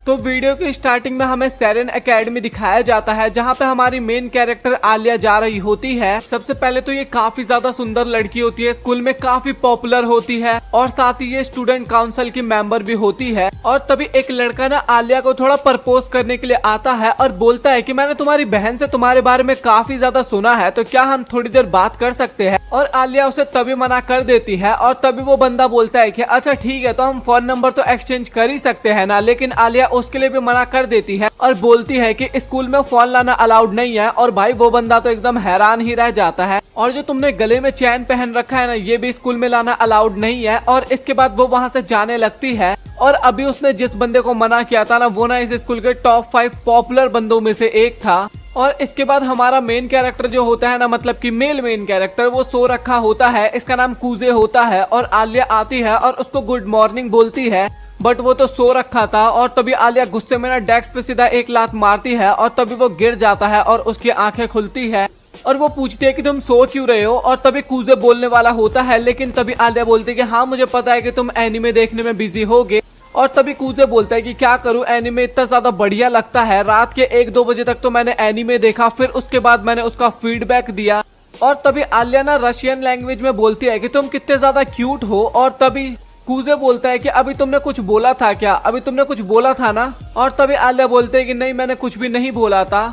तो वीडियो की स्टार्टिंग में हमें सेरेन एकेडमी दिखाया जाता है जहाँ पे हमारी मेन कैरेक्टर आलिया जा रही होती है। सबसे पहले तो ये काफी ज्यादा सुंदर लड़की होती है, स्कूल में काफी पॉपुलर होती है और साथ ही ये स्टूडेंट काउंसिल की मेंबर भी होती है। और तभी एक लड़का ना आलिया को थोड़ा प्रपोज करने के लिए आता है और बोलता है कि मैंने तुम्हारी बहन से तुम्हारे बारे में काफी ज्यादा सुना है, तो क्या हम थोड़ी देर बात कर सकते हैं। और आलिया उसे तभी मना कर देती है और तभी वो बंदा बोलता है कि अच्छा ठीक है, तो हम फोन नंबर तो एक्सचेंज कर ही सकते हैं ना। लेकिन आलिया उसके लिए भी मना कर देती है और बोलती है कि स्कूल में फोन लाना अलाउड नहीं है। और भाई वो बंदा तो एकदम हैरान ही रह जाता है। और जो तुमने गले में चैन पहन रखा है ना, ये भी स्कूल में लाना अलाउड नहीं है। और इसके बाद वो वहाँ से जाने लगती है। और अभी उसने जिस बंदे को मना किया था ना, वो ना इस स्कूल के टॉप 5 पॉपुलर बंदों में से एक था। और इसके बाद हमारा मेन कैरेक्टर जो होता है ना, मतलब कि मेल मेन कैरेक्टर, वो सो रखा होता है। इसका नाम कूजे होता है। और आलिया आती है और उसको गुड मॉर्निंग बोलती है, बट वो तो सो रखा था। और तभी आलिया गुस्से में ना डेस्क पे सीधा एक लात मारती है और तभी वो गिर जाता है और उसकी आंखें खुलती है। और वो पूछती है कि तुम सो क्यों रहे हो। और तभी कूजे बोलने वाला होता है, लेकिन तभी आलिया बोलती है कि हाँ मुझे पता है कि तुम एनीमे देखने में बिजी होगे। और तभी कूजे बोलता है कि क्या करूं, एनीमे इतना ज्यादा बढ़िया लगता है। रात के 1-2 बजे तक तो मैंने एनीमे देखा, फिर उसके बाद मैंने उसका फीडबैक दिया। और तभी आलिया ना रशियन लैंग्वेज में बोलती है कि तुम कितने ज्यादा क्यूट हो। और तभी कूजे बोलता है कि अभी तुमने कुछ बोला था क्या, अभी तुमने कुछ बोला था ना। और तभी आलिया बोलते है कि नहीं, मैंने कुछ भी नहीं बोला था।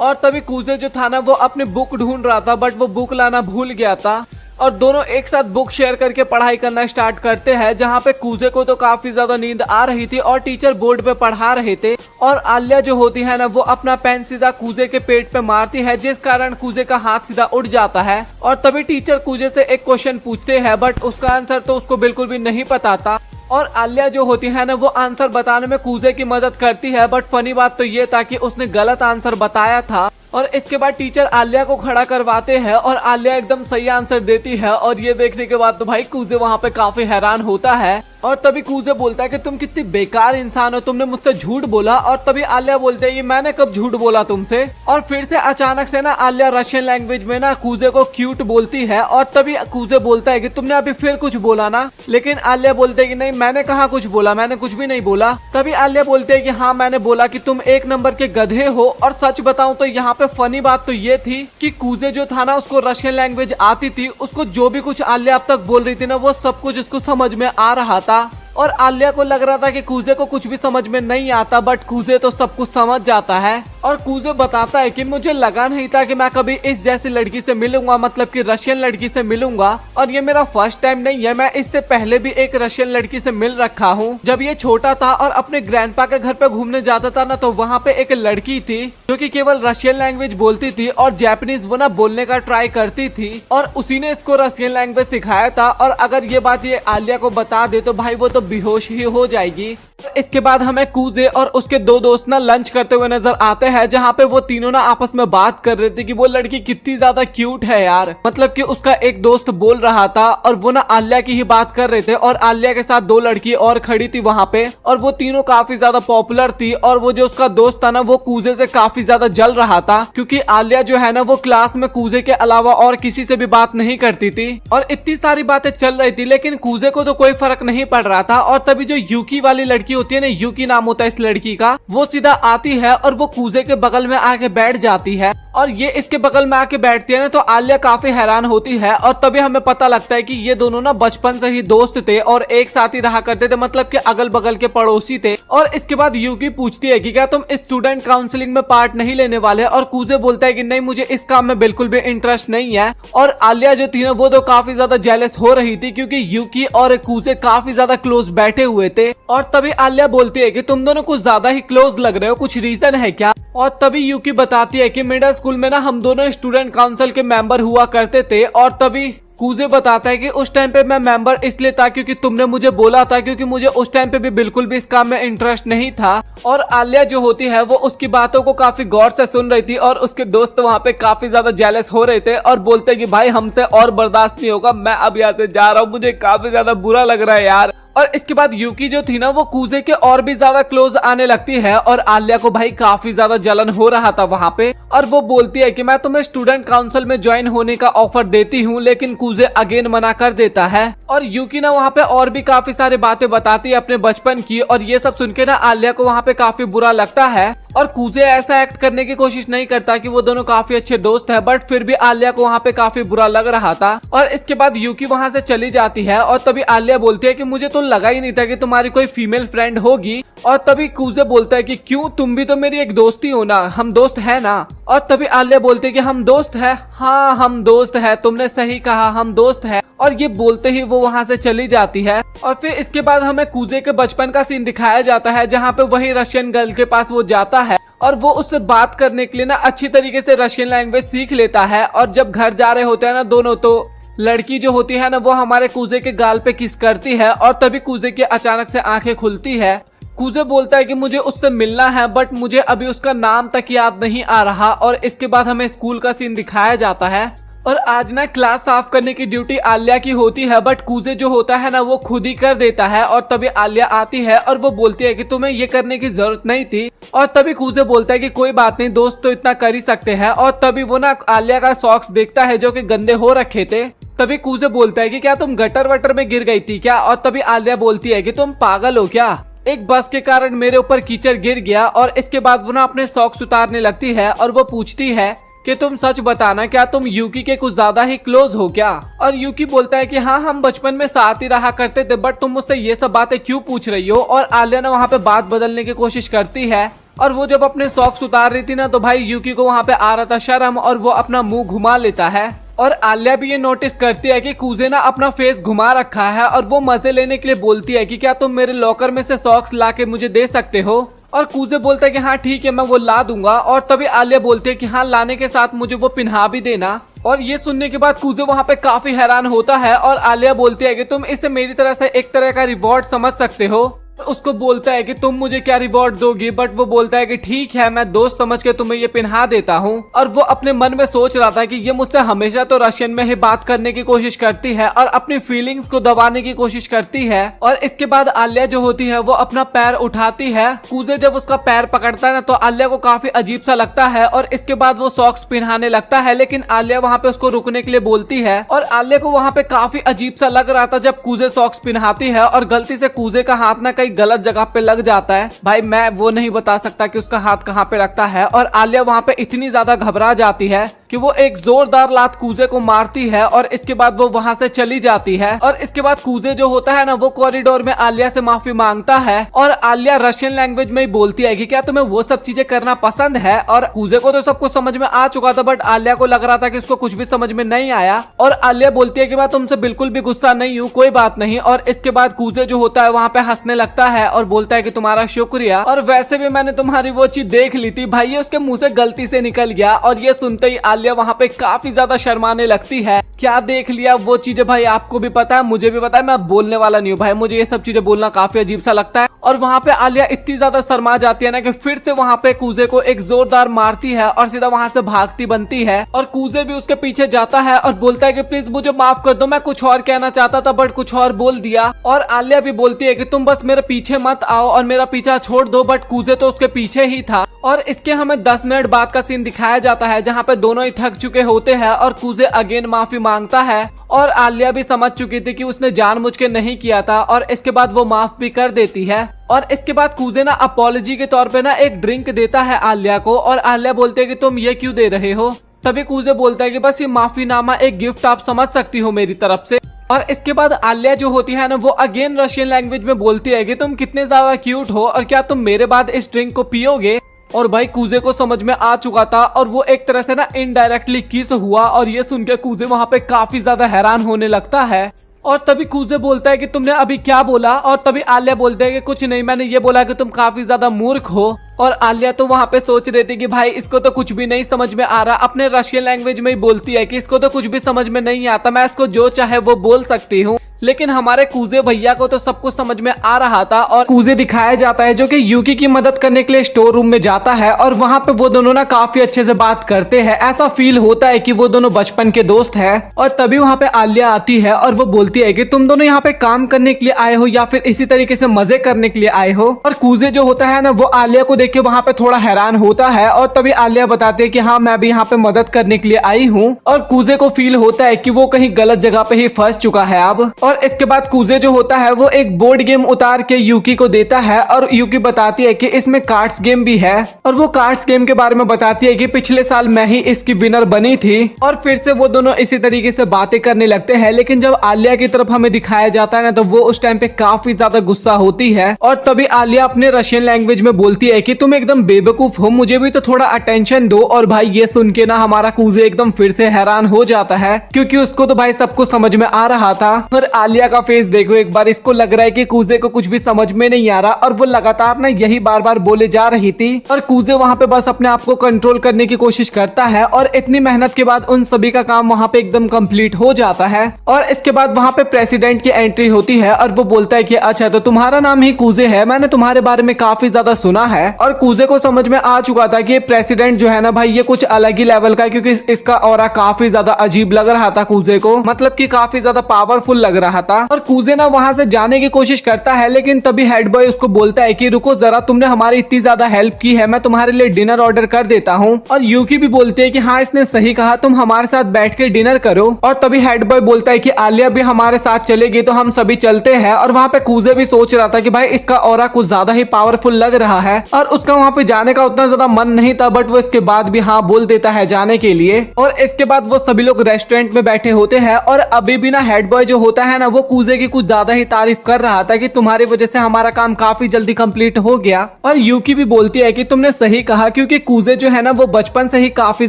और तभी कूजे जो था ना, वो अपनी बुक ढूंढ रहा था, बट वो बुक लाना भूल गया था। और दोनों एक साथ बुक शेयर करके पढ़ाई करना स्टार्ट करते हैं, जहाँ पे कूजे को तो काफी ज्यादा नींद आ रही थी और टीचर बोर्ड पे पढ़ा रहे थे। और आलिया जो होती है ना, वो अपना पेन सीधा कूजे के पेट पे मारती है, जिस कारण कूजे का हाथ सीधा उड़ जाता है। और तभी टीचर कूजे से एक क्वेश्चन पूछते हैं, बट उसका आंसर तो उसको बिल्कुल भी नहीं पता था। और आलिया जो होती है ना, वो आंसर बताने में कूजे की मदद करती है। बट फनी बात तो ये था कि उसने गलत आंसर बताया था। और इसके बाद टीचर आलिया को खड़ा करवाते हैं और आलिया एकदम सही आंसर देती है। और ये देखने के बाद तो भाई कूजे वहाँ पे काफी हैरान होता है। और तभी कूजे बोलता है कि तुम कितनी बेकार इंसान हो, तुमने मुझसे झूठ बोला। और तभी आलिया बोलते है कि मैंने कब झूठ बोला तुमसे। और फिर से अचानक से ना आलिया रशियन लैंग्वेज में ना कूजे को क्यूट बोलती है। और तभी कूजे बोलता है कि तुमने अभी फिर कुछ बोला ना। लेकिन आलिया बोलते है कि नहीं, मैंने कहाँ कुछ बोला, मैंने कुछ भी नहीं बोला। तभी आलिया बोलते है कि हाँ मैंने बोला कि तुम 1 नंबर के गधे हो। और सच बताऊं तो यहाँ पे फनी बात तो ये थी कि कूजे जो था ना, उसको रशियन लैंग्वेज आती थी। उसको जो भी कुछ आलिया अब तक बोल रही थी ना, वो सब कुछ उसको समझ में आ रहा था। और आलिया को लग रहा था कि कूजे को कुछ भी समझ में नहीं आता, बट कूजे तो सब कुछ समझ जाता है। और कूजे बताता है कि मुझे लगा नहीं था कि मैं कभी इस जैसी लड़की से मिलूंगा, मतलब कि रशियन लड़की से मिलूंगा। और ये मेरा फर्स्ट टाइम नहीं है, मैं इससे पहले भी एक रशियन लड़की से मिल रखा हूँ। जब ये छोटा था और अपने ग्रैंडपा के घर पे घूमने जाता था ना, तो वहाँ पे एक लड़की थी जो कि केवल रशियन लैंग्वेज बोलती थी और जैपनीज वो ना बोलने का ट्राई करती थी। और उसी ने इसको रशियन लैंग्वेज सिखाया था। और अगर ये बात ये आलिया को बता दे तो भाई वो तो बेहोश ही हो जाएगी। इसके बाद हमें कूजे और उसके 2 दोस्त ना लंच करते हुए नजर आते हैं, जहाँ पे वो तीनों ना आपस में बात कर रहे थे कि वो लड़की कितनी ज्यादा क्यूट है यार। मतलब कि उसका एक दोस्त बोल रहा था और वो ना आलिया की ही बात कर रहे थे। और आलिया के साथ 2 लड़की और खड़ी थी वहाँ पे, और वो तीनों काफी ज्यादा पॉपुलर थी। और वो जो उसका दोस्त था ना, वो कूजे से काफी ज्यादा जल रहा था, क्योंकि आलिया जो है ना, वो क्लास में कूजे के अलावा और किसी से भी बात नहीं करती थी। और इतनी सारी बातें चल रही थी, लेकिन कूजे को तो कोई फर्क नहीं पड़ रहा था। और तभी जो यूकी वाली लड़की होती है ना, यूकी नाम होता है इस लड़की का, वो सीधा आती है और वो कूजे के बगल में आके बैठ जाती है। और ये इसके बगल में आके बैठती है ना, तो आलिया काफी हैरान होती है। और तभी हमें पता लगता है कि ये दोनों ना बचपन से ही दोस्त थे और एक साथ ही रहा करते थे, मतलब कि अगल बगल के पड़ोसी थे। और इसके बाद यूकी पूछती है कि क्या तुम स्टूडेंट काउंसलिंग में पार्ट नहीं लेने वाले। और कूजे बोलता है कि नहीं, मुझे इस काम में बिल्कुल भी इंटरेस्ट नहीं है। और आलिया जो थी ना, वो तो काफी ज्यादा जेलस हो रही थी, क्योंकि यूकी और कूजे काफी ज्यादा क्लोज बैठे हुए थे। और तभी आलिया बोलती है कि तुम दोनों कुछ ज्यादा ही क्लोज लग रहे हो, कुछ रीजन है क्या। और तभी यूकी बताती है कि मिडिल स्कूल में ना हम दोनों स्टूडेंट काउंसिल के मेंबर हुआ करते थे। और तभी कूजे बताता है कि उस टाइम पे मैं मेंबर इसलिए था क्योंकि तुमने मुझे बोला था, क्योंकि मुझे उस टाइम पे भी बिल्कुल भी इस काम में इंटरेस्ट नहीं था। और आलिया जो होती है वो उसकी बातों को काफी गौर से सुन रही थी। और उसके दोस्त वहाँ पे काफी ज्यादा जेलस हो रहे थे और बोलते कि भाई हमसे और बर्दाश्त नहीं होगा, मैं अब यहाँ से जा रहा हूँ, मुझे काफी ज्यादा बुरा लग रहा है यार। और इसके बाद यूकी जो थी ना वो कूजे के और भी ज्यादा क्लोज आने लगती है और आलिया को भाई काफी ज्यादा जलन हो रहा था वहाँ पे। और वो बोलती है कि मैं तुम्हें स्टूडेंट काउंसिल में ज्वाइन होने का ऑफर देती हूँ, लेकिन कूजे अगेन मना कर देता है। और यूकी ना वहाँ पे और भी काफी सारी बातें बताती है अपने बचपन की, और ये सब सुन के ना आलिया को वहाँ पे काफी बुरा लगता है। और कूजे ऐसा एक्ट करने की कोशिश नहीं करता कि वो दोनों काफी अच्छे दोस्त है, बट फिर भी आलिया को वहाँ पे काफी बुरा लग रहा था। और इसके बाद यूकी वहाँ से चली जाती है और तभी आलिया बोलती है कि मुझे तो लगा ही नहीं था कि तुम्हारी कोई फीमेल फ्रेंड होगी। और तभी कूजे बोलता है कि क्यों, तुम भी तो मेरी एक दोस्ती हो ना, हम दोस्त है ना। और तभी आलिया बोलती है कि हम दोस्त है, हाँ हम दोस्त है, तुमने सही कहा हम दोस्त है। और ये बोलते ही वो वहाँ से चली जाती है। और फिर इसके बाद हमें कूजे के बचपन का सीन दिखाया जाता है, जहाँ पे वही रशियन गर्ल के पास वो जाता है और वो उससे बात करने के लिए ना अच्छी तरीके से रशियन लैंग्वेज सीख लेता है। और जब घर जा रहे होते हैं ना दोनों, तो लड़की जो होती है ना वो हमारे कूजे के गाल पे किस करती है। और तभी कूजे की अचानक से आंखें खुलती है। कूजे बोलता है कि मुझे उससे मिलना है, बट मुझे अभी उसका नाम तक याद नहीं आ रहा। और इसके बाद हमें स्कूल का सीन दिखाया जाता है और आज ना क्लास साफ करने की ड्यूटी आलिया की होती है, बट कूजे जो होता है ना वो खुद ही कर देता है। और तभी आलिया आती है और वो बोलती है कि तुम्हें ये करने की जरूरत नहीं थी। और तभी कूजे बोलता है कि कोई बात नहीं, दोस्त तो इतना कर ही सकते हैं। और तभी वो ना आलिया का सॉक्स देखता है जो कि गंदे हो रखे थे। तभी कूजे बोलता है कि क्या तुम गटर वटर में गिर गई थी क्या। और तभी आलिया बोलती है कि तुम पागल हो क्या, एक बस के कारण मेरे ऊपर कीचड़ गिर गया। और इसके बाद वो ना अपने सॉक्स उतारने लगती है और वो पूछती है कि तुम सच बताना, क्या तुम यूकी के कुछ ज्यादा ही क्लोज हो क्या। और यूकी बोलता है कि हाँ हम बचपन में साथ ही रहा करते थे, बट तुम मुझसे ये सब बातें क्यों पूछ रही हो। और आलिया ना वहाँ पे बात बदलने की कोशिश करती है। और वो जब अपने सॉक्स उतार रही थी ना, तो भाई यूकी को वहाँ पे आ रहा था शर्म और वो अपना मुंह घुमा लेता है। और आलिया भी ये नोटिस करती है कि कूजे ना अपना फेस घुमा रखा है और वो मजे लेने के लिए बोलती है कि क्या तुम मेरे लॉकर में से सॉक्स ला के मुझे दे सकते हो। और कूजे बोलता है कि हाँ ठीक है मैं वो ला दूंगा। और तभी आलिया बोलती है कि हाँ लाने के साथ मुझे वो पिन्हा भी देना। और ये सुनने के बाद कूजे वहाँ पे काफी हैरान होता है और आलिया बोलती है कि तुम इसे मेरी तरह से एक तरह का रिवॉर्ड समझ सकते हो। उसको बोलता है कि तुम मुझे क्या रिवॉर्ड दोगी, बट वो बोलता है कि ठीक है मैं दोस्त समझ के तुम्हें ये पहना देता हूँ। और वो अपने मन में सोच रहा था कि ये मुझसे हमेशा तो रशियन में ही बात करने की कोशिश करती है और अपनी फीलिंग्स को दबाने की कोशिश करती है। और इसके बाद आलिया जो होती है वो अपना पैर उठाती है। कूजे जब उसका पैर पकड़ता है ना, तो आलिया को काफी अजीब सा लगता है और इसके बाद वो सॉक्स पहनाने लगता है, लेकिन आलिया वहाँ पे उसको रुकने के लिए बोलती है। और आलिया को वहाँ पे काफी अजीब सा लग रहा था जब कूजे सॉक्स पहनाती है और गलती से कूजे का हाथ ना गलत जगह पे लग जाता है। भाई मैं वो नहीं बता सकता कि उसका हाथ कहाँ पे लगता है। और आलिया वहाँ पे इतनी ज्यादा घबरा जाती है कि वो एक जोरदार लात कूजे को मारती है और इसके बाद वो वहाँ से चली जाती है। और इसके बाद कूजे जो होता है ना वो कॉरिडोर में आलिया से माफी मांगता है और आलिया रशियन लैंग्वेज में ही बोलती है कि क्या तुम्हें वो सब चीजें करना पसंद है। और कूजे को तो सब कुछ समझ में आ चुका था, बट आलिया को लग रहा था कि उसको कुछ भी समझ में नहीं आया। और आलिया बोलती है कि मैं तुमसे बिल्कुल भी गुस्सा नहीं हूँ, कोई बात नहीं। और इसके बाद कूजे जो होता है वहाँ पे हंसने लगता है और बोलता है कि तुम्हारा शुक्रिया, और वैसे भी मैंने तुम्हारी वो चीज देख ली थी। भाई ये उसके मुंह से गलती से निकल गया। और ये सुनते ही आलिया वहाँ पे काफी ज्यादा शर्माने लगती है। क्या देख लिया वो चीजें, भाई आपको भी पता है मुझे भी पता है, मैं बोलने वाला नहीं हूँ भाई, मुझे ये सब चीजें बोलना काफी अजीब सा लगता है। और वहाँ पे आलिया इतनी ज्यादा शर्मा जाती है ना कि फिर से वहाँ पे कूजे को एक जोरदार मारती है और सीधा वहाँ से भागती बनती है। और कूजे भी उसके पीछे जाता है और बोलता है कि प्लीज मुझे माफ कर दो, मैं कुछ और कहना चाहता था बट कुछ और बोल दिया। और आलिया भी बोलती है कि तुम बस मेरे पीछे मत आओ और मेरा पीछा छोड़ दो, बट कूजे तो उसके पीछे ही था। और इसके हमें 10 मिनट बाद का सीन दिखाया जाता है जहाँ पे दोनों ही थक चुके होते हैं और कूजे अगेन माफी मांगता है। और आलिया भी समझ चुकी थी कि उसने जानबूझ के नहीं किया था और इसके बाद वो माफ भी कर देती है। और इसके बाद कूजे ना अपॉलॉजी के तौर पे ना एक ड्रिंक देता है आलिया को और आलिया बोलते है कि तुम ये क्यों दे रहे हो। तभी कूजे बोलता है कि बस ये माफीनामा एक गिफ्ट आप समझ सकती हो मेरी तरफ से। और इसके बाद आलिया जो होती है ना वो अगेन रशियन लैंग्वेज में बोलती है कि तुम कितने ज्यादा क्यूट हो और क्या तुम मेरे बाद इस ड्रिंक को पियोगे। और भाई कूजे को समझ में आ चुका था और वो एक तरह से ना इनडायरेक्टली किस हुआ। और ये सुन के कूजे वहाँ पे काफी ज्यादा हैरान होने लगता है। और तभी कूजे बोलता है कि तुमने अभी क्या बोला। और तभी आलिया बोलते है कि कुछ नहीं, मैंने ये बोला कि तुम काफी ज्यादा मूर्ख हो। और आलिया तो वहाँ पे सोच रही थी कि भाई इसको तो कुछ भी नहीं समझ में आ रहा, अपने रशियन लैंग्वेज में ही बोलती है कि इसको तो कुछ भी समझ में नहीं आता, मैं इसको जो चाहे वो बोल सकती हूँ। लेकिन हमारे कूजे भैया को तो सब कुछ समझ में आ रहा था और कूजे दिखाया जाता है जो कि यूकी की मदद करने के लिए स्टोर रूम में जाता है और वहाँ पे वो दोनों ना काफी अच्छे से बात करते हैं। ऐसा फील होता है कि वो दोनों बचपन के दोस्त हैं। और तभी वहाँ पे आलिया आती है और वो बोलती है कि तुम दोनों यहाँ पे काम करने के लिए आए हो या फिर इसी तरीके से मजे करने के लिए आए हो। और कूजे जो होता है ना वो आलिया को देख के वहाँ पे थोड़ा हैरान होता है और तभी आलिया बताती है कि हाँ मैं भी यहाँ पे मदद करने के लिए आई हूँ। और कूजे को फील होता है कि वो कहीं गलत जगह पे ही फंस चुका है अब। और इसके बाद कूजे जो होता है वो एक बोर्ड गेम उतार के यूकी को देता है और यूकी बताती है कि इसमें कार्ड्स गेम भी है और वो कार्ड्स गेम के बारे में बताती है कि पिछले साल मैं ही इसकी विनर बनी थी। और फिर से वो दोनों इसी तरीके से बातें करने लगते हैं। लेकिन जब आलिया की तरफ हमें दिखाया जाता है ना तो वो उस टाइम पे काफी ज्यादा गुस्सा होती है और तभी आलिया अपने रशियन लैंग्वेज में बोलती है कि तुम एकदम बेवकूफ हो, मुझे भी तो थोड़ा अटेंशन दो। और भाई ये सुन के ना हमारा कूजे एकदम फिर से हैरान हो जाता है क्योंकि उसको तो भाई सब कुछ समझ में आ रहा था। और आलिया का फेस देखो एक बार, इसको लग रहा है कि कूजे को कुछ भी समझ में नहीं आ रहा और वो लगातार ना यही बार बार बोले जा रही थी। और कूजे वहाँ पे बस अपने आप को कंट्रोल करने की कोशिश करता है और इतनी मेहनत के बाद उन सभी का काम वहाँ पे एकदम कंप्लीट हो जाता है। और इसके बाद वहाँ पे प्रेसिडेंट की एंट्री होती है और वो बोलता है कि अच्छा तो तुम्हारा नाम ही कूजे है, मैंने तुम्हारे बारे में काफी ज्यादा सुना है। और कूजे को समझ में आ चुका था कि प्रेसिडेंट जो है ना भाई ये कुछ अलग ही लेवल का है क्योंकि इसका ऑरा काफी ज्यादा अजीब लग रहा था कूजे को, मतलब कि काफी ज्यादा पावरफुल लग रहा था। और कूजे ना वहां से जाने की कोशिश करता है लेकिन तभी हेड बॉय उसको बोलता है कि रुको जरा, तुमने हमारी इतनी ज्यादा हेल्प की है, मैं तुम्हारे लिए डिनर ऑर्डर कर देता हूँ। और यूकी भी बोलती है कि हाँ इसने सही कहा, तुम हमारे साथ बैठ के डिनर करो। और तभी हेड बॉय बोलता है कि आलिया भी हमारे साथ चलेगी तो हम सभी चलते हैं। और वहाँ पे कूजे भी सोच रहा था कि भाई इसका ऑरा कुछ ज्यादा ही पावरफुल लग रहा है और उसका वहाँ पे जाने का उतना ज्यादा मन नहीं था, बट वो इसके बाद भी हाँ बोल देता है जाने के लिए। और इसके बाद वो सभी लोग रेस्टोरेंट में बैठे होते हैं और अभी भी ना हेड बॉय जो होता है ना वो कूजे की कुछ ज्यादा ही तारीफ कर रहा था कि तुम्हारी वजह से हमारा काम काफी जल्दी कंप्लीट हो गया। और यूकी भी बोलती है कि तुमने सही कहा क्योंकि कूजे जो है ना वो बचपन से ही काफी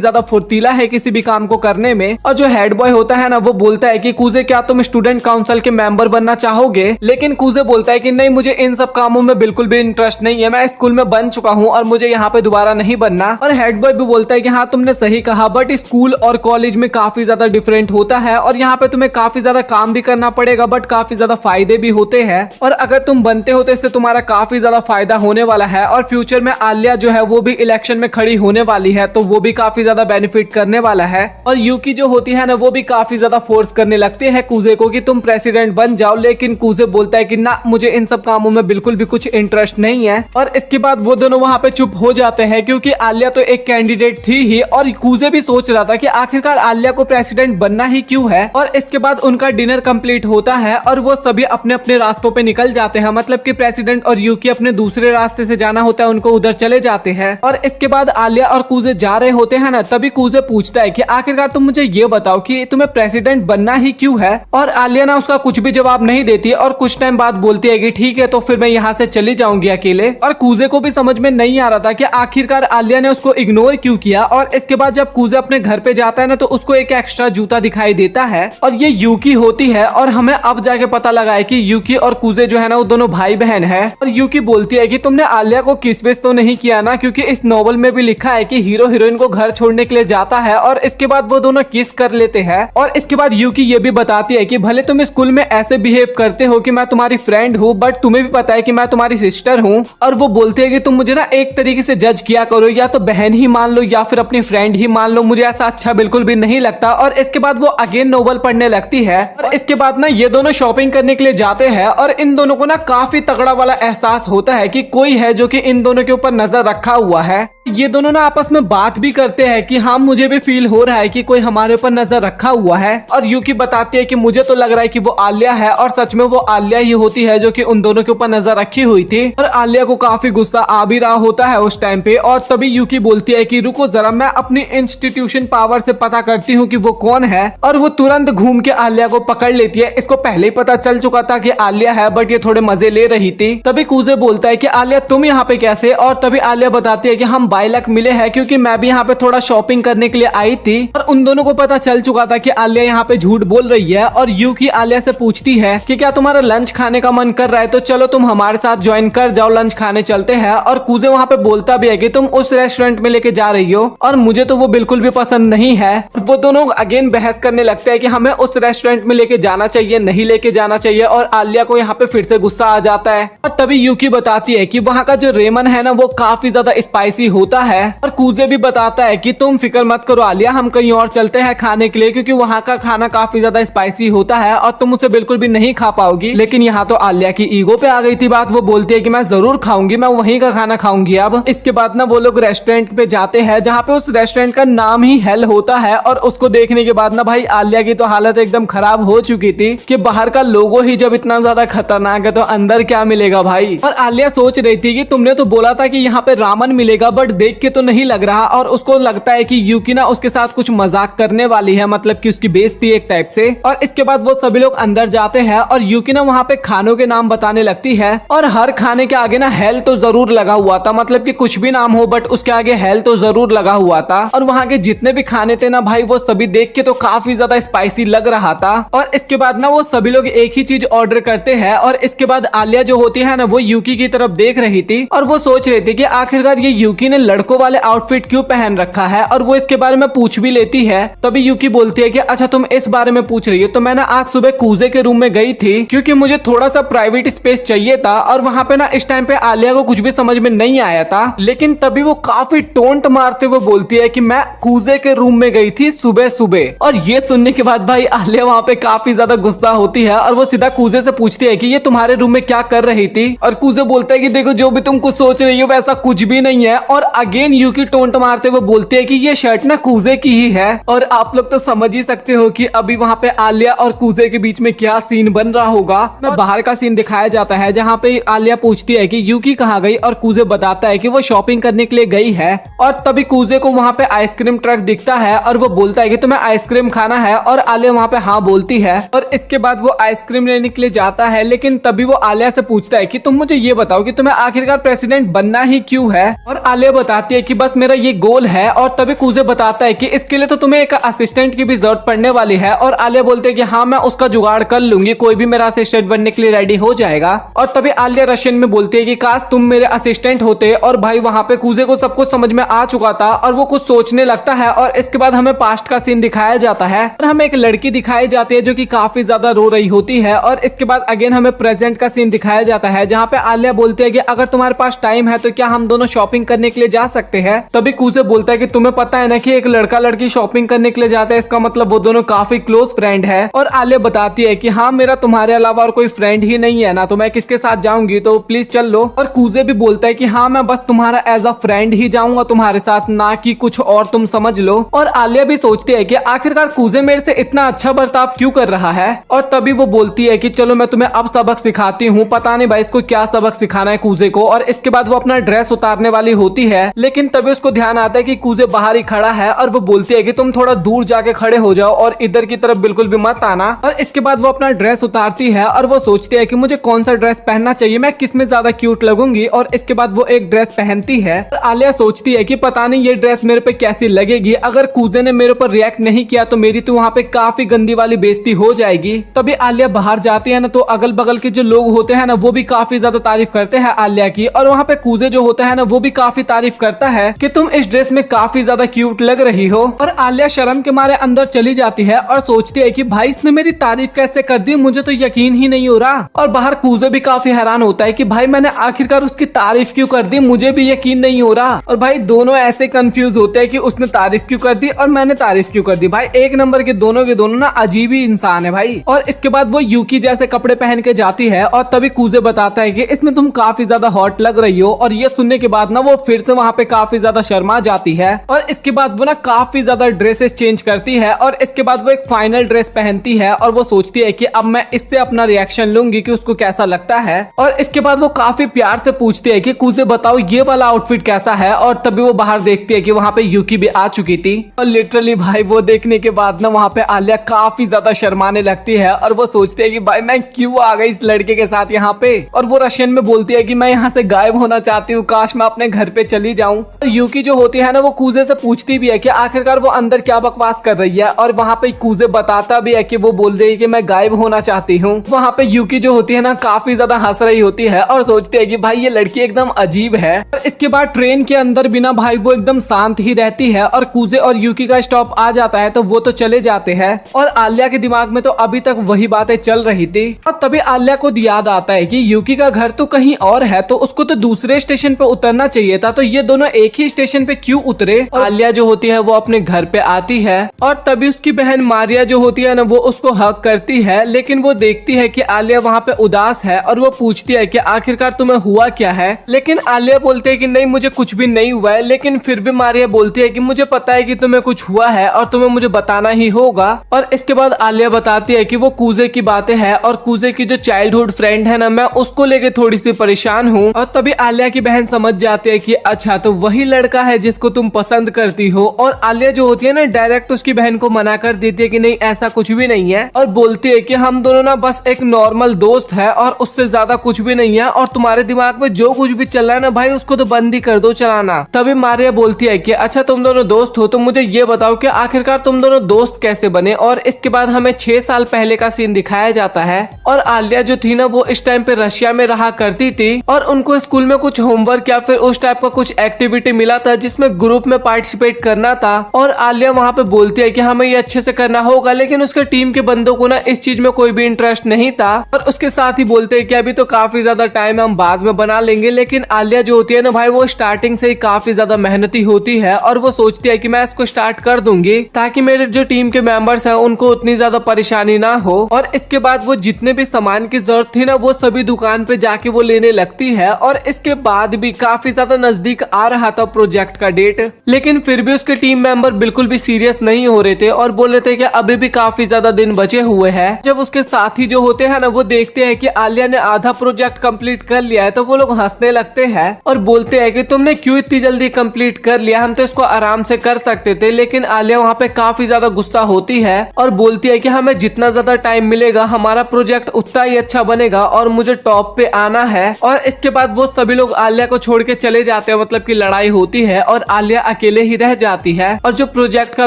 ज्यादा फुर्तीला है किसी भी काम को करने में। और जो हेड बॉय होता है ना वो बोलता है कि कूजे क्या तुम स्टूडेंट काउंसिल के मेंबर बनना चाहोगे? लेकिन कूजे बोलता है कि नहीं, मुझे इन सब कामों में बिल्कुल भी इंटरेस्ट नहीं है, मैं स्कूल में बन चुका हूँ और मुझे यहाँ पे दोबारा नहीं बनना। और हेड बॉय भी बोलता है कि हाँ तुमने सही कहा, बट स्कूल और कॉलेज में काफी ज्यादा डिफरेंट होता है और यहाँ पे तुम्हें काफी ज्यादा काम भी करना पड़ेगा बट काफी ज्यादा फायदे भी होते हैं। और अगर तुम बनते हो तो इससे तुम्हारा काफी ज्यादा फायदा होने वाला है। और फ्यूचर में आलिया जो है वो भी इलेक्शन में खड़ी होने वाली है तो वो भी काफी ज्यादा बेनिफिट करने वाला है। और यूकी जो होती है ना वो भी काफी ज्यादा फोर्स करने लगती है कूजे को कि तुम प्रेसिडेंट बन जाओ, लेकिन कूजे बोलता है कि ना, मुझे इन सब कामों में बिल्कुल भी कुछ इंटरेस्ट नहीं है। और इसके बाद वो दोनों वहाँ पे चुप हो जाते हैं क्योंकि आलिया तो एक कैंडिडेट थी ही और कूजे भी सोच रहा था कि आखिरकार आलिया को प्रेसिडेंट बनना ही क्यों है। और इसके बाद उनका डिनर कंप्लीट होता है और वो सभी अपने अपने रास्तों पे निकल जाते हैं, मतलब कि प्रेसिडेंट और यूकी अपने दूसरे रास्ते से जाना होता है उनको उधर चले जाते हैं। और इसके बाद आलिया और कूजे जा रहे होते हैं ना तभी कूजे पूछता है कि आखिरकार तुम मुझे ये बताओ कि तुम्हें प्रेसिडेंट बनना ही क्यों है। और आलिया ना उसका कुछ भी जवाब नहीं देती और कुछ टाइम बाद बोलती है कि ठीक है तो फिर मैं यहाँ से चली जाऊंगी अकेले। और कूजे को भी समझ में नहीं आ रहा था कि आखिरकार आलिया ने उसको इग्नोर क्यों किया। और इसके बाद जब कूजे अपने घर पे जाता है ना तो उसको एक एक्स्ट्रा जूता दिखाई देता है और ये यूकी होती है। और हमें अब जाके पता लगा है कि यूकी और कूजे जो है ना वो दोनों भाई बहन है। और यूकी बोलती है कि तुमने आलिया को किस विश तो नहीं किया ना, क्योंकि इस नॉवल में भी लिखा है कि हीरो हीरोइन को घर छोड़ने के लिए जाता है और इसके बाद वो दोनों किस कर लेते हैं। और इसके बाद यूकी ये भी बताती है कि भले तुम स्कूल में ऐसे बिहेव करते हो कि मैं तुम्हारी फ्रेंड हूँ, बट तुम्हें भी पता है कि मैं तुम्हारी सिस्टर हूँ। और वो बोलते हैं कि तुम मुझे ना एक तरीके से जज किया करो, या तो बहन ही मान लो या फिर अपनी फ्रेंड ही मान लो, मुझे ऐसा अच्छा बिल्कुल भी नहीं लगता। और इसके बाद वो अगेन नोवेल पढ़ने लगती है। और इसके बाद ना ये दोनों शॉपिंग करने के लिए जाते हैं और इन दोनों को ना काफी तगड़ा वाला एहसास होता है कि कोई है जो कि इन दोनों के ऊपर नजर रखा हुआ है। ये दोनों ना आपस में बात भी करते हैं कि हाँ मुझे भी फील हो रहा है कि कोई हमारे ऊपर नजर रखा हुआ है। और यूकी बताती है कि मुझे तो लग रहा है कि वो आलिया है और सच में वो आलिया ही होती है जो कि उन दोनों के ऊपर नजर रखी हुई थी। और आलिया को काफी गुस्सा आ भी रहा होता है उस टाइम पे। और तभी यूकी बोलती है कि रुको जरा, मैं अपनी इंस्टीट्यूशन पावर से पता करती हूँ कि वो कौन है। और वो तुरंत घूम के आलिया को पकड़ लेती है। इसको पहले ही पता चल चुका था कि आलिया है, बट ये थोड़े मजे ले रही थी। तभी कूजे बोलता है कि आलिया तुम यहाँ पे कैसे। और तभी आलिया बताती है कि हम बाइलक मिले हैं क्योंकि मैं भी यहाँ पे थोड़ा शॉपिंग करने के लिए आई थी। और उन दोनों को पता चल चुका था कि आलिया यहाँ पे झूठ बोल रही है। और यूकी आलिया से पूछती है कि क्या तुम्हारा लंच खाने का मन कर रहा है, तो चलो तुम हमारे साथ ज्वाइन कर जाओ, लंच खाने चलते हैं। और कूजे वहाँ पे बोलता भी है कि तुम उस रेस्टोरेंट में लेके जा रही हो और मुझे तो वो बिल्कुल भी पसंद नहीं है। वो दोनों अगेन बहस करने लगते हैं कि हमें उस रेस्टोरेंट में लेके जाना चाहिए, नहीं लेके जाना चाहिए। और आलिया को यहाँ पे फिर से गुस्सा आ जाता है। और तभी यूकी बताती है कि वहाँ का जो रेमन है ना वो काफी ज्यादा स्पाइसी होता है। और कूजे भी बताता है कि तुम फिक्र मत करो आलिया, हम कहीं और चलते हैं खाने के लिए, क्योंकि वहाँ का खाना काफी ज्यादा स्पाइसी होता है और तुम उसे बिल्कुल भी नहीं खा पाओगी। लेकिन यहाँ तो आलिया की ईगो पे आ गई थी बात। वो बोलती है कि मैं जरूर खाऊंगी, मैं वहीं का खाना खाऊंगी। अब इसके बाद ना वो लोग रेस्टोरेंट पे जाते हैं जहाँ पे उस रेस्टोरेंट का नाम ही हेल होता है। और उसको देखने के बाद ना भाई आलिया की तो हालत एकदम खराब हो चुकी थी कि बाहर का लोगो ही जब इतना ज्यादा खतरनाक है तो अंदर क्या मिलेगा भाई। और आलिया सोच रही थी कि तुमने तो बोला था कि यहाँ पे रामन मिलेगा, बट देख के तो नहीं लग रहा। और उसको लगता है कि यूकी ना उसके साथ कुछ मजाक करने वाली है, मतलब कि उसकी बेइज्जती एक टाइप से। और इसके बाद वो सभी लोग अंदर जाते हैं और यूकी ना वहाँ पे खानों के नाम बताने लगती है। और हर खाने के आगे ना हेल तो जरूर लगा हुआ था, मतलब कि कुछ भी नाम हो बट उसके आगे हेल तो जरूर लगा हुआ था। और वहाँ के जितने भी खाने थे ना भाई वो सभी देख के तो काफी ज्यादा स्पाइसी लग रहा था। और इसके बाद ना वो सभी लोग एक ही चीज ऑर्डर करते हैं। और इसके बाद आलिया जो होती है ना वो यूकी की तरफ देख रही थी और वो सोच रही थी कि आखिरकार ये यूकी ने लड़कों वाले आउटफिट क्यों पहन रखा है। और वो इसके बारे में पूछ भी लेती है। तभी यूकी बोलती है कि अच्छा तुम इस बारे में पूछ रही हो, तो मैं ना आज सुबह कूजे के रूम में गई थी क्योंकि मुझे थोड़ा सा प्राइवेट स्पेस चाहिए था। और वहाँ पे ना इस टाइम पे आलिया को कुछ भी समझ में नहीं आया था। लेकिन तभी वो काफी टोंट मारते हुए बोलती है कि मैं कूजे के रूम में गई थी सुबह सुबह। और ये सुनने के बाद भाई आलिया वहाँ पे काफी ज्यादा गुस्सा होती है और वो सीधा कूजे से पूछती है कि ये तुम्हारे रूम में क्या कर रही थी। और कूजे बोलता है कि देखो जो भी तुम कुछ सोच रही हो वैसा कुछ भी नहीं है। और अगेन यूकी टोंट मारते हुए बोलती है कि ये शर्ट ना कूजे की ही है। और आप लोग तो समझ ही सकते हो कि अभी वहाँ पे आलिया और कूजे के बीच में क्या सीन बन रहा होगा। बाहर का सीन दिखाया जाता है जहाँ पे आलिया पूछती है कि यूकी कहाँ गई और कूजे बताता है कि वो शॉपिंग करने के लिए गई है। और तभी कूजे को वहाँ पे आइसक्रीम ट्रक दिखता है और वो बोलता है कि तुम्हें आइसक्रीम खाना है। और आलिया वहाँ पे हाँ बोलती है। और इसके बाद वो आइसक्रीम लेने के लिए जाता है। लेकिन तभी वो आलिया से पूछता है कि तुम मुझे ये बताओ कि तुम्हें आखिरकार प्रेसिडेंट बनना ही क्यों है। और आलिया बताती है कि बस मेरा ये गोल है। और तभी कूजे बताता है कि इसके लिए तो तुम्हें एक असिस्टेंट की भी जरूरत पड़ने वाली है। और आलिया बोलते हैं कि हाँ मैं उसका जुगाड़ कर लूंगी, कोई भी मेरा असिस्टेंट बनने के लिए रेडी हो जाएगा। और तभी आलिया रशियन में बोलती है कि काश तुम मेरे असिस्टेंट होते। और भाई वहाँ पे कूजे को सब कुछ समझ में आ चुका था और वो कुछ सोचने लगता है। और इसके बाद हमें पास्ट का सीन दिखाया जाता है और हमें एक लड़की दिखाई जाती है जो कि काफी ज्यादा रो रही होती है। और इसके बाद अगेन हमें प्रेजेंट का सीन दिखाया जाता है जहाँ पे आलिया बोलती है कि अगर तुम्हारे पास टाइम है तो क्या हम दोनों शॉपिंग करने के लिए जा सकते हैं। तभी कूजे बोलता है कि तुम्हें पता है ना कि एक लड़का लड़की शॉपिंग करने के लिए जाता है, इसका मतलब वो दोनों काफी क्लोज फ्रेंड है। और आलिया बताती है कि हाँ मेरा तुम्हारे अलावा और कोई फ्रेंड ही नहीं है ना, तो मैं किसके साथ जाऊंगी, तो प्लीज चल लो। और कूजे भी बोलता है कि हाँ मैं बस तुम्हारा एज अ फ्रेंड ही जाऊंगा तुम्हारे साथ, ना कि कुछ और, तुम समझ लो। और आलिया भी सोचती है कि आखिरकार कूजे मेरे से इतना अच्छा बर्ताव क्यों कर रहा है। और तभी वो बोलती है कि चलो मैं तुम्हें अब सबक सिखाती हूँ। पता नहीं भाई इसको क्या सबक सिखाना है कूजे को। और इसके बाद वो अपना ड्रेस उतारने वाली होती है। लेकिन तभी उसको ध्यान आता है कि कूजे बाहर ही खड़ा है। और वो बोलती है कि तुम थोड़ा दूर जाके खड़े हो जाओ और इधर की तरफ बिल्कुल भी मत आना। और इसके बाद वो अपना ड्रेस उतारती है और वो सोचती है कि मुझे कौन सा ड्रेस पहनना चाहिए, मैं किस में ज्यादा क्यूट लगूंगी। और इसके बाद वो एक ड्रेस पहनती है। और आलिया सोचती है कि पता नहीं ये ड्रेस मेरे पे कैसी लगेगी, अगर कूजे ने मेरे ऊपर रिएक्ट नहीं किया तो मेरी तो वहाँ पे काफी गंदी वाली बेइज्जती हो जाएगी। तभी आलिया बाहर जाती है ना तो अगल बगल के जो लोग होते हैं ना वो भी काफी ज्यादा तारीफ करते हैं आलिया की। और वहाँ पे कूजे जो होता है ना वो भी काफी तारीफ करता है कि तुम इस ड्रेस में काफी ज्यादा क्यूट लग रही हो। और आलिया शर्म के मारे अंदर चली जाती है और सोचती है कि भाई इसने मेरी तारीफ कैसे कर दी, मुझे तो यकीन ही नहीं हो रहा। और बाहर कूजे भी काफी हैरान होता है कि भाई मैंने आखिरकार उसकी तारीफ क्यों कर दी, मुझे भी यकीन नहीं हो रहा। और भाई दोनों ऐसे कंफ्यूज होते हैं कि उसने तारीफ क्यों कर दी और मैंने तारीफ क्यों कर दी। भाई एक नंबर के दोनों ना अजीब ही इंसान है भाई। और इसके बाद वो यूकी जैसे कपड़े पहन के जाती है और तभी कूजे बताता है कि इसमें तुम काफी ज्यादा हॉट लग रही हो। और ये सुनने के बाद ना वो फिर से वहाँ पे काफी ज्यादा शर्मा जाती है। और इसके बाद वो ना काफी ज्यादा ड्रेसेस चेंज करती है। और इसके बाद वो एक फाइनल ड्रेस पहनती है और वो सोचती है कि अब मैं इससे अपना रिएक्शन लूंगी कि उसको कैसा लगता है। और इसके बाद वो काफी प्यार से पूछती है कि कूजे बताओ ये वाला आउटफिट कैसा है। और तभी वो बाहर देखती है कि वहाँ पे यूकी भी आ चुकी थी। और लिटरली भाई वो देखने के बाद ना वहाँ पे आलिया काफी ज्यादा शर्माने लगती है और वो सोचती है कि भाई मैं क्यों आ गई इस लड़के के साथ यहाँ पे। और वो रशियन में बोलती है कि मैं यहाँ से गायब होना चाहती हूँ, काश मैं अपने घर पे चली जाऊँ। यूकी जो होती है ना वो कूजे से पूछती भी है कि आखिरकार वो अंदर क्या बकवास कर रही है। और वहाँ पे कूजे बताता भी है कि वो बोल रही है कि मैं गायब होना चाहती हूँ। वहाँ पे यूकी जो होती है ना काफी ज्यादा हंस रही होती है और सोचती है कि भाई ये लड़की एकदम अजीब है। और इसके बाद ट्रेन के अंदर बिना भाई वो एकदम शांत ही रहती है और कूजे और यूकी का स्टॉप आ जाता है तो वो तो चले जाते हैं। और आलिया के दिमाग में तो अभी तक वही बातें चल रही थी। और तभी आलिया को याद आता है कि यूकी का घर तो कहीं और है तो उसको तो दूसरे स्टेशन पे उतरना चाहिए था, तो ये दोनों एक ही स्टेशन पे क्यों उतरे। और आलिया जो होती है वो अपने घर पे आती है और तभी उसकी बहन मारिया जो होती है ना वो उसको हक करती है, लेकिन वो देखती है कि आलिया वहाँ पे उदास है और वो पूछती है कि आखिरकार तुम्हें हुआ क्या है। लेकिन आलिया बोलती है कि नहीं मुझे कुछ भी नहीं हुआ है, लेकिन फिर भी मारिया बोलती है कि मुझे पता है कि तुम्हें कुछ हुआ है और तुम्हें मुझे बताना ही होगा। और इसके बाद आलिया बताती है कि वो कूजे की बातें हैं और कूजे की जो चाइल्डहुड फ्रेंड है ना मैं उसको लेके थोड़ी सी परेशान हूँ। और तभी आलिया की बहन समझ जाती है कि अच्छा तो वही लड़का है जिसको तुम पसंद करती हो। और आलिया जो होती है ना डायरेक्ट उसकी बहन को मना कर देती है कि नहीं ऐसा कुछ भी नहीं है और बोलती है कि हम दोनों ना बस एक नॉर्मल दोस्त है और उससे ज्यादा कुछ भी नहीं है और तुम्हारे दिमाग में जो कुछ भी चल रहा है ना भाई उसको तो बंद ही कर दो चलाना। तभी मारिया बोलती है कि अच्छा तुम दोनों दोस्त हो तो मुझे ये बताओ कि आखिरकार तुम दोनों दोस्त कैसे बने। और इसके बाद हमें 6 साल पहले का सीन दिखाया जाता है और आलिया जो थी ना वो इस टाइम पे रशिया में रहा करती थी और उनको स्कूल में कुछ होमवर्क या फिर उस टाइप का कुछ एक्टिविटी मिला था जिसमें ग्रुप में पार्टिसिपेट करना था। और आलिया वहाँ पे बोलती है कि हमें ये अच्छे से करना होगा, लेकिन उसके टीम के बंदों को ना इस चीज में कोई भी इंटरेस्ट नहीं था और उसके साथ ही बोलते हैं कि अभी तो काफी ज्यादा टाइम हम बाद में बना लेंगे। लेकिन आलिया जो होती है ना भाई वो स्टार्टिंग से ही काफी ज्यादा मेहनती होती है और वो सोचती है कि मैं इसको स्टार्ट कर दूंगी ताकि मेरे जो टीम के मेंबर्स हैं उनको उतनी ज्यादा परेशानी ना हो। और इसके बाद वो जितने भी सामान की जरूरत थी ना वो सभी दुकान पे जाके वो लेने लगती है। और इसके बाद भी काफी ज्यादा नजदीक आ रहा था प्रोजेक्ट का डेट, लेकिन फिर भी उसके टीम मेंबर बिल्कुल भी सीरियस नहीं हो रहे थे और बोल रहे थे कि अभी भी काफी ज्यादा दिन बचे हुए हैं। जब उसके साथी जो होते हैं ना वो देखते हैं कि आलिया ने आधा प्रोजेक्ट कंप्लीट कर लिया है तो वो लोग हंसने लगते हैं और बोलते हैं कि तुमने क्यों इतनी जल्दी कंप्लीट कर लिया, हम तो इसको आराम से कर सकते थे। लेकिन आलिया वहाँ पे काफी ज्यादा गुस्सा होती है और बोलती है कि हमें जितना ज्यादा टाइम मिलेगा हमारा प्रोजेक्ट उतना ही अच्छा बनेगा और मुझे टॉप पे आना है। और इसके बाद वो सभी लोग आलिया को छोड़ के चले जाते हैं, मतलब कि लड़ाई होती है और आलिया अकेले ही रह जाती है। और जो प्रोजेक्ट का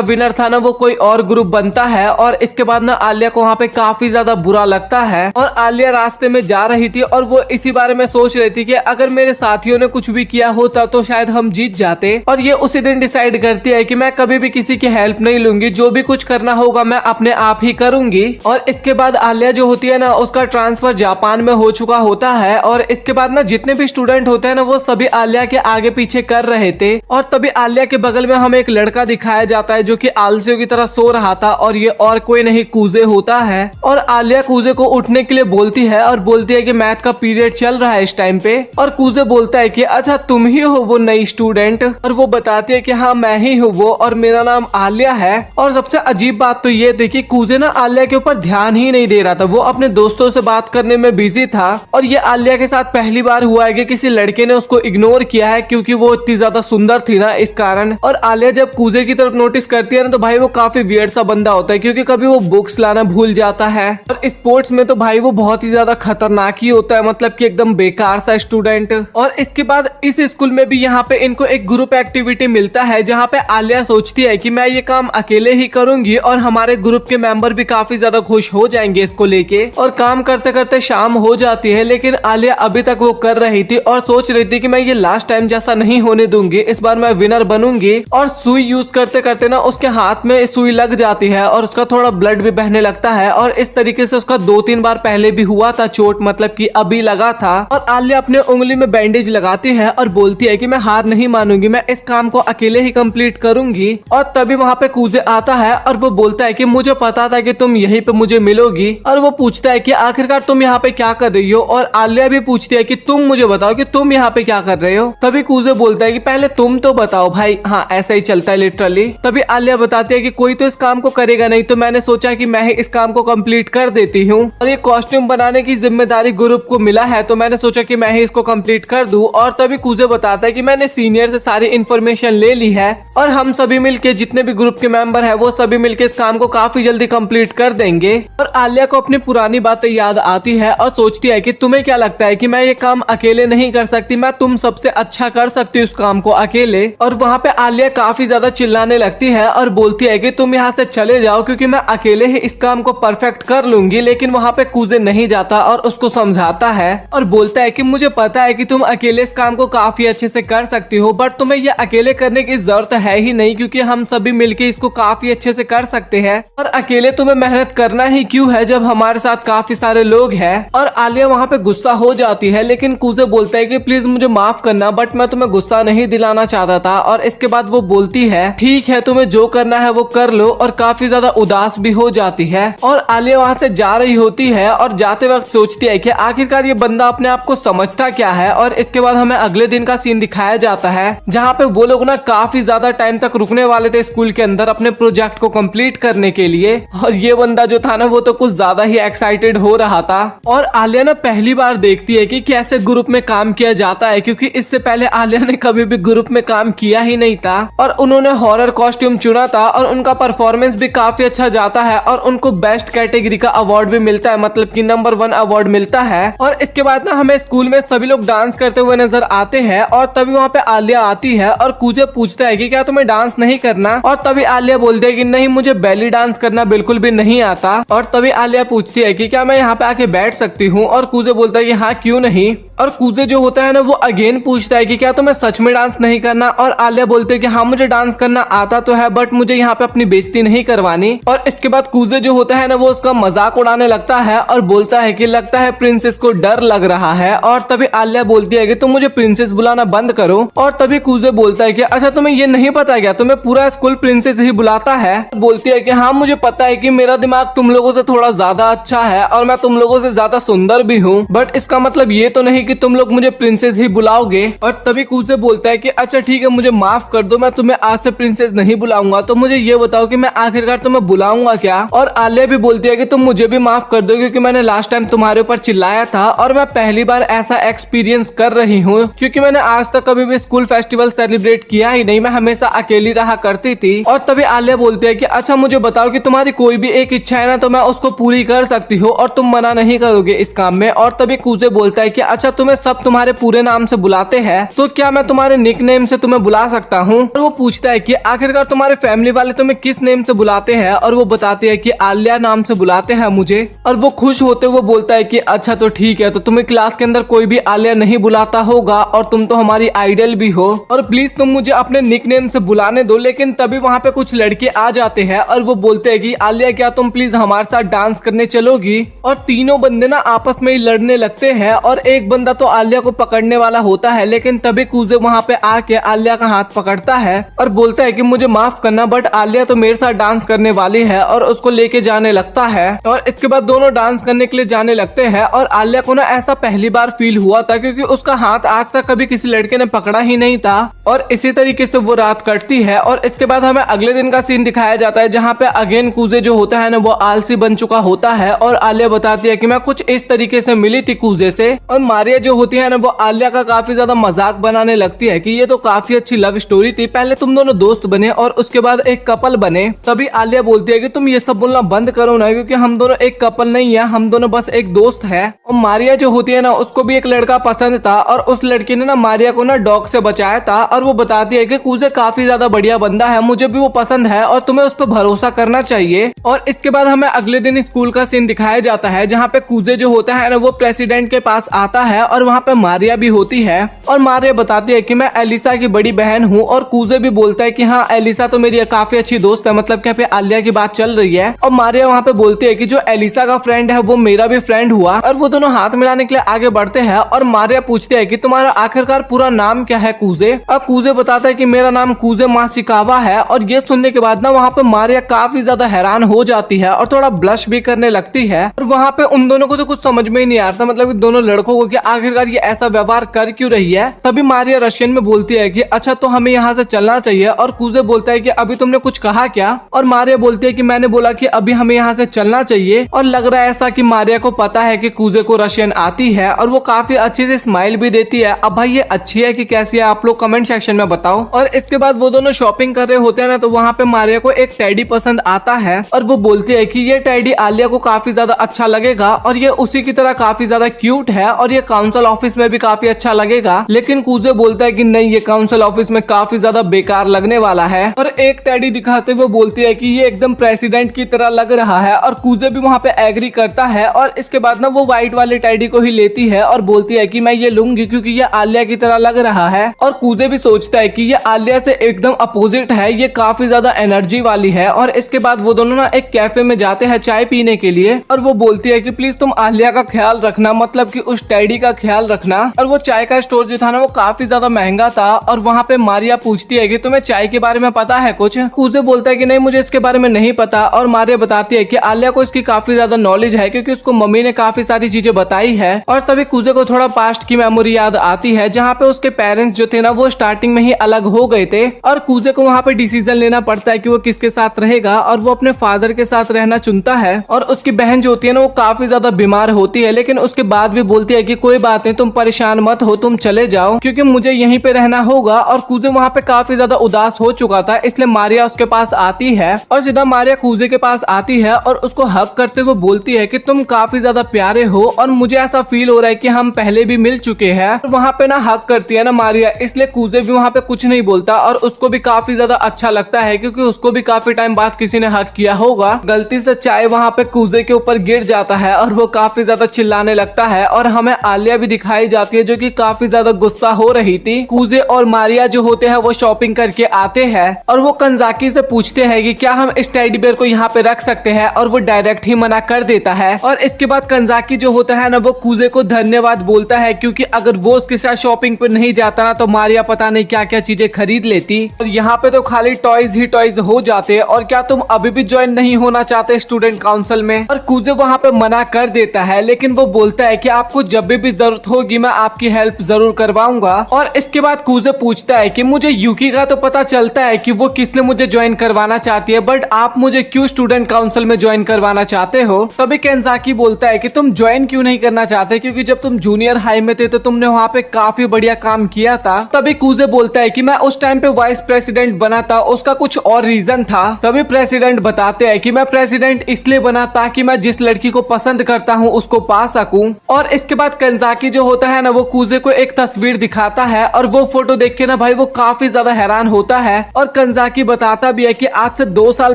विनर था ना वो कोई और ग्रुप बनता है और इसके बाद ना आलिया को वहाँ पे काफी ज्यादा बुरा लगता है। और आलिया रास्ते में जा रही थी और वो इसी बारे में सोच रही थी कि अगर मेरे साथियों ने कुछ भी किया होता तो शायद हम जीत जाते। और ये उसी दिन डिसाइड करती है कि मैं कभी भी किसी की हेल्प नहीं लूंगी, जो भी कुछ करना होगा मैं अपने आप ही करूंगी। और इसके बाद आलिया जो होती है ना उसका ट्रांसफर जापान में हो चुका होता है और इसके बाद ना जितने भी स्टूडेंट होते हैं ना वो सभी आलिया के आगे पीछे कर रहे थे। और तभी आलिया के बगल में हमें एक लड़का दिखाया जाता है जो कि आलसियों की तरह सो रहा था और ये और कोई नहीं कूजे होता है। और आलिया कूजे को उठने के लिए बोलती है और बोलती है कि मैथ का पीरियड चल रहा है इस टाइम पे। और कूजे बोलता है कि अच्छा तुम ही हो वो नई स्टूडेंट, और वो बताती है कि हाँ मैं ही हूँ वो और मेरा नाम आलिया है। और सबसे अजीब बात तो ये थी कि कूजे ना आलिया के ऊपर ध्यान ही नहीं दे रहा था, वो अपने दोस्तों से बात करने में बिजी था। और ये आलिया के साथ पहली बार हुआ है कि किसी लड़के ने उसको इग्नोर किया है क्योंकि वो इतनी ज्यादा सुंदर थी ना इस कारण। और आलिया जब कूजे की तरफ नोटिस करती है ना तो भाई वो काफी वियर्ड सा बंदा होता है क्योंकि कभी वो बुक्स लाना भूल जाता है और स्पोर्ट्स में तो भाई वो बहुत ही ज्यादा खतरनाक ही होता है, मतलब कि एकदम बेकार सा स्टूडेंट। और इसके बाद इस स्कूल में भी यहाँ पे इनको एक ग्रुप एक्टिविटी मिलता है जहाँ पे आलिया सोचती है कि मैं ये काम अकेले ही करूंगी और हमारे ग्रुप के मेंबर भी काफी ज्यादा खुश हो जाएंगे इसको लेके। और काम करते करते शाम हो जाती है लेकिन आलिया अभी तक वो कर रही थी और सोच रही थी कि मैं ये लास्ट टाइम जैसा नहीं होने दूंगी, इस बार मैं विनर बनूंगी। और सुई यूज करते करते ना उसके हाथ में सुई लग जाती है और उसका थोड़ा ब्लड भी बहने लगता है और इस तरीके से उसका 2-3 बार पहले भी हुआ था चोट, मतलब कि अभी लगा था। और आलिया अपने उंगली में बैंडेज लगाती है और बोलती है कि मैं हार नहीं मानूंगी, मैं इस काम को अकेले ही कंप्लीट करूंगी। और तभी वहाँ पे कूजे आता है और वो बोलता है कि मुझे पता था कि तुम यहीं पे मुझे मिलोगी। और वो पूछता है कि आखिरकार तुम यहाँ पे क्या कर रही हो। और आलिया भी पूछती है कि तुम मुझे बताओ कि तुम यहाँ पे क्या कर रहे हो। तभी कूजे बोलता है कि पहले तुम तो बताओ भाई। हाँ ऐसा ही चलता है लिटरली। तभी आलिया बताती है कि कोई तो इस काम को करेगा नहीं तो मैंने सोचा कि मैं ही इस काम को कंप्लीट कर देती हूँ। और ये कॉस्ट्यूम बनाने की जिम्मेदारी ग्रुप को मिला है तो मैंने सोचा कि मैं ही इसको कंप्लीट कर दूं। और तभी कूजे बताता है कि मैंने सीनियर से सारी इन्फॉर्मेशन ले ली है और हम सभी मिलके जितने भी ग्रुप के मेंबर है वो सभी मिलके इस काम को काफी जल्दी कंप्लीट कर देंगे। और आलिया को अपनी पुरानी बातें याद आती है और सोचती है कि तुम्हें क्या लगता है कि मैं ये काम अकेले नहीं कर सकती, मैं तुम सबसे अच्छा कर सकती हूँ इस काम को अकेले। और वहाँ पे आलिया काफी ज्यादा चिल्लाने लगती है और बोलती है कि तुम यहाँ से चले जाओ क्योंकि मैं अकेले ही इस काम को परफेक्ट कर लूंगी। लेकिन वहाँ पे कूजे नहीं जाता और उसको समझाता है और बोलता है कि मुझे पता है कि तुम अकेले इस काम को काफी अच्छे से कर सकती हो, बट तुम्हें यह अकेले करने की जरूरत है ही नहीं क्योंकि हम सभी मिलके इसको काफी अच्छे से कर सकते हैं। और अकेले तुम्हें मेहनत करना ही क्यों है जब हमारे साथ काफी सारे लोग हैं। और आलिया वहाँ पे गुस्सा हो जाती है, लेकिन कूजे बोलता है कि प्लीज मुझे माफ करना, बट मैं तुम्हें गुस्सा नहीं दिलाना चाहता था। और इसके बाद वो बोलती है ठीक है, तुम्हें जो करना है वो कर लो, और काफी ज्यादा उदास भी हो जाती है। और आलिया वहाँ से जा रही होती है और जाते वक्त सोचती है कि आखिरकार ये बंदा अपने आप को समझता क्या है। और इसके बाद हमें अगले दिन का सीन दिखाया जाता है जहाँ पे वो लोग ना काफी ज्यादा टाइम तक रुकने वाले थे स्कूल के अंदर अपने प्रोजेक्ट को कंप्लीट करने के लिए। और ये बंदा जो था ना वो तो कुछ ज्यादा ही एक्साइटेड हो रहा था। और आलिया ना पहली बार देखती है कि कैसे ग्रुप में काम किया जाता है, क्योंकि इससे पहले आलिया ने कभी भी ग्रुप में काम किया ही नहीं था। और उन्होंने हॉरर कॉस्ट्यूम चुना था और उनका परफॉर्मेंस भी काफी अच्छा जाता है और उनको बेस्ट कैटेगरी का अवार्ड भी मिलता है, मतलब कि नंबर 1 अवार्ड मिलता है। और इसके बाद ना हमें स्कूल में सभी लोग डांस करते हुए नजर आते हैं। और तभी वहाँ पे आलिया आती है और कूजे पूछता है कि क्या तुम्हें डांस नहीं करना। और तभी आलिया बोलती है कि नहीं, मुझे बेली डांस करना बिल्कुल भी नहीं आता। और तभी आलिया पूछती है कि क्या मैं यहाँ पे आके बैठ सकती हूँ। और कूजे बोलता है कि हाँ क्यों नहीं। और कूजे जो होता है ना वो अगेन पूछता है कि क्या तुम्हें सच में डांस नहीं करना। और आलिया बोलते है कि हाँ मुझे डांस करना आता तो है, बट मुझे यहाँ पे अपनी बेइज्जती नहीं करवानी। और इसके बाद कूजे जो होता है ना वो उसका मजाक उड़ाने लगता है और बोलता है कि लगता है प्रिंसेस को डर लग रहा है। और तभी आलिया बोलती है कि तुम मुझे प्रिंसेस बुलाना बंद करो। और तभी कूजे बोलता है कि अच्छा तुम्हें ये नहीं पता क्या, तुम्हें पूरा स्कूल प्रिंसेस ही बुलाता है। बोलती है कि हाँ मुझे पता है कि मेरा दिमाग तुम लोगों से थोड़ा ज्यादा अच्छा है और मैं तुम लोगों से ज्यादा सुंदर भी हूँ, बट इसका मतलब ये तो नहीं कि तुम लोग मुझे प्रिंसेस ही बुलाओगे। और तभी कूजे बोलता है कि अच्छा ठीक है मुझे माफ कर दो, मैं तुम्हें आज से प्रिंसेस नहीं बुलाऊंगा। तो मुझे ये बताओ कि मैं आखिरकार तुम्हें बुलाऊंगा क्या। और आलिया भी बोलती है कि तुम मुझे भी माफ कर दो क्योंकि मैंने लास्ट टाइम तुम्हारे ऊपर चिल्लाया था और मैं पहली बार ऐसा एक्सपीरियंस कर रही हूँ क्योंकि मैंने आज तक कभी भी स्कूल फेस्टिवल सेलिब्रेट किया ही नहीं, मैं हमेशा अकेली रहा करती थी। और तभी आलिया बोलती है कि अच्छा मुझे बताओ कि तुम्हारी कोई भी एक इच्छा है ना तो मैं उसको पूरी कर सकती हूँ और तुम मना नहीं करोगे इस काम में। और तभी कूजे बोलता है कि अच्छा तुम्हें सब तुम्हारे पूरे नाम से बुलाते हैं तो क्या मैं तुम्हारे निक नेम से तुम्हें बुला सकता हूँ। और वो पूछता है कि आखिरकार तुम्हारे फैमिली वाले तुम्हें किस नेम से बुलाते हैं। और वो बताते हैं कि आलिया नाम से बुलाते हैं मुझे। और वो खुश होते हुए बोलता है कि अच्छा तो ठीक है, तो तुम्हें क्लास के अंदर कोई भी आलिया नहीं बुलाता होगा और तुम तो हमारी आइडल भी हो और प्लीज तुम मुझे अपने निक नेम से बुलाने दो। लेकिन तभी वहाँ पे कुछ लड़के आ जाते हैं और वो बोलते हैं कि आलिया क्या तुम प्लीज हमारे साथ डांस करने चलोगी। और तीनों बंदे ना आपस में ही लड़ने लगते हैं और एक बंदा तो आलिया को पकड़ने वाला होता है, लेकिन तभी कूजे वहाँ पे आके आलिया का हाथ पकड़ता है और बोलता है कि मुझे माफ करना, बट आलिया तो मेरे साथ डांस करने वाली है। और उसको लेके जाने लगता है और इसके बाद दोनों डांस करने के लिए जाने लगते हैं। और आलिया को ना ऐसा पहली बार फील हुआ था क्योंकि उसका हाथ आज तक कभी किसी लड़के ने पकड़ा ही नहीं था। और इसी तरीके से वो रात कटती है। और इसके बाद हमें अगले दिन का सीन दिखाया जाता है जहाँ पे अगेन कूजे जो होता है ना वो आलसी बन चुका होता है। और आलिया बताती है कि मैं कुछ इस तरीके से मिली थी कूजे से। और मारिया जो होती है ना वो आलिया का काफी ज्यादा मजाक बनाने लगती है कि ये तो काफी अच्छी लव स्टोरी थी, पहले तुम दोनों दोस्त बने और उसके बाद एक कपल बने। तभी आलिया बोलती है कि तुम ये सब बोलना बंद करो ना, क्योंकि हम दोनों एक कपल नहीं है, हम दोनों बस एक दोस्त है। और मारिया जो होती है ना उसको भी एक लड़का पसंद था और उस लड़की ने ना मारिया को ना डॉग से बचाया था। और वो बताती है कि कूजे काफी ज्यादा बढ़िया बंदा है, मुझे भी वो पसंद है और तुम्हें उस पर भरोसा करना चाहिए। और इसके बाद हमें अगले दिन स्कूल का सीन दिखाया जाता है जहाँ पे कूजे जो होता है ना वो प्रेसिडेंट के पास आता है और वहाँ पे मारिया भी होती है। और मारिया बताती है कि मैं एलिसा की बड़ी बहन हूँ। और कूजे भी बोलता है कि हाँ एलिसा तो मेरी काफी अच्छी दोस्त है, मतलब यहाँ पे आलिया की बात चल रही है। और मारिया वहाँ पे बोलती है कि जो एलिसा का फ्रेंड है वो मेरा भी फ्रेंड हुआ। और वो दोनों हाथ मिलाने के लिए आगे बढ़ते हैं और मारिया पूछती है कि तुम्हारा आखिरकार पूरा नाम क्या है कूजे। और कूजे बताता है कि मेरा नाम कूजे मासिकावा है। और ये सुनने के बाद ना वहाँ पे मारिया काफी ज्यादा हैरान हो जाती है और थोड़ा ब्लश भी करने लगती है। और वहाँ पे उन दोनों को तो कुछ समझ में ही नहीं आता, मतलब दोनों लड़कों को कि आखिरकार ये ऐसा व्यवहार कर क्यों रही है। तभी मारिया रशियन में बोलती है कि अच्छा तो हमें यहाँ से चलना चाहिए। और कूजे बोलता है कि अभी तुमने कुछ कहा क्या। और मारिया बोलती है कि मैंने बोला कि अभी हमें यहाँ से चलना चाहिए। और लग रहा है ऐसा कि मारिया को पता है कि कूजे को रशियन आती है और वो काफी अच्छे से स्माइल भी देती है। अब भाई ये अच्छी है कि कैसी है आप लोग कमेंट सेक्शन में बताओ। और इसके बाद वो दोनों शॉपिंग कर रहे होते हैं ना तो वहाँ पे मारिया को एक टेडी पसंद आता है और वो बोलती है कि ये टेडी आलिया को काफी ज्यादा अच्छा लगेगा और ये उसी की तरह काफी ज्यादा क्यूट है और ये काउंसिल ऑफिस में भी काफी अच्छा लगेगा, लेकिन कूजे बोलता है कि नहीं, ये काउंसिल ऑफिस में काफी ज्यादा बेकार लगने वाला है। और एक टेडी दिखाते हुए बोलती है कि ये एकदम प्रेसिडेंट की तरह लग रहा है, और कूजे भी वहाँ पे एग्री करता है। और इसके बाद ना वो व्हाइट वाले टेडी को ही लेती है और बोलती है कि मैं ये लूंगी क्योंकि ये आलिया की तरह लग रहा है। और कूजे भी सोचता है कि ये आलिया से एकदम अपोजिट है, ये काफी ज्यादा एनर्जी वाली है। और इसके बाद वो दोनों ना एक कैफे में जाते हैं चाय पीने के लिए, और वो बोलती है कि प्लीज तुम आलिया का ख्याल रखना, मतलब कि उस टेडी का ख्याल रखना। और वो चाय का स्टोर जो था ना वो काफी ज्यादा महंगा था। और वहाँ पे मारिया पूछती है कि तुम्हें चाय के बारे में पता है कुछ? कूजे बोलता है कि नहीं, मुझे इसके बारे में नहीं पता। और मारिया बताती है कि आलिया को इसकी काफी ज्यादा नॉलेज है क्योंकि उसको मम्मी ने काफी सारी चीजें बताई है। और तभी कूजे को थोड़ा पास्ट की मेमोरी याद आती है जहाँ पे उसके पेरेंट्स जो थे ना वो स्टार्टिंग में ही अलग हो गए थे, और कूजे को वहाँ पे डिसीजन लेना पड़ता है कि वो किसके साथ रहेगा। और वो अपने फादर के साथ रहना चुनता है। और उसकी बहन जो होती है ना वो काफी ज्यादा बीमार होती है, लेकिन उसके बाद भी बोलती है कि कोई बात नहीं, तुम परेशान मत हो, तुम चले जाओ क्योंकि मुझे यहीं पे रहना होगा। और कूजे वहाँ पे काफी ज्यादा उदास हो चुका था, इसलिए मारिया उसके पास आती है और सीधा मारिया कूजे के पास आती है और उसको हक करते हुए बोलती है कि तुम काफी ज्यादा प्यारे हो और मुझे ऐसा फील हो रहा है कि हम पहले भी मिल चुके हैं। वहाँ पे ना हक करती है ना मारिया, इसलिए कूजे भी वहाँ पे कुछ नहीं बोलता और उसको भी काफी ज्यादा अच्छा लगता है क्योंकि उसको भी काफी टाइम बाद किसी ने हक किया होगा। गलती से चाय वहाँ पे कूजे के ऊपर गिर जाता है और वो काफी ज्यादा चिल्लाने लगता है। और हमें आलिया भी दिखाई जाती है जो कि काफी ज्यादा गुस्सा हो रही थी। कूजे और मारिया जो होते हैं वो शॉपिंग करके आते हैं और वो कंजाकी से पूछते हैं कि क्या हम इस टेडी बेयर को यहाँ पे रख सकते हैं, और वो डायरेक्ट ही मना कर देता है। और इसके बाद कंजाकी जो होता है ना वो कूजे को धन्यवाद बोलता है क्योंकि अगर वो उसके साथ शॉपिंग पे नहीं जाता ना तो मारिया पता नहीं क्या क्या चीजें खरीद लेती। और यहाँ पे तो खाली टॉयज ही टॉयज हो जाते। और क्या तुम अभी भी ज्वाइन नहीं होना चाहते स्टूडेंट काउंसिल में? और कूजे वहाँ पे मना कर देता है, लेकिन वो बोलता है कि आपको जब भी जरूरत होगी मैं आपकी हेल्प जरूर करवाऊंगा। और इसके बाद कूजे पूछता है कि मुझे यूकी का तो पता चलता है कि वो किस लिए मुझे ज्वाइन करवाना चाहती है, बट आप मुझे क्यों स्टूडेंट काउंसिल में ज्वाइन करवाना चाहते हो? तभी केंजाकी बोलता है कि तुम ज्वाइन क्यों नहीं करना चाहते, क्योंकि जब तुम जूनियर हाई में थे तो तुमने वहाँ पे काफी बढ़िया काम किया था। तभी कूजे बोलता है कि मैं उस टाइम पे वाइस प्रेसिडेंट बना था, उसका कुछ और रीजन था। तभी प्रेसिडेंट बताते हैं कि मैं प्रेसिडेंट इसलिए बना ताकि मैं जिस लड़की को पसंद करता हूँ उसको पा सकूं। और इसके बाद केंजाकी जो होता है ना वो कूजे को एक तस्वीर दिखाता है और वो फोटो देख के ना भाई वो काफी ज्यादा हैरान होता है। और केंजाकी बताता भी है कि आज से 2 साल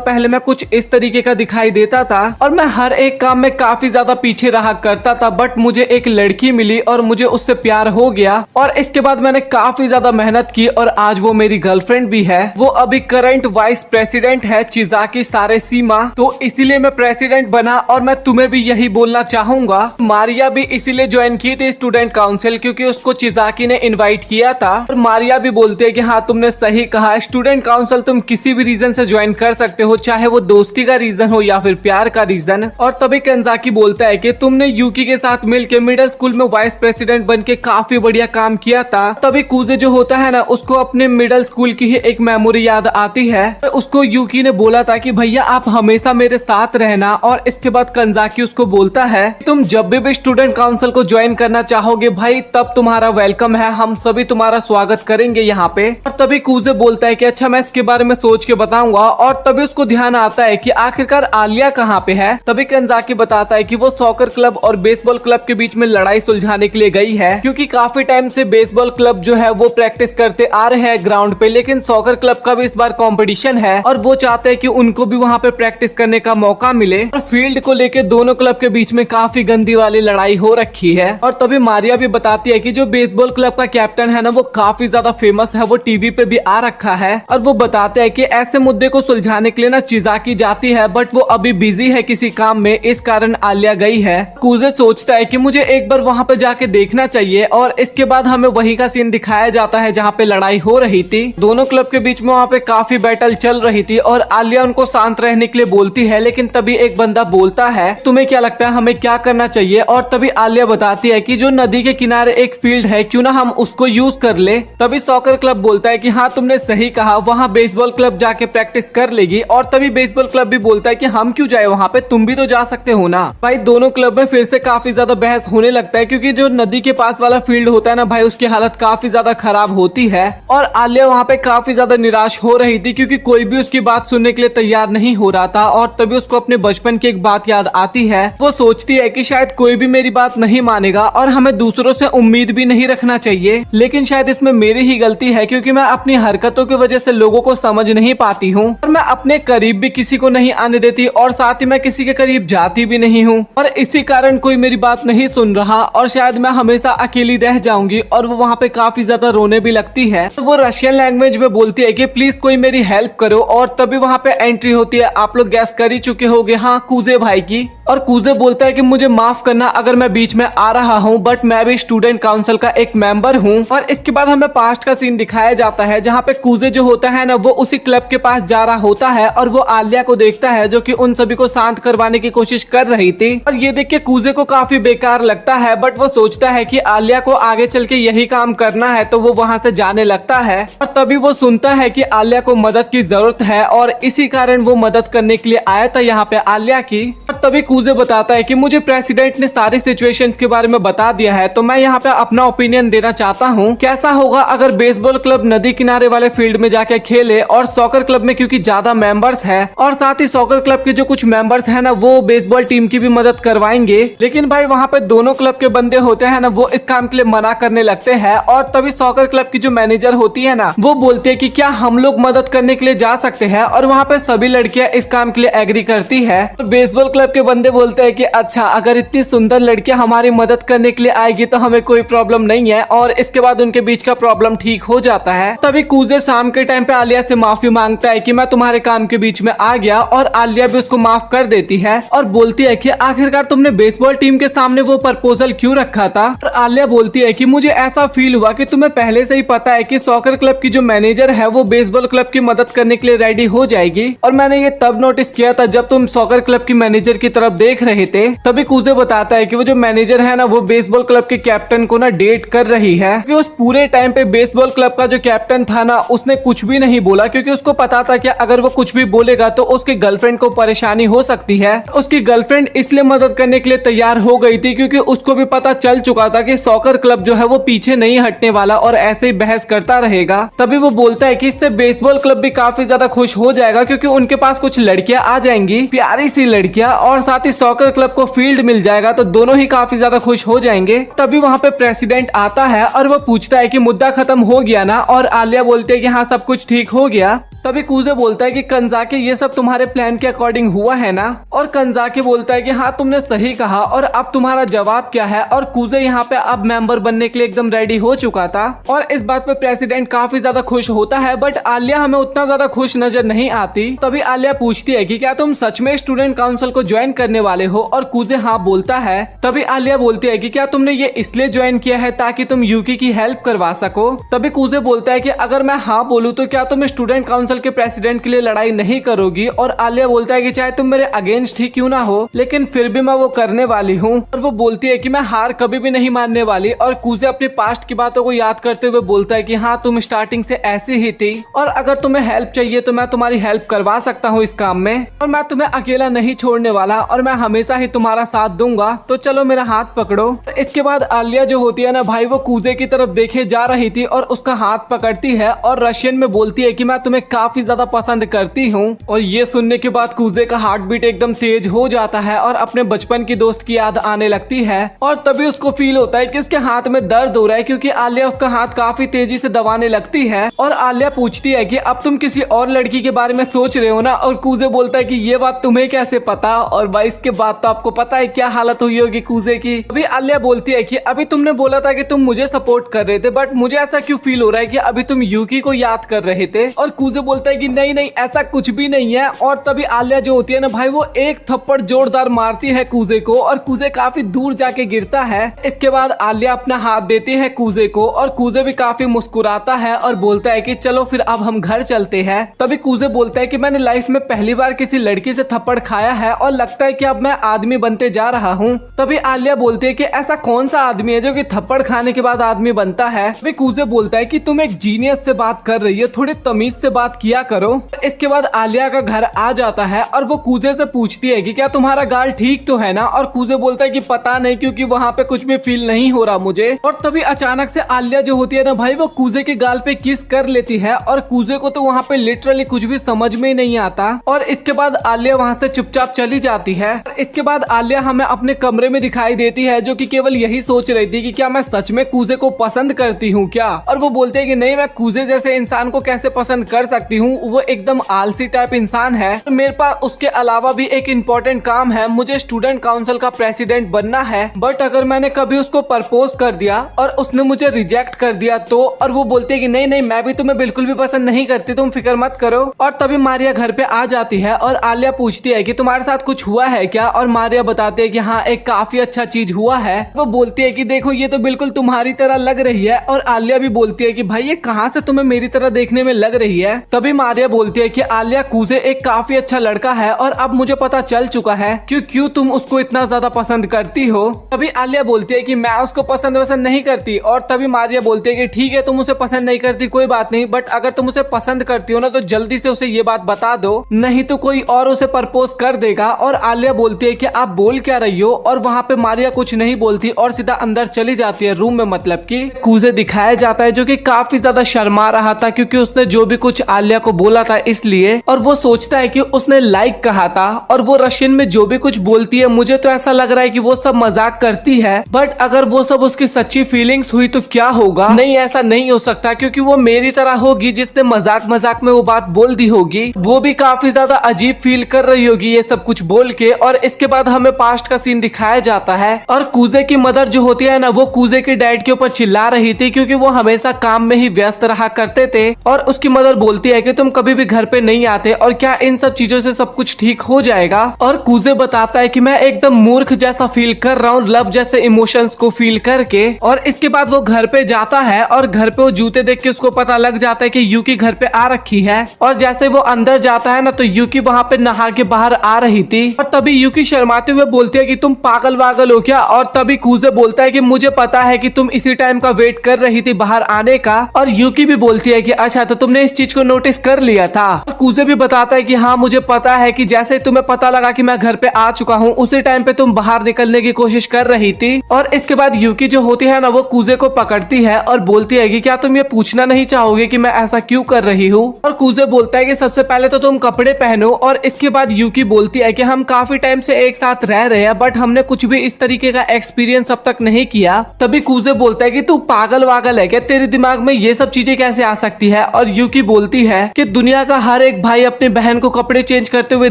पहले मैं कुछ इस तरीके का दिखाई देता था और मैं हर एक काम में काफी ज्यादा पीछे रहा करता था, बट मुझे एक लड़की मिली और मुझे उससे प्यार हो गया। और इसके बाद मैंने काफी ज्यादा मेहनत की और आज वो मेरी गर्लफ्रेंड भी है। वो अभी करंट वाइस प्रेसिडेंट है चिजाकी सारेसीमा, तो इसीलिए मैं प्रेसिडेंट बना और मैं तुम्हें भी यही बोलना चाहूंगा। मारिया भी इसीलिए ज्वाइन की थी स्टूडेंट काउंसिल क्योंकि उसको चिजाकी ने इनवाइट किया था। और मारिया भी बोलते हैं कि हाँ तुमने सही कहा, स्टूडेंट काउंसिल तुम किसी भी रीजन से ज्वाइन कर सकते हो, चाहे वो दोस्ती का रीजन हो या फिर प्यार का रीजन। और तभी केंजाकी बोलता है कि तुमने यूकी के साथ मिलकर मिडिल स्कूल में वाइस प्रेसिडेंट बन के काफी बढ़िया काम किया था। तभी कूजे जो होता है ना उसको अपने मिडिल स्कूल की ही एक मेमोरी याद आती है। उसको यूकी ने बोला था कि भैया आप हमेशा मेरे साथ रहना। और इसके बाद केंजाकी उसको बोलता है तुम जब भी स्टूडेंट काउंसिल को ज्वाइन करना चाहोगे भाई तब तुम्हारा वेलकम है, हम सभी तुम्हारा स्वागत करेंगे यहाँ पे। और तभी कूजे बोलता है कि अच्छा मैं इसके बारे में सोच के बताऊंगा। और तभी उसको ध्यान आता है कि आखिरकार आलिया कहाँ पे है। तभी केंजाकी बताता है कि वो सॉकर क्लब और बेसबॉल क्लब के बीच में लड़ाई सुलझाने के लिए गई है क्योंकि काफी टाइम से बेसबॉल क्लब जो है वो प्रैक्टिस करते आ रहे हैं ग्राउंड पे, लेकिन सॉकर क्लब का भी इस बार कंपटीशन है और वो चाहते हैं कि उनको भी वहाँ पे प्रैक्टिस करने का मौका मिले। और फील्ड को लेके दोनों क्लब के बीच में काफी गंदी वाली लड़ाई हो रखी है। और तभी मारिया भी बताती है कि जो बेसबॉल क्लब का कैप्टन है ना वो काफी ज्यादा फेमस है, वो टीवी पे भी आ रखा है। और वो बताते हैं कि ऐसे मुद्दे को सुलझाने के लिए ना चिजाकी जाती है, बट वो अभी बिजी है किसी काम में, इस कारण आलिया गई है। कूजे सोचता है कि मुझे एक बार वहाँ पे जाके देखना चाहिए। और इसके बाद हमें वही का सीन दिखाया जाता है जहाँ पे लड़ाई हो रही थी। दोनों क्लब के बीच में वहाँ पे काफी बैटल चल रही थी और आलिया उनको शांत रहने के लिए बोलती है, लेकिन तभी एक बंदा बोलता है तुम्हें क्या लगता है हमें क्या करना चाहिए? और तभी आलिया बताती है कि जो नदी के किनारे एक फील्ड है क्यों ना हम उसको यूज कर ले। तभी सॉकर क्लब बोलता है कि हाँ तुमने सही कहा, वहाँ बेसबॉल क्लब जाके प्रैक्टिस कर लेगी। और तभी बेसबॉल क्लब भी बोलता है कि हम क्यों जाए वहाँ पे, तुम भी तो जा सकते हो ना। भाई दोनों क्लब में फिर से काफी ज्यादा बहस होने लगता है क्योंकि जो नदी के पास वाला फील्ड होता है ना भाई उसकी हालत काफी ज्यादा खराब होती है। और आलिया वहाँ पे काफी ज्यादा निराश हो रही थी क्योंकि कोई भी उसकी बात सुनने के लिए तैयार नहीं हो रहा था। और तभी उसको अपने बचपन की एक बात याद आती है। वो सोचती है कि शायद कोई भी मेरी बात नहीं मानेगा और हमें दूसरों से उम्मीद भी नहीं रखना चाहिए। लेकिन शायद इसमें मेरी ही गलती है क्योंकि मैं अपनी हरकतों की वजह से लोगों को समझ नहीं पाती हूँ और मैं अपने करीब भी किसी को नहीं आने देती और साथ ही मैं किसी के करीब जाती भी नहीं हूँ और इसी कारण कोई मेरी बात नहीं सुन रहा और शायद मैं हमेशा अकेली रह जाऊंगी। और वो वहाँ पे काफी ज्यादा रोने भी लगती है। तो वो रशियन लैंग्वेज में बोलती है कि प्लीज कोई मेरी हेल्प करो और तभी वहाँ पे एंट्री होती है। आप लोग गैस कर ही चुके होंगे, हाँ, कूजे भाई की। और कूजे बोलता है कि मुझे माफ करना अगर मैं बीच में आ रहा हूँ, बट मैं भी स्टूडेंट काउंसिल का एक मेंबर हूँ। और इसके बाद हमें पास्ट का सीन दिखाया जाता है जहाँ पे कूजे जो होता है ना वो उसी क्लब के पास जा रहा होता है और वो आलिया को देखता है जो कि उन सभी को शांत करवाने की कोशिश कर रही थी। और ये देख के कूजे को काफी बेकार लगता है, बट वो सोचता है कि आलिया को आगे चल के यही काम करना है तो वो वहाँ से जाने लगता है। और तभी वो सुनता है कि आलिया को मदद की जरूरत है और इसी कारण वो मदद करने के लिए आया था यहाँ पे आलिया की। और तभी कूजे बताता है कि मुझे प्रेसिडेंट ने सारी सिचुएशंस के बारे में बता दिया है तो मैं यहाँ पे अपना ओपिनियन देना चाहता हूँ। कैसा होगा अगर बेसबॉल क्लब नदी किनारे वाले फील्ड में जाके खेले और सॉकर क्लब में क्योंकि ज्यादा मेंबर्स है और साथ ही सॉकर क्लब के जो कुछ मेंबर्स है ना वो बेसबॉल टीम की भी मदद करवाएंगे। लेकिन भाई वहाँ पे दोनों क्लब के बंदे होते हैं ना वो इस काम के लिए मना करने लगते हैं। और तभी सॉकर क्लब की जो मैनेजर होती है ना वो बोलती है कि क्या हम लोग मदद करने के लिए जा सकते हैं और वहाँ पे सभी लड़कियां इस काम के लिए एग्री करती है। तो बेसबॉल क्लब के बंदे बोलते हैं कि अच्छा, अगर इतनी सुंदर लड़कियां हमारी मदद करने के लिए आएगी तो हमें कोई प्रॉब्लम नहीं है। और इसके बाद उनके बीच का प्रॉब्लम ठीक हो जाता है। तभी कूजे शाम के टाइम पे आलिया से माफी मांगता है कि मैं तुम्हारे काम के बीच में आ गया और आलिया भी उसको माफ कर देती है और बोलती है कि आखिरकार तुमने बेसबॉल टीम के सामने वो प्रपोजल क्यों रखा था। और आलिया बोलती है कि मुझे ऐसा फील हुआ कि तुम्हें पहले से ही पता है कि सॉकर क्लब की जो मैनेजर है वो बेसबॉल क्लब की मदद करने के लिए रेडी हो जाएगी और मैंने ये तब नोटिस किया था जब तुम सॉकर क्लब की मैनेजर की तरफ देख रहे थे। तभी कूजे बताता है कि वो जो मैनेजर है ना वो बेसबॉल क्लब के कैप्टन को ना डेट कर रही है। क्योंकि उस पूरे टाइम पे बेसबॉल क्लब का जो कैप्टन था ना उसने कुछ भी नहीं बोला क्योंकि उसको पता था कि अगर वो कुछ भी बोलेगा तो उसकी गर्लफ्रेंड को परेशानी हो सकती है। उसकी गर्लफ्रेंड इसलिए मदद करने के लिए तैयार हो गई थी क्योंकि उसको भी पता चल चुका था कि सॉकर क्लब जो है वो पीछे नहीं हटने वाला और ऐसे ही बहस करता रहेगा। तभी वो बोलता है कि इससे बेसबॉल क्लब भी काफी ज्यादा खुश हो जाएगा क्योंकि उनके पास कुछ लड़कियां आ जाएंगी, प्यारी सी लड़कियां, और साथ ही सॉकर क्लब को फील्ड मिल जाएगा तो दोनों ही काफी ज्यादा खुश हो जाएंगे। तभी वहाँ पे प्रेसिडेंट आता है और वो पूछता है कि मुद्दा खत्म हो गया ना। और आलिया बोलती है कि हाँ, सब कुछ ठीक हो गया। तभी कूजे बोलता है कि कंजाके ये सब तुम्हारे प्लान के अकॉर्डिंग हुआ है ना। और कंजाके बोलता है कि हाँ, तुमने सही कहा और अब तुम्हारा जवाब क्या है। और कूजे यहाँ पे अब मेंबर बनने के लिए एकदम रेडी हो चुका था और इस बात पे प्रेसिडेंट काफी ज्यादा खुश होता है। बट आलिया हमें उतना ज्यादा खुश नजर नहीं आती। तभी आलिया पूछती है कि क्या तुम सच में स्टूडेंट काउंसिल को ज्वाइन करने वाले हो। और कूजे हाँ बोलता है। तभी आलिया बोलती है कि क्या तुमने ये इसलिए ज्वाइन किया है ताकि तुम यूकी की हेल्प करवा सको। तभी कूजे बोलता है कि अगर मैं हाँ बोलूँ तो क्या तुम स्टूडेंट काउंसिल के प्रेसिडेंट के लिए लड़ाई नहीं करोगी। और आलिया बोलता है कि चाहे तुम मेरे अगेंस्ट ही क्यों ना हो लेकिन फिर भी मैं वो करने वाली हूँ। और वो बोलती है कि मैं हार कभी भी नहीं मानने वाली। और कूजे अपने पास्ट की बातों को याद करते हुए बोलता है कि हाँ, तुम स्टार्टिंग से ऐसी ही थी और अगर तुम्हें हेल्प चाहिए तो मैं तुम्हारी हेल्प करवा सकता हूँ इस काम में और मैं तुम्हें अकेला नहीं छोड़ने वाला और मैं हमेशा ही तुम्हारा साथ दूंगा, तो चलो मेरा हाथ पकड़ो। इसके बाद आलिया जो होती है ना भाई वो कूजे की तरफ देखे जा रही थी और उसका हाथ पकड़ती है और रशियन में बोलती है कि मैं तुम्हें काफी ज्यादा पसंद करती हूँ। और ये सुनने के बाद कूजे का हार्ट बीट एकदम तेज हो जाता है और अपने बचपन की दोस्त की याद आने लगती है। और तभी उसको फील होता है कि उसके हाथ में दर्द हो रहा है क्योंकि आलिया उसका हाथ काफी तेजी से दबाने लगती है। और आलिया पूछती है कि अब तुम किसी और लड़की के बारे में सोच रहे हो ना। और कूजे बोलता है कि ये बात तुम्हें कैसे पता। और भाई इसके बाद तो आपको पता है क्या हालत हुई होगी कूजे की। अभी आलिया बोलती है कि अभी तुमने बोला था कि तुम मुझे सपोर्ट कर रहे थे, बट मुझे ऐसा क्यों फील हो रहा है कि अभी तुम यूकी को याद कर रहे थे। और कूजे बोलता है कि नहीं नहीं, ऐसा कुछ भी नहीं है। और तभी आलिया जो होती है ना भाई वो एक थप्पड़ जोरदार मारती है कूजे को और कूजे काफी दूर जाके गिरता है। इसके बाद आलिया अपना हाथ देती है कूजे को और कूजे भी काफी मुस्कुराता है और बोलता है कि चलो फिर अब हम घर चलते हैं। तभी कूजे बोलता है कि मैंने लाइफ में पहली बार किसी लड़की से थप्पड़ खाया है और लगता है कि अब मैं आदमी बनते जा रहा हूँ। तभी आलिया बोलती है कि ऐसा कौन सा आदमी है जो कि थप्पड़ खाने के बाद आदमी बनता है। तभी कूजे बोलता है कि तुम एक जीनियस से बात कर रही हो, थोड़ी तमीज से बात किया करो। इसके बाद आलिया का घर आ जाता है और वो कूजे से पूछती है कि क्या तुम्हारा गाल ठीक तो है ना, और कूजे बोलता है कि पता नहीं, क्योंकि वहाँ पे कुछ भी फील नहीं हो रहा मुझे। और तभी अचानक से आलिया जो होती है ना भाई, वो कूजे के गाल पे किस कर लेती है और कूजे को तो वहाँ पे लिटरली कुछ भी समझ में नहीं आता। और इसके बाद आलिया वहाँ से चुपचाप चली जाती है। इसके बाद आलिया हमें अपने कमरे में दिखाई देती है, जो कि केवल यही सोच रही थी कि क्या मैं सच में कूजे को पसंद करती हूँ क्या। और वो बोलते हैं कि नहीं, मैं कूजे जैसे इंसान को कैसे पसंद कर सकती हूँ, वो एकदम आलसी टाइप इंसान है। तो मेरे पास उसके अलावा भी एक इम्पोर्टेंट काम है, मुझे स्टूडेंट काउंसिल का प्रेसिडेंट बनना है। बट अगर मैंने कभी उसको प्रपोज कर दिया और उसने मुझे रिजेक्ट कर दिया तो। और वो बोलते हैं कि नहीं नहीं, मैं भी तुम्हें बिल्कुल भी पसंद नहीं करती, तुम फिक्र मत करो। और तभी मारिया घर पे आ जाती है और आलिया पूछती है कि तुम्हारे साथ कुछ हुआ है क्या। और मारिया बताती है कि हाँ, एक काफी अच्छा चीज हुआ है। वो बोलती है कि देखो, ये तो बिल्कुल तुम्हारी तरह लग रही है। और आलिया भी बोलती है कि भाई ये कहाँ से तुम्हें मेरी तरह देखने में लग रही है। तभी मारिया बोलती है कि आलिया, कूजे एक काफी अच्छा लड़का है और अब मुझे पता चल चुका है कि क्यों तुम उसको इतना ज्यादा पसंद करती हो। तभी आलिया बोलती है कि मैं उसको पसंद नहीं करती। और तभी मारिया बोलती है कि ठीक है, तुम उसे पसंद नहीं करती कोई बात नहीं, बट अगर तुम उसे पसंद करती हो ना तो जल्दी से उसे ये बात बता दो, नहीं तो कोई और उसे प्रपोज कर देगा। और आलिया बोलती है कि आप बोल क्या रही हो। और वहाँ पे मारिया कुछ नहीं बोलती और सीधा अंदर चली जाती है रूम में। मतलब कि कूजे दिखाया जाता है जो कि काफी ज्यादा शर्मा रहा था, क्योंकि उसने जो भी कुछ आलिया को बोला था इसलिए। और वो सोचता है कि उसने लाइक कहा था और वो रशियन में जो भी कुछ बोलती है, मुझे तो ऐसा लग रहा है कि वो सब मजाक करती है। बट अगर वो सब उसकी सच्ची फीलिंग्स हुई तो क्या होगा। नहीं, ऐसा नहीं हो सकता, क्योंकि वो मेरी तरह होगी जिसने मजाक मजाक में वो बात बोल दी होगी। वो भी काफी ज्यादा अजीब फील कर रही होगी ये सब कुछ बोल के। और इसके बाद हमें पास्ट का सीन दिखाया जाता है और कूजे की मदर जो होती है ना, वो कूजे के डैड के ऊपर चिल्ला रही थी, क्योंकि वो हमेशा काम में ही व्यस्त रहा करते थे। और उसकी मदर बोलती है कि तुम कभी भी घर पे नहीं आते और क्या इन सब चीजों से सब कुछ ठीक हो जाएगा। और कूजे बताता है कि मैं एकदम मूर्ख जैसा फील कर रहा हूँ, लव जैसे इमोशंस को फील करके। और इसके बाद वो घर पे जाता है और घर पे वो जूते देख के उसको पता लग जाता है कि यूकी घर पे आ रखी है। और जैसे वो अंदर जाता है ना, तो यूकी वहाँ पे नहा के बाहर आ रही थी। और तभी यूकी शर्माते हुए बोलती है कि तुम पागल वागल हो क्या। और तभी कूजे बोलता है कि मुझे पता है कि तुम इसी टाइम का वेट कर रही थी बाहर आने का। और यूकी भी बोलती है कि अच्छा, तो तुमने इस चीज को नोटिस कर लिया था। और कूजे भी बताता है कि हाँ, मुझे पता है कि जैसे तुम्हें पता लगा कि मैं घर पे आ चुका हूँ, उसी टाइम पे तुम बाहर निकलने की कोशिश कर रही थी। और इसके बाद यूकी जो होती है ना, वो कूजे को पकड़ती है और बोलती है कि क्या तुम ये पूछना नहीं चाहोगे कि मैं ऐसा क्यों कर रही हूँ। और कूजे बोलता है कि सबसे पहले तो तुम कपड़े पहनो। और इसके बाद यूकी बोलती है कि हम काफी टाइम से एक साथ रह रहे हैं, बट हमने कुछ भी इस तरीके का एक्सपीरियंस अब तक नहीं किया। तभी कूजे बोलता है कि तू पागल वागल है क्या, तेरे दिमाग में ये सब चीजें कैसे आ सकती है। और यूकी बोलती है कि दुनिया का हर एक भाई अपनी बहन को कपड़े चेंज करते हुए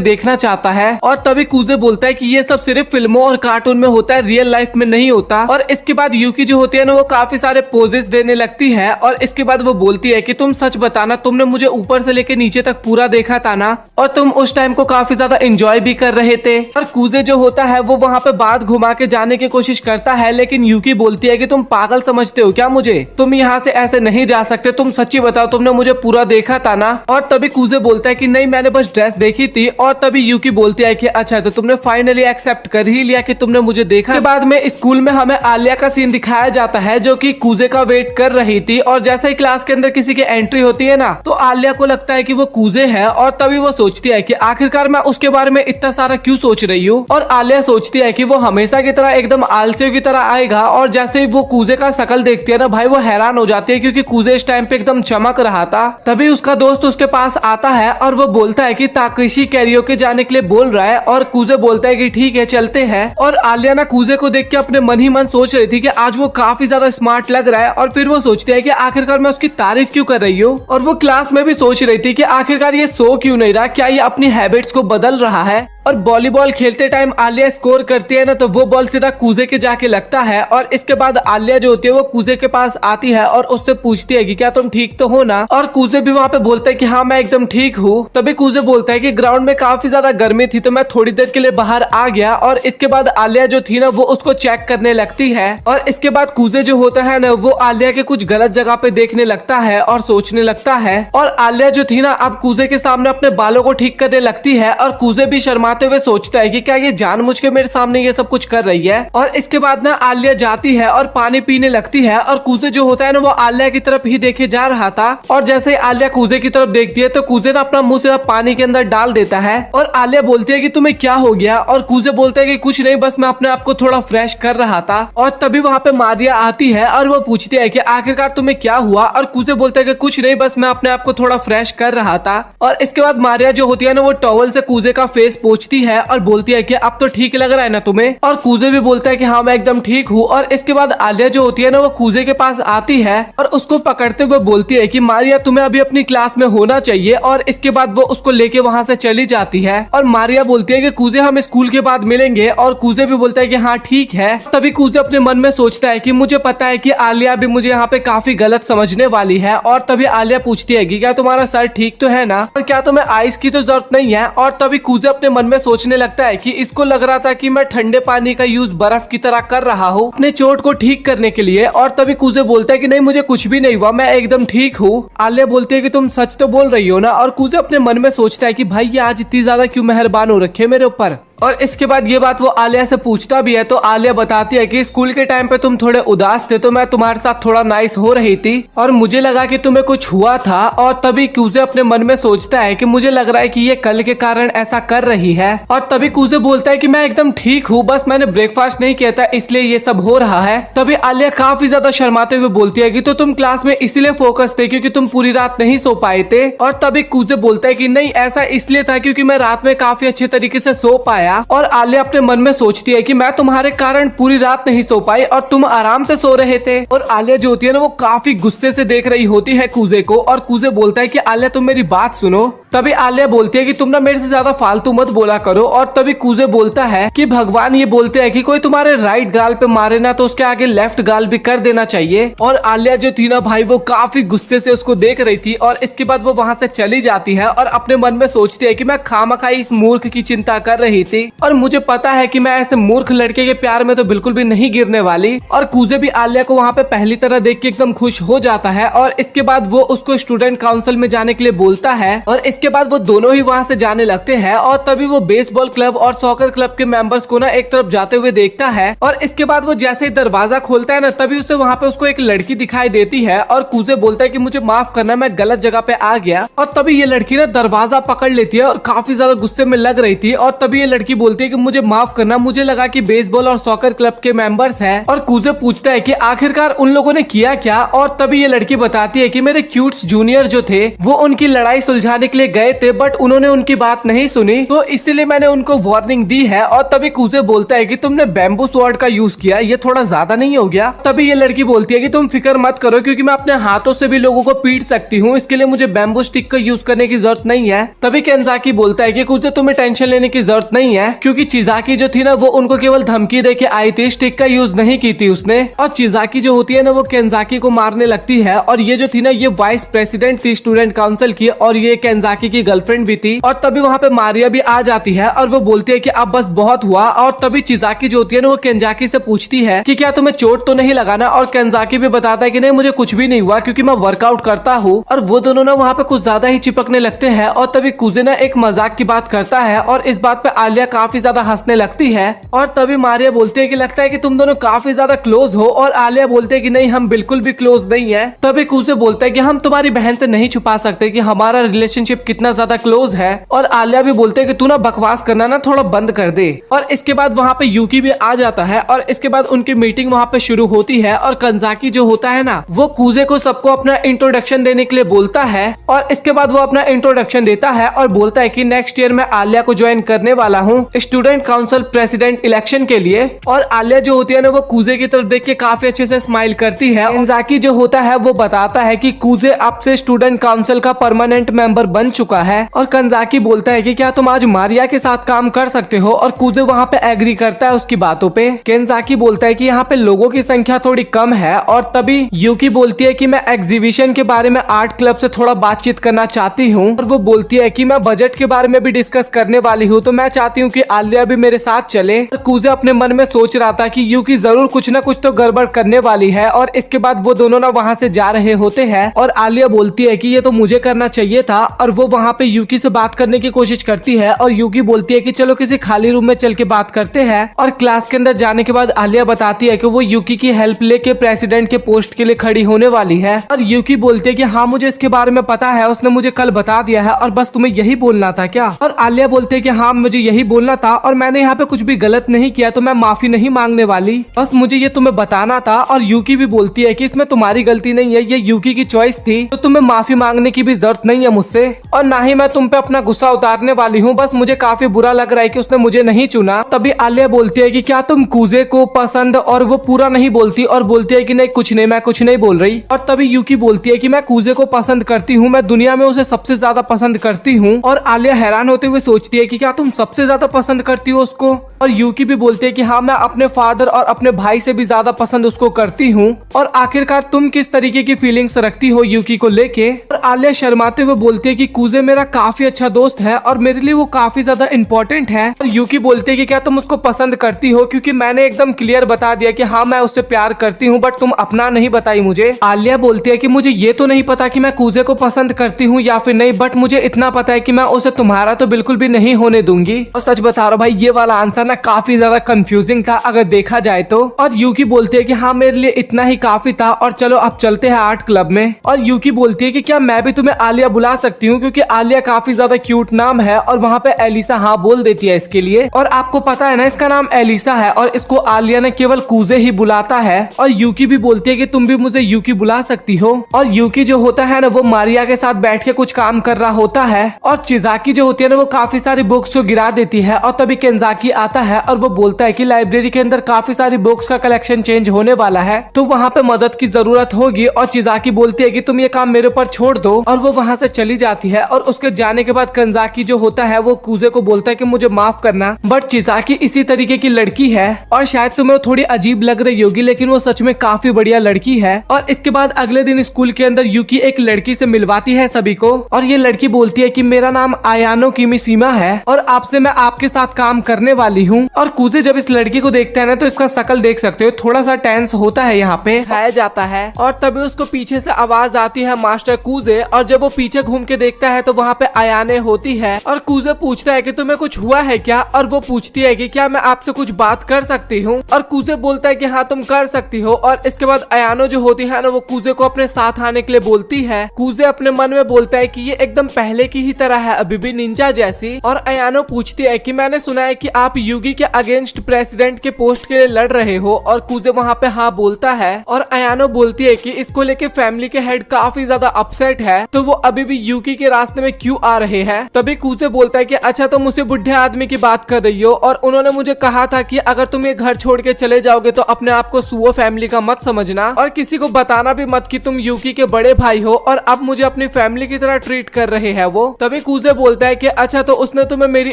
देखना चाहता है। और तभी कूजे बोलता है कि ये सब सिर्फ फिल्मों और कार्टून में होता है, रियल लाइफ में नहीं होता। और इसके बाद यूकी जो होती है ना, वो काफी सारे पोजेस देने लगती है। और इसके बाद वो बोलती है कि तुम सच बताना, तुमने मुझे ऊपर से लेके नीचे तक पूरा देखा था ना, और तुम उस टाइम को काफी ज्यादा एंजॉय भी कर रहे थे। और कूजे जो होता है वो वहाँ पे बात घुमा के जाने की कोशिश करता है, लेकिन यूकी बोलती है कि तुम पागल समझते हो क्या मुझे, तुम यहाँ से ऐसे नहीं जा सकते, तुम सच्ची बताओ तुमने मुझे पूरा देखा था ना। और तभी कूजे बोलता है कि नहीं, मैंने बस ड्रेस देखी थी। और तभी यूकी बोलती है कि अच्छा, तो तुमने फाइनली एक्सेप्ट कर ही लिया कि तुमने मुझे देखा। के बाद में स्कूल में हमें आलिया का सीन दिखाया जाता है, जो कि कूजे का वेट कर रही थी। और जैसे ही क्लास के अंदर किसी की एंट्री होती है ना, तो आलिया को लगता है कि वो कूजे है। और तभी वो सोचती है कि आखिरकार मैं उसके बारे में इतना सारा क्यों सोच रही हूँ। और आलिया सोचती है कि वो हमेशा की तरह एकदम आलसियों की तरह आएगा। और जैसे ही वो कूजे का शकल देखती है ना भाई, वो हैरान हो जाती है, क्योंकि कूजे इस टाइम पे एकदम चमक रहा था। तभी उसका दोस्त उसके पास आता है और वो बोलता है कि ताकेशी कैरियोके जाने के लिए बोल रहा है। और कूजे बोलता है कि ठीक है, चलते हैं। और आलिया ना कूजे को देख के अपने मन ही मन सोच रही थी कि आज वो काफी ज्यादा स्मार्ट लग रहा है। और फिर वो सोचती है कि आखिरकार मैं उसकी तारीफ क्यों कर रही हूँ। और वो क्लास में भी सोच रही थी कि आखिरकार ये सो क्यों नहीं रहा, क्या ये अपनी हैबिट्स को बदल रहा है। और वॉलीबॉल खेलते टाइम आलिया स्कोर करती है ना, तो वो बॉल सीधा कूजे के जाके लगता है। और इसके बाद आलिया जो होती है वो कूजे के पास आती है और उससे पूछती है कि क्या तुम ठीक तो हो ना। और कूजे भी वहाँ पे बोलता है कि हाँ, मैं एकदम ठीक हूँ। तभी कूजे बोलता है कि ग्राउंड में काफी ज्यादा गर्मी थी, तो मैं थोड़ी देर के लिए बाहर आ गया। और इसके बाद आलिया जो थी ना, वो उसको चेक करने लगती है। और इसके बाद कूजे जो होता है ना, वो आलिया के कुछ गलत जगह पे देखने लगता है और सोचने लगता है। और आलिया जो थी ना, अब कूजे के सामने अपने बालों को ठीक करने लगती है। और कूजे भी शर्मा शर्माते हुए सोचता है कि क्या ये जानबूझ के मेरे सामने ये सब कुछ कर रही है। और इसके बाद ना आलिया जाती है और पानी पीने लगती है और कूजे जो होता है ना वो आलिया की तरफ ही देखे जा रहा था। और जैसे ही आलिया कूजे की तरफ देखती है तो कूजे ना अपना मुंह सीधा पानी के अंदर डाल देता है और आलिया बोलती है कि तुम्हें क्या हो गया। और कूजे बोलते है कि कुछ नहीं, बस मैं अपने आप को थोड़ा फ्रेश कर रहा था। और तभी वहाँ पे मारिया आती है और वो पूछती है कि आखिरकार तुम्हें क्या हुआ। और कूजे बोलते है कि कुछ नहीं, बस मैं अपने आप को थोड़ा फ्रेश कर रहा था। और इसके बाद मारिया जो होती है ना वो टॉवल से कूजे का फेस पोंछती है और बोलती है कि अब तो ठीक लग रहा है ना तुम्हें। और कूजे भी बोलता है कि हाँ मैं एकदम ठीक हूँ। और इसके बाद आलिया जो होती है ना वो कूजे के पास आती है और उसको पकड़ते हुए बोलती है कि मारिया तुम्हें अभी अपनी क्लास में होना चाहिए। और इसके बाद वो उसको लेके वहाँ से चली जाती है और मारिया बोलती है कि कूजे हम स्कूल के बाद मिलेंगे। और कूजे भी बोलता है कि हाँ ठीक है। तभी कूजे अपने मन में सोचता है कि मुझे पता है कि आलिया भी मुझे यहाँ पे काफी गलत समझने वाली है। और तभी आलिया पूछती है कि क्या तुम्हारा सर ठीक तो है ना, और क्या तुम्हें आइस की तो जरूरत नहीं है। और तभी कूजे अपने मन में सोचने लगता है कि इसको लग रहा था कि मैं ठंडे पानी का यूज बर्फ की तरह कर रहा हूँ अपने चोट को ठीक करने के लिए। और तभी कूजे बोलता है कि नहीं मुझे कुछ भी नहीं हुआ, मैं एकदम ठीक हूँ। आलिया बोलती है कि तुम सच तो बोल रही हो ना। और कूजे अपने मन में सोचता है कि भाई ये आज इतनी ज्यादा क्यों मेहरबान हो रखे मेरे ऊपर। और इसके बाद ये बात वो आलिया से पूछता भी है तो आलिया बताती है कि स्कूल के टाइम पे तुम थोड़े उदास थे तो मैं तुम्हारे साथ थोड़ा नाइस हो रही थी और मुझे लगा कि तुम्हें कुछ हुआ था। और तभी कूजे अपने मन में सोचता है कि मुझे लग रहा है कि ये कल के कारण ऐसा कर रही है। और तभी कूजे बोलता है कि मैं एकदम ठीक हूँ, बस मैंने ब्रेकफास्ट नहीं किया था इसलिए ये सब हो रहा है। तभी आलिया काफी ज्यादा शर्माते हुए बोलती है कि तो तुम क्लास में इसीलिए फोकस थे क्योंकि तुम पूरी रात नहीं सो पाए थे। और तभी कूजे बोलता है कि नहीं ऐसा इसलिए था क्योंकि मैं रात में काफी अच्छे तरीके से सो पाया। और आलिया अपने मन में सोचती है कि मैं तुम्हारे कारण पूरी रात नहीं सो पाई और तुम आराम से सो रहे थे। और आलिया जो होती है ना वो काफी गुस्से से देख रही होती है कूजे को। और कूजे बोलता है कि आलिया तुम मेरी बात सुनो। तभी आलिया बोलती है कि तुम ना मेरे से ज्यादा फालतू मत बोला करो। और तभी कूजे बोलता है कि भगवान ये बोलते हैं कि कोई तुम्हारे राइट गाल पे मारे ना तो उसके आगे लेफ्ट गाल भी कर देना चाहिए। और आलिया जो थी ना भाई वो काफी गुस्से से उसको देख रही थी। और इसके बाद वो वहाँ से चली जाती है और अपने मन में सोचती है कि मैं खामखाई इस मूर्ख की चिंता कर रही थी और मुझे पता है कि मैं ऐसे मूर्ख लड़के के प्यार में तो बिल्कुल भी नहीं गिरने वाली। और कूजे भी आलिया को वहाँ पे पहली तरह देख के एकदम खुश हो जाता है। और इसके बाद वो उसको स्टूडेंट काउंसिल में जाने के लिए बोलता है और इसके बाद वो दोनों ही वहाँ से जाने लगते हैं। और तभी वो बेसबॉल क्लब और सॉकर क्लब के मेंबर्स को ना एक तरफ जाते हुए देखता है। और इसके बाद वो जैसे ही दरवाजा खोलता है ना तभी उसे वहाँ पे उसको एक लड़की दिखाई देती है। और कूजे बोलता है कि मुझे माफ करना, मैं गलत जगह पे आ गया। और तभी ये लड़की ना दरवाजा पकड़ लेती है और काफी ज्यादा गुस्से में लग रही थी। और तभी ये लड़की बोलती है कि मुझे माफ करना, मुझे लगा कि बेसबॉल और सॉकर क्लब के मेंबर्स हैं। और कूजे पूछता है कि आखिरकार उन लोगों ने किया क्या। और तभी ये लड़की बताती है कि मेरे क्यूट्स जूनियर जो थे वो उनकी लड़ाई सुलझाने के लिए गए थे बट उन्होंने उनकी बात नहीं सुनी तो इसलिए मैंने उनको वार्निंग दी है। और तभी कूजे बोलता है कि तुमने बैम्बू स्वॉर्ड का यूज किया, ये थोड़ा ज्यादा नहीं हो गया। तभी ये लड़की बोलती है कि तुम फिक्र मत करो क्योंकि मैं अपने हाथों से भी लोगों को पीट सकती हूँ, इसके लिए मुझे बैम्बू स्टिक का यूज करने की जरूरत नहीं है। तभी केंजाकी बोलता है कि कूजे तुम्हें टेंशन लेने की जरूरत नहीं है क्योंकि चिजाकी जो थी ना वो उनको केवल धमकी दे के आई थी, स्टिक का यूज नहीं की थी उसने। और चिजाकी जो होती है ना वो केंजाकी को मारने लगती है। और ये जो थी ना ये वाइस प्रेसिडेंट थी स्टूडेंट काउंसिल की और ये केंजाकी की गर्लफ्रेंड भी थी। और तभी वहाँ पे मारिया भी आ जाती है और वो बोलती है कि अब बस बहुत हुआ। और तभी चिजाकी जो होती है ना वो केंजाकी से पूछती है कि क्या तुम्हें चोट तो नहीं लगाना। और केंजाकी भी बताता है कि नहीं मुझे कुछ भी नहीं हुआ क्योंकि मैं वर्कआउट करता हूँ। और वो दोनों ना वहाँ पे कुछ ज्यादा ही चिपकने लगते हैं। और तभी कूजे ना एक मजाक की बात करता है और इस बात पे आलिया काफी ज्यादा हंसने लगती है। और तभी मारिया बोलती है कि लगता है कि तुम दोनों काफी ज्यादा क्लोज हो। और आलिया बोलते है कि नहीं हम बिल्कुल भी क्लोज नहीं है। तभी कूजे बोलता है कि हम तुम्हारी बहन से नहीं छुपा सकते कि हमारा रिलेशनशिप कितना ज्यादा क्लोज है। और आलिया भी बोलते है कि तू ना बकवास करना ना थोड़ा बंद कर दे। और इसके बाद वहाँ पे यूकी भी आ जाता है और इसके बाद उनकी मीटिंग वहाँ पे शुरू होती है। और कंजाकी जो होता है ना वो कूजे को सबको अपना इंट्रोडक्शन देने के लिए बोलता है। और इसके बाद वो अपना इंट्रोडक्शन देता है और बोलता है कि नेक्स्ट ईयर मैं आलिया को ज्वाइन करने वाला हूँ स्टूडेंट काउंसिल प्रेसिडेंट इलेक्शन के लिए। और आलिया जो होती है ना वो कूजे की तरफ देख के काफी अच्छे से स्माइल करती है। केंजाकी जो होता है वो बताता है कि कूजे अब से स्टूडेंट काउंसिल का परमानेंट मेंबर बन चुका है। और कंजाकी बोलता है कि क्या तुम आज मारिया के साथ काम कर सकते हो। और कूजे वहाँ पे एग्री करता है उसकी बातों पे। केंजाकी बोलता है कि यहाँ पे लोगों की संख्या थोड़ी कम है। और तभी यूकी बोलती है कि मैं एग्जीबिशन के बारे में आर्ट क्लब से थोड़ा बातचीत करना चाहती हूँ। और वो बोलती है कि मैं बजट के बारे में भी डिस्कस करने वाली हूँ तो मैं चाहती हूँ हूँ कि आलिया भी मेरे साथ चले। कूजे अपने मन में सोच रहा था कि यूकी जरूर कुछ ना कुछ तो गड़बड़ करने वाली है। और इसके बाद वो दोनों ना वहाँ से जा रहे होते हैं और आलिया बोलती है कि ये तो मुझे करना चाहिए था। और वो वहाँ पे यूकी से बात करने की कोशिश करती है और यूकी बोलती है कि चलो किसी खाली रूम में चल के बात करते हैं। और क्लास के अंदर जाने के बाद आलिया बताती है कि वो यूकी की हेल्प लेके प्रेसिडेंट के पोस्ट के लिए खड़ी होने वाली है। और यूकी बोलती है कि हाँ मुझे इसके बारे में पता है, उसने मुझे कल बता दिया है और बस तुम्हें यही बोलना था क्या। और आलिया बोलती है कि हाँ मुझे यही बोलना था और मैंने यहाँ पे कुछ भी गलत नहीं किया, तो मैं माफी नहीं मांगने वाली, बस मुझे ये तुम्हें बताना था। और यूकी भी बोलती है कि इसमें तुम्हारी गलती नहीं है, ये यूकी की चॉइस थी, तो तुम्हें माफी मांगने की भी जरूरत नहीं है मुझसे और ना ही मैं तुम पे अपना गुस्सा उतारने वाली हूँ। बस मुझे काफी बुरा लग रहा है कि उसने मुझे नहीं चुना। तभी आलिया बोलती है कि क्या तुम कूजे को पसंद, और वो पूरा नहीं बोलती और बोलती है कि नहीं कुछ नहीं, मैं कुछ नहीं बोल रही। और तभी यूकी बोलती है कि मैं कूजे को पसंद करती हूँ, मैं दुनिया में उसे सबसे ज्यादा पसंद करती हूँ। और आलिया हैरान होते हुए सोचती है कि क्या तुम सबसे ज्यादा पसंद करती हो उसको। और यूकी भी बोलती है कि हाँ मैं अपने फादर और अपने भाई से भी ज्यादा पसंद उसको करती हूँ। और आखिरकार तुम किस तरीके की फीलिंग्स रखती हो यूकी को लेके। और आलिया शर्माते हुए बोलती है कि कूजे मेरा काफी अच्छा दोस्त है और मेरे लिए वो काफी ज्यादा इंपॉर्टेंट है। और यूकी बोलती है कि क्या तुम उसको पसंद करती हो, क्योंकि मैंने एकदम क्लियर बता दिया कि हाँ मैं उससे प्यार करती हूँ, बट तुम अपना नहीं बताई मुझे। आलिया बोलती है कि मुझे ये तो नहीं पता कि मैं कूजे को पसंद करती हूँ या फिर नहीं, बट मुझे इतना पता है कि मैं उसे तुम्हारा तो बिल्कुल भी नहीं होने दूंगी। और सच बता रहा हूँ भाई, ये वाला आंसर ना काफी ज्यादा कंफ्यूजिंग था अगर देखा जाए तो। और यूकी बोलती है कि हाँ मेरे लिए इतना ही काफी था और चलो अब चलते हैं आर्ट क्लब में। और यूकी बोलती है कि क्या मैं भी तुम्हें आलिया बुला सकती हूँ, क्योंकि आलिया काफी ज्यादा क्यूट नाम है। और वहाँ पे एलिसा हाँ बोल देती है इसके लिए। और आपको पता है ना इसका नाम एलिसा है और इसको आलिया ने केवल कूजे ही बुलाता है। और यूकी भी बोलती है कि तुम भी मुझे यूकी बुला सकती हो। और यूकी जो होता है ना वो मारिया के साथ बैठ के कुछ काम कर रहा होता है। और चिजाकी जो होती है ना वो काफी सारी बुक्स को गिरा देती है। और तभी केंजाकी आता है और वो बोलता है कि लाइब्रेरी के अंदर काफी सारी बुक्स का कलेक्शन चेंज होने वाला है, तो वहाँ पे मदद की जरूरत होगी। और चिजाकी बोलती है कि तुम ये काम मेरे ऊपर छोड़ दो। और वो वहाँ से चली जाती है। और उसके जाने के बाद केंजाकी जो होता है वो कूजे को बोलता है कि मुझे माफ करना, बट चिजाकी इसी तरीके की लड़की है और शायद तुम्हें थोड़ी अजीब लग रही होगी, लेकिन वो सच में काफी बढ़िया लड़की है। और इसके बाद अगले दिन स्कूल के अंदर यूकी एक लड़की से मिलवाती है सभी को। और ये लड़की बोलती है कि मेरा नाम आयानो किमिशिमा है और आपसे मैं आपके साथ काम करने वाली हूँ। और कूजे जब इस लड़की को देखता है ना तो इसका शकल देख सकते हो, थोड़ा सा टेंस होता है यहाँ पे दिखाया जाता है। और तभी उसको पीछे से आवाज आती है मास्टर कूजे। और जब वो पीछे घूम के देखता है तो वहाँ पे आयाने होती है। और कूजे पूछता है कि तुम्हें कुछ हुआ है क्या। और वो पूछती है कि क्या मैं आपसे कुछ बात कर सकती हूँ। और कूजे बोलता है कि हाँ तुम कर सकती हो। और इसके बाद आयानो जो होती है ना वो कूजे को अपने साथ आने के लिए बोलती है। कूजे अपने मन में बोलता है कि ये एकदम पहले की ही तरह है, अभी भी निंजा जैसी। और आयानो पूछती है कि मैंने सुना है कि आप यूगी के अगेंस्ट प्रेसिडेंट के पोस्ट के लिए लड़ रहे हो। और कूजे वहाँ पे हाँ बोलता है। और आयानो बोलती है कि इसको लेके फैमिली के हेड काफी ज्यादा अपसेट है, तो वो अभी भी यूकी के रास्ते में क्यों आ रहे हैं। तभी कूजे बोलता है कि अच्छा तुम उसे बुढ़े आदमी की बात कर रही हो और उन्होंने मुझे कहा था कि अगर तुम ये घर छोड़ के चले जाओगे तो अपने आप को सुओ फैमिली का मत समझना और किसी को बताना भी मत कि तुम यूकी के बड़े भाई हो और अब मुझे अपनी फैमिली की तरह ट्रीट कर रहे हैं वो। तभी कूजे बोलता है कि अच्छा तो उसने तुम्हें मेरी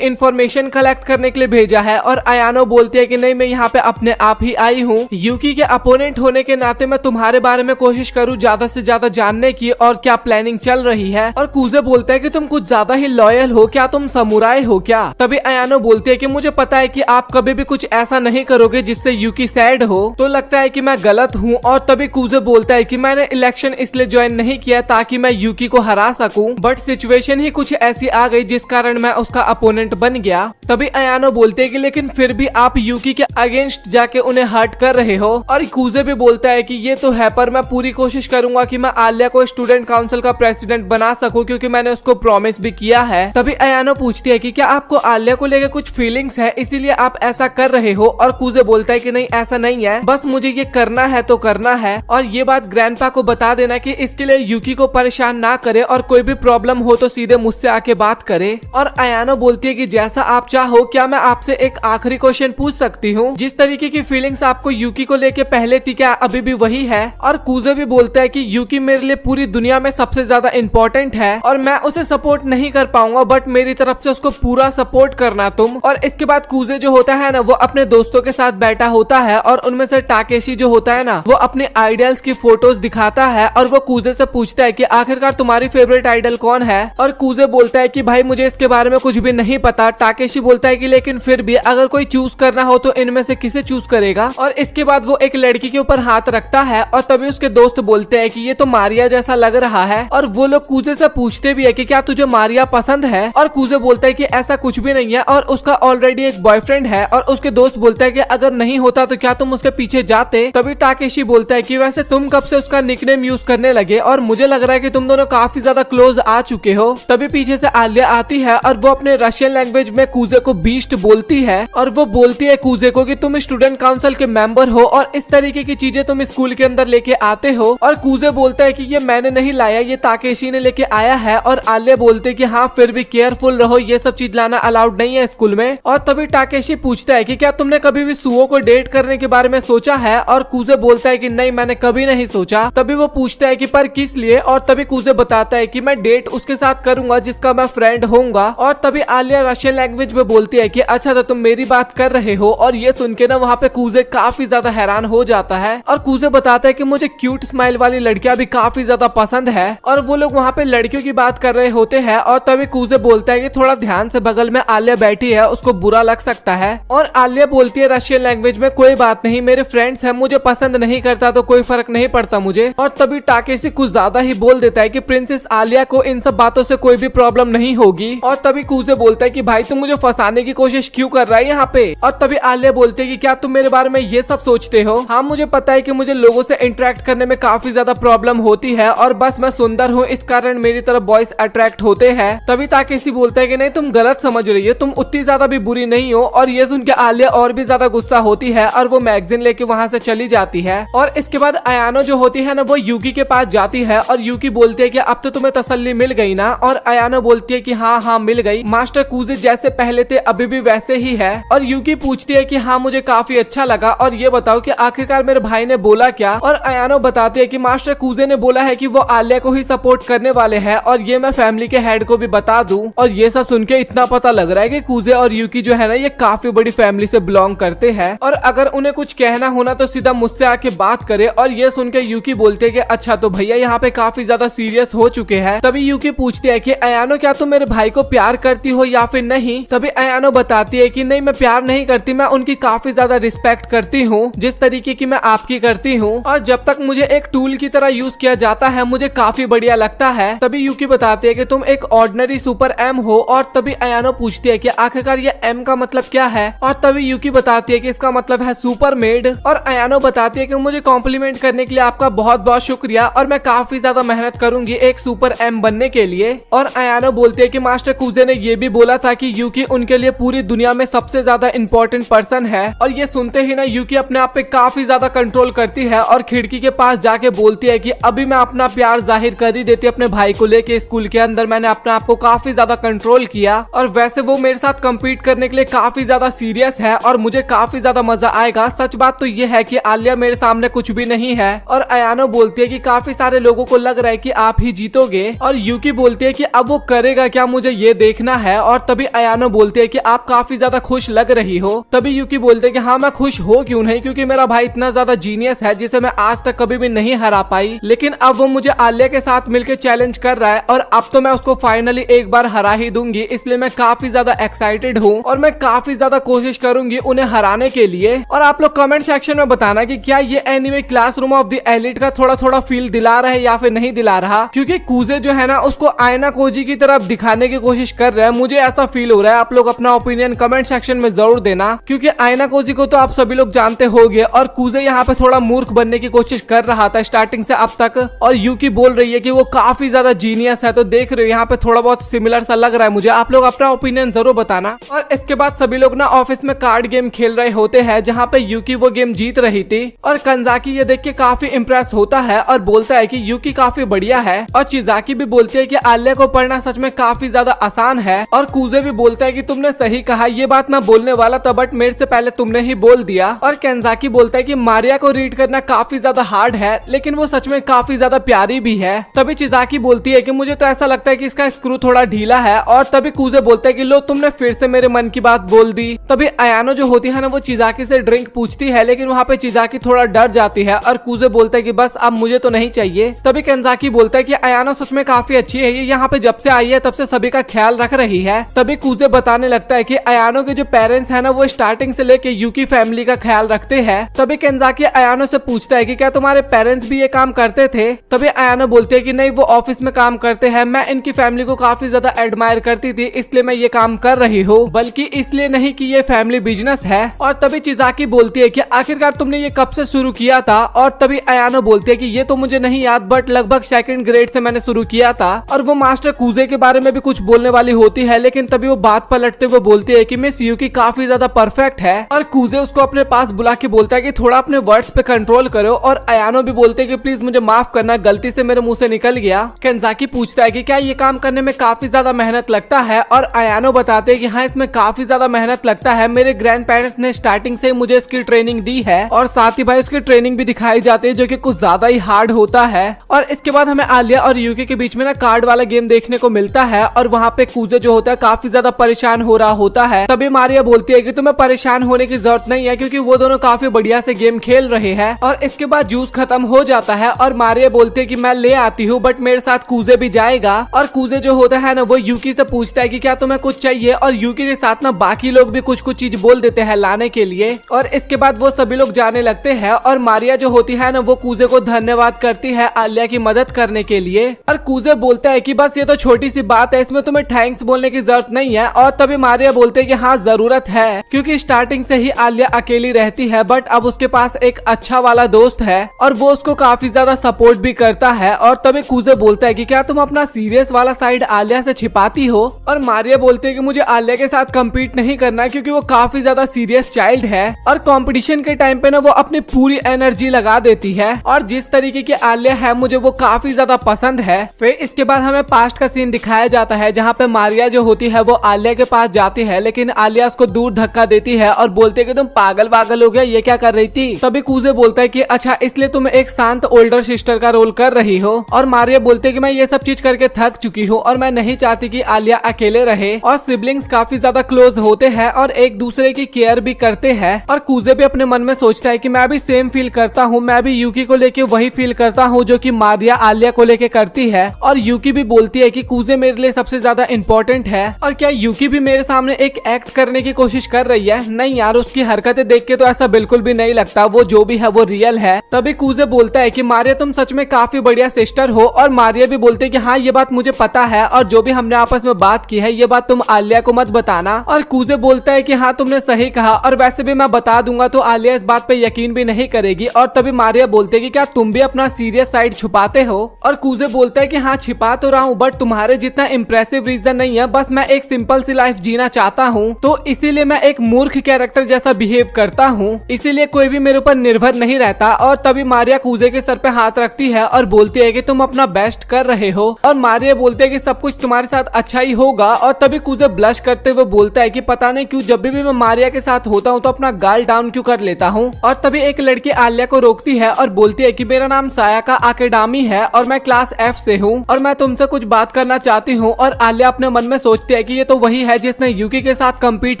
इन्फॉर्मेशन कलेक्ट करने के लिए भेजा है। और आयानो बोलती है कि नहीं मैं यहाँ पे अपने आप ही आई हूँ, यूकी के अपोनेंट होने के नाते मैं तुम्हारे बारे में कोशिश करूँ ज्यादा से ज्यादा जानने की और क्या प्लानिंग चल रही है। और कूजे बोलता है कि तुम कुछ ज्यादा ही लॉयल हो, क्या तुम समुराई हो क्या। तभी आयानो बोलती है कि मुझे पता है कि आप कभी भी कुछ ऐसा नहीं करोगे जिससे यूकी सैड हो, तो लगता है कि मैं गलत हूँ। और तभी कूजे बोलता है कि मैंने इलेक्शन इसलिए ज्वाइन नहीं किया ताकि मैं यूकी को हरा सकूं, बट सिचुएशन ही कुछ ऐसी आ गई जिस कारण मैं उसका अपोनेंट बन गया। तभी आयानो बोलते हैं कि लेकिन फिर भी आप यूकी के अगेंस्ट जाके उन्हें हर्ट कर रहे हो। और कूजे भी बोलता है कि ये तो है, पर मैं पूरी कोशिश करूंगा कि मैं आलिया को स्टूडेंट काउंसिल का प्रेसिडेंट बना सकूं, क्योंकि मैंने उसको प्रॉमिस भी किया है। तभी आयानो पूछती है कि क्या आपको आलिया को लेकर कुछ फीलिंग्स है इसीलिए आप ऐसा कर रहे हो। और कूजे बोलता है कि नहीं ऐसा नहीं है, बस मुझे ये करना है तो करना है। और ये बात ग्रैंडपा को बता देना कि इसके लिए यूकी को परेशान ना करे और कोई भी प्रॉब्लम हो तो सीधे मुझसे आके बात करे। और आयानो बोलती है कि जैसा आप चाहो, क्या मैं आपसे एक आखिरी क्वेश्चन पूछ सकती हूँ, जिस तरीके की फीलिंग्स आपको यूकी को लेके पहले थी क्या अभी भी वही है। और कूजे भी बोलता है कि यूकी मेरे लिए पूरी दुनिया में सबसे ज्यादा इम्पोर्टेंट है और मैं उसे सपोर्ट नहीं कर पाऊंगा, बट मेरी तरफ से उसको पूरा सपोर्ट करना तुम। और इसके बाद कूजे जो होता है ना वो अपने दोस्तों के साथ बैठा होता है और उनमें से टाकेशी जो होता है ना वो अपने आइडल्स की फोटोज दिखाता है और वो कूजे से पूछता है कि आखिरकार तुम्हारी फेवरेट आइडल कौन है। और कूजे बोलता है कि भाई मुझे इसके बारे में कुछ भी नहीं पता। टाकेशी बोलता है कि लेकिन फिर भी अगर कोई चूज करना हो तो इनमें से किसे चूज करेगा। और इसके बाद वो एक लड़की के ऊपर हाथ रखता है और तभी उसके दोस्त बोलते हैं कि ये तो मारिया जैसा लग रहा है। और वो लोग कूजे से पूछते भी है कि क्या तुझे मारिया पसंद है, और कूजे बोलता है कि ऐसा कुछ भी नहीं है और उसका ऑलरेडी एक बॉयफ्रेंड है। और उसके दोस्त बोलता है कि अगर नहीं होता तो क्या तुम उसके पीछे जाते। तभी टाकेशी बोलता है कि वैसे तुम कब से उसका निकनेम यूज करने लगे और मुझे लग रहा है कि तुम दोनों काफी ज्यादा क्लोज आ चुके हो। तभी पीछे से आलिया आती है और वो अपने रशियन लैंग्वेज में कूजे को बीस्ट बोलती है। और वो बोलती है कूजे को कि तुम स्टूडेंट काउंसिल के मेंबर हो और इस तरीके की चीजें तुम स्कूल के अंदर लेके आते हो। और कूजे बोलता है कि ये मैंने नहीं लाया, ये ताकेशी ने लेके आया है। और आलिया बोलते है कि हाँ फिर भी केयरफुल रहो, ये सब चीज लाना अलाउड नहीं है स्कूल में। और तभी टाकेशी पूछता है कि क्या तुमने कभी भी सुओ को डेट करने के बारे में सोचा है। और कूजे बोलता है कि नहीं, मैंने कभी नहीं सोचा। तभी वो पूछता है कि पर किस लिए। और तभी कूजे बताता है कि मैं डेट उसके साथ करूंगा जिसका मैं फ्रेंड होऊंगा। और तभी आलिया रशियन लैंग्वेज में बोलती है कि अच्छा तो तुम मेरी बात कर रहे हो। और ये सुन के ना वहाँ पे कूजे काफी ज्यादा हैरान हो जाता है। और कूजे बताता है कि मुझे क्यूट स्माइल वाली लड़कियां भी काफी ज्यादा पसंद है। और वो लोग वहाँ पे लड़कियों की बात कर रहे होते हैं। और तभी कूजे बोलता है कि थोड़ा ध्यान से, बगल में आलिया बैठी है, उसको बुरा लग सकता है। और आलिया बोलती है रशियन लैंग्वेज में कोई बात नहीं, मेरे फ्रेंड्स हैं, मुझे पसंद नहीं करता तो कोई फर्क नहीं पड़ता मुझे। और तभी टाकेशी कुछ ज्यादा ही बोल देता है कि प्रिंसेस आलिया को इन सब बातों से कोई भी प्रॉब्लम नहीं होगी। और तभी कूजे बोलता है कि भाई तुम मुझे फंसाने की कोशिश क्यों कर रहा है यहाँ पे। और तभी आलिया बोलती है कि क्या तुम मेरे बारे में ये सब सोचते हो। हाँ मुझे पता है कि मुझे लोगों से इंटरेक्ट करने में काफी ज्यादा प्रॉब्लम होती है और बस मैं सुंदर हूँ इस कारण मेरी तरफ बॉयज अट्रैक्ट होते हैं। तभी ताकेशी बोलता है कि नहीं तुम गलत समझ रही हो, तुम उतनी ज्यादा भी बुरी नहीं हो। और ये सुन के आलिया और भी ज्यादा गुस्सा होती है और वो मैगजीन लेके वहाँ से चली जाती है। और इसके बाद अयानो जो होती है ना वो यूकी के पास जाती है और यूकी बोलती है कि अब तो तुम्हें तसल्ली मिल गई ना। और अयानो बोलती है कि हाँ हाँ मिल गई, मास्टर कूजे जैसे पहले थे अभी भी वैसे ही है। और यूकी पूछती है कि हाँ मुझे काफी अच्छा लगा और ये बताओ कि आखिरकार मेरे भाई ने बोला क्या। और अयानो बताती है कि मास्टर कूजे ने बोला है कि वो आलिया को ही सपोर्ट करने वाले हैं और ये मैं फैमिली के हेड को भी बता दूं। और ये सब सुन के इतना पता लग रहा है कि कूजे और यूकी जो है ना ये काफी बड़ी फैमिली से बिलोंग करते हैं और अगर उन्हें कुछ कहना होना तो सीधा मुझसे आके बात करे। और ये सुन के यूकी बोलते है कि अच्छा तो भैया यहाँ पे काफी ज्यादा सीरियस हो चुके हैं। तभी यूकी पूछती है कि अयानो क्या तुम मेरे भाई को प्यार करती हो या फिर नहीं। तभी अयानो बताती है कि नहीं मैं प्यार नहीं करती, मैं उनकी काफी ज्यादा रिस्पेक्ट करती हूँ जिस तरीके की मैं आपकी करती हूँ। और जब तक मुझे एक टूल की तरह यूज किया जाता है मुझे काफी बढ़िया लगता है। तभी यूकी बताती है कि तुम एक ऑर्डिनरी सुपर एम हो। और तभी अयानो पूछती है कि आखिरकार ये एम का मतलब क्या है। और तभी यूकी बताती है कि इसका मतलब है सुपर मेड। और अयानो बताती है कि मुझे कॉम्प्लीमेंट करने के लिए आपका बहुत बहुत शुक्रिया और मैं काफी ज्यादा मेहनत करूंगी एक सुपर एम बनने के लिए। और अयानो बोलती है कि मास्टर कूजे ने ये भी बोला था कि यूकी उनके लिए पूरी दुनिया में सबसे ज्यादा इंपॉर्टेंट पर्सन है। और ये सुनते ही ना यूकी अपने आप पे काफी ज्यादा कंट्रोल करती है और खिड़की के पास जाके बोलती है कि अभी मैं अपना प्यार जाहिर कर ही देती अपने भाई को लेके। स्कूल के अंदर मैंने अपने आप को काफी ज्यादा कंट्रोल किया और वैसे वो मेरे साथ कम्पीट करने के लिए काफी ज्यादा सीरियस है और मुझे काफी ज्यादा मजा आएगा। सच बात तो ये है कि आलिया मेरे सामने कुछ भी नहीं है। और अयानो बोलती है कि काफी सारे लोगों को लग रहा है कि आप ही जीतोगे। और यूकी बोलती है कि अब वो करेगा क्या मुझे ये देखना है। और तभी अयानो बोलती है कि आप काफी ज्यादा खुश लग रही हो। तभी यूकी बोलते है कि हाँ मैं खुश हो क्यों नहीं, क्योंकि मेरा भाई इतना ज्यादा जीनियस है जिसे मैं आज तक कभी भी नहीं हरा पाई। लेकिन अब वो मुझे आलिया के साथ मिलकर चैलेंज कर रहा है और अब तो मैं उसको फाइनली एक बार हरा ही दूंगी, इसलिए मैं काफी ज्यादा एक्साइटेड हूँ और मैं काफी ज्यादा कोशिश करूंगी उन्हें हराने के लिए। और आप लोग कमेंट सेक्शन में बताना कि क्या ये anime classroom of the elite का थोड़ा थोड़ा फील दिला रहा है या फिर नहीं दिला रहा, क्योंकि कूजे जो है ना उसको आयना कोजी की तरफ दिखाने की कोशिश कर रहा है। मुझे ऐसा फील हो रहा है। आप लोग अपना ओपिनियन कमेंट सेक्शन में जरूर देना, क्योंकि आयना कोजी को तो आप सभी लोग जानते होंगे और कूजे यहाँ पे थोड़ा मूर्ख बनने की कोशिश कर रहा था स्टार्टिंग से अब तक। और यूकी बोल रही है कि वो काफी ज्यादा जीनियस है, तो देख रहे हो यहाँ पे थोड़ा बहुत सिमिलर सा लग रहा है मुझे। आप लोग अपना ओपिनियन जरूर बताना। और इसके बाद सभी लोग ना ऑफिस में कार्ड गेम खेल रहे होते हैं जहाँ पे यूकी वो गेम जीत रही थी और कंजाकी ये देख के काफी इम्प्रेस होता है और बोलता है कि यूकी काफी बढ़िया है। और चिजाकी भी बोलती है कि आलिया को पढ़ना सच में काफी ज्यादा आसान है। और कूजे भी बोलता है कि तुमने सही कहा, ये बात मैं बोलने वाला था बट मेरे से पहले तुमने ही बोल दिया। और केंजाकी बोलता है कि मारिया को रीड करना काफी ज्यादा हार्ड है लेकिन वो सच में काफी ज्यादा प्यारी भी है। तभी चिजाकी बोलती है कि मुझे तो ऐसा लगता है कि इसका स्क्रू थोड़ा ढीला है। और तभी कूजे बोलता है कि लो तुमने फिर से मेरे मन की बात बोल दी। तभी अयानो जो होती है ना वो चिजाकी से ड्रिंक पूछती है लेकिन वहाँ पे चिजाकी थोड़ा डर जाती है और कूजे बोलता है कि बस अब मुझे तो नहीं चाहिए। तभी केंजाकी बोलता है कि अयानो सच में काफी अच्छी है, ये यहाँ पे जब से आई है तब से सभी का ख्याल रख रही है। तभी कूजे बताने बताने लगता है कि अयानो के जो पेरेंट्स है ना वो स्टार्टिंग से लेके यूकी फैमिली का ख्याल रखते हैं। तभी केंजाकी अयानो से पूछता है कि क्या तुम्हारे पेरेंट्स भी ये काम करते थे? तभी अयानो बोलते है कि नहीं, वो ऑफिस में काम करते हैं, मैं इनकी फैमिली को काफी ज्यादा एडमायर करती थी इसलिए मैं ये काम कर रही हूँ, बल्कि इसलिए नहीं कि ये फैमिली बिजनेस है। और तभी चिजाकी बोलती है कि आखिरकार तुमने ये कब से शुरू किया था? और तभी अयानो बोलती है कि ये तो मुझे नहीं याद, बट लगभग सेकंड ग्रेड से मैंने शुरू किया था। और वो मास्टर कूजे के बारे में भी कुछ बोलने वाली होती है, लेकिन तभी वो बात पलटते हुए बोलती है कि मिस यूकी काफी ज्यादा परफेक्ट है। और कूजे उसको अपने पास बुला के बोलता है कि थोड़ा अपने वर्ड्स पे कंट्रोल करो। और अयानो भी बोलते है कि प्लीज मुझे माफ करना, गलती से मेरे मुंह से निकल गया। केंजाकी पूछता है कि क्या ये काम करने में काफी ज्यादा मेहनत लगता है? और अयानो बताते हैं कि हाँ, इसमें काफी ज्यादा मेहनत लगता है, मेरे ग्रैंड पेरेंट्स ने स्टार्टिंग से मुझे इसकी ट्रेनिंग दी है। और साथ ही भाई उसकी ट्रेनिंग भी दिखाई जाती है जो कि कुछ ज्यादा ही हार्ड होता है। और इसके बाद हमें आलिया और यूकी के बीच में ना कार्ड वाला गेम देखने को मिलता है। और वहाँ पे कूजे जो होता है काफी ज्यादा परेशान हो रहा होता है। तभी मारिया बोलती है कि तुम्हें परेशान होने की जरूरत नहीं है, क्योंकि वो दोनों काफी बढ़िया से गेम खेल रहे हैं। और इसके बाद जूस खत्म हो जाता है और मारिया बोलती है कि मैं ले आती हूँ, बट मेरे साथ कूजे भी जाएगा। और कूजे जो होता है ना वो यूकी से पूछता है कि क्या तुम्हें कुछ चाहिए? और यूकी के साथ ना बाकी लोग भी कुछ कुछ चीज बोल देते हैं लाने के लिए। और इसके बाद वो सभी लोग जाने लगते हैं। और मारिया जो होती है ना वो कूजे को धन्यवाद करती है आलिया की मदद करने के लिए। और कूजे बोलता है कि बस ये तो छोटी सी बात है, इसमें तुम्हें थैंक्स बोलने की जरूरत नहीं है। और तभी मारिया बोलते है कि हाँ जरूरत है, क्योंकि स्टार्टिंग से ही आलिया अकेली रहती है, बट अब उसके पास एक अच्छा वाला दोस्त है और वो उसको काफी ज्यादा सपोर्ट भी करता है। और तभी कूजे बोलता है कि क्या तुम अपना सीरियस वाला साइड आलिया से छिपाती हो? और मारिया बोलती है कि मुझे आलिया के साथ कम्पीट नहीं करना, क्योंकि वो काफी ज्यादा सीरियस चाइल्ड है और कंपटीशन के टाइम पे ना वो अपनी पूरी एनर्जी लगा देती है। और जिस तरीके की आलिया है मुझे वो काफी ज्यादा पसंद है। फिर इसके बाद हमें पास्ट का सीन दिखाया जाता है, जहाँ पे मारिया जो होती है वो आलिया के पास जाती है, लेकिन आलिया उसको दूर धक्का देती है और बोलती है कि तुम पागल पागल हो गया, ये क्या कर रही थी? तभी कूजे बोलता है कि अच्छा इसलिए तुम एक शांत ओल्डर सिस्टर का रोल कर रही हो। और मारिया बोलते है कि मैं ये सब चीज करके थक चुकी हूँ और मैं नहीं चाहती कि आलिया अकेले रहे। और सिबलिंग्स काफी ज्यादा क्लोज होते हैं और एक दूसरे की केयर भी करते हैं। और कूजे भी अपने मन में सोचता है कि मैं भी सेम फील करता हूँ, मैं भी यूकी को लेके वही फील करता हूँ जो कि मारिया आलिया को लेके करती है। और यूकी भी बोलती है कि कूजे मेरे लिए सबसे ज्यादा इम्पोर्टेंट है। और क्या यूकी भी मेरे सामने एक एक्ट करने की कोशिश कर रही है? नहीं यार, उसकी हरकतें देख के तो ऐसा बिल्कुल भी नहीं लगता, वो जो भी है वो रियल है। तभी कूजे बोलता है कि मारिया तुम सच में काफी बढ़िया सिस्टर हो। और मारिया भी बोलते है कि हाँ ये बात मुझे पता है, और जो भी हमने आपस में बात की है ये बात तुम आलिया को मत बताना। और कूजे बोलता है कि हाँ तुमने सही कहा, और वैसे भी मैं बता दूंगा तो आलिया इस बात पे यकीन भी नहीं करेगी। और तभी मारिया बोलते है कि क्या तुम भी अपना सीरियस साइड छुपाते हो? और कूजे बोलता है कि हाँ छिपा तो रहा हूँ, बट तुम्हारे जितना इम्प्रेसिव रीजन नहीं है, बस मैं एक सिंपल सी लाइफ जीना चाहता हूँ, तो इसीलिए मैं एक मूर्ख कैरेक्टर जैसा बिहेव करता हूँ, इसीलिए कोई भी मेरे ऊपर निर्भर नहीं रहता। और तभी मारिया कूजे के सर पे हाथ रखती है और बोलती है कि तुम अपना बेस्ट कर रहे हो। और मारिया बोलते है कि सब कुछ तुम्हारे साथ अच्छा ही होगा। और तभी कूजे ब्लश करते हुए बोलता है कि पता नहीं क्यों जब भी मैं मारिया के साथ होता हूँ तो अपना गाल डाउन क्यों कर लेता हूँ। और तभी एक लड़की आलिया को रोकती है और बोलती है कि मेरा नाम सायाका आकेडामी है और मैं क्लास F से हूँ और मैं तुमसे कुछ बात करना चाहती हूँ। और आलिया अपने मन में सोचती है कि ये तो वही है जिसने यूकी के साथ कम्पीट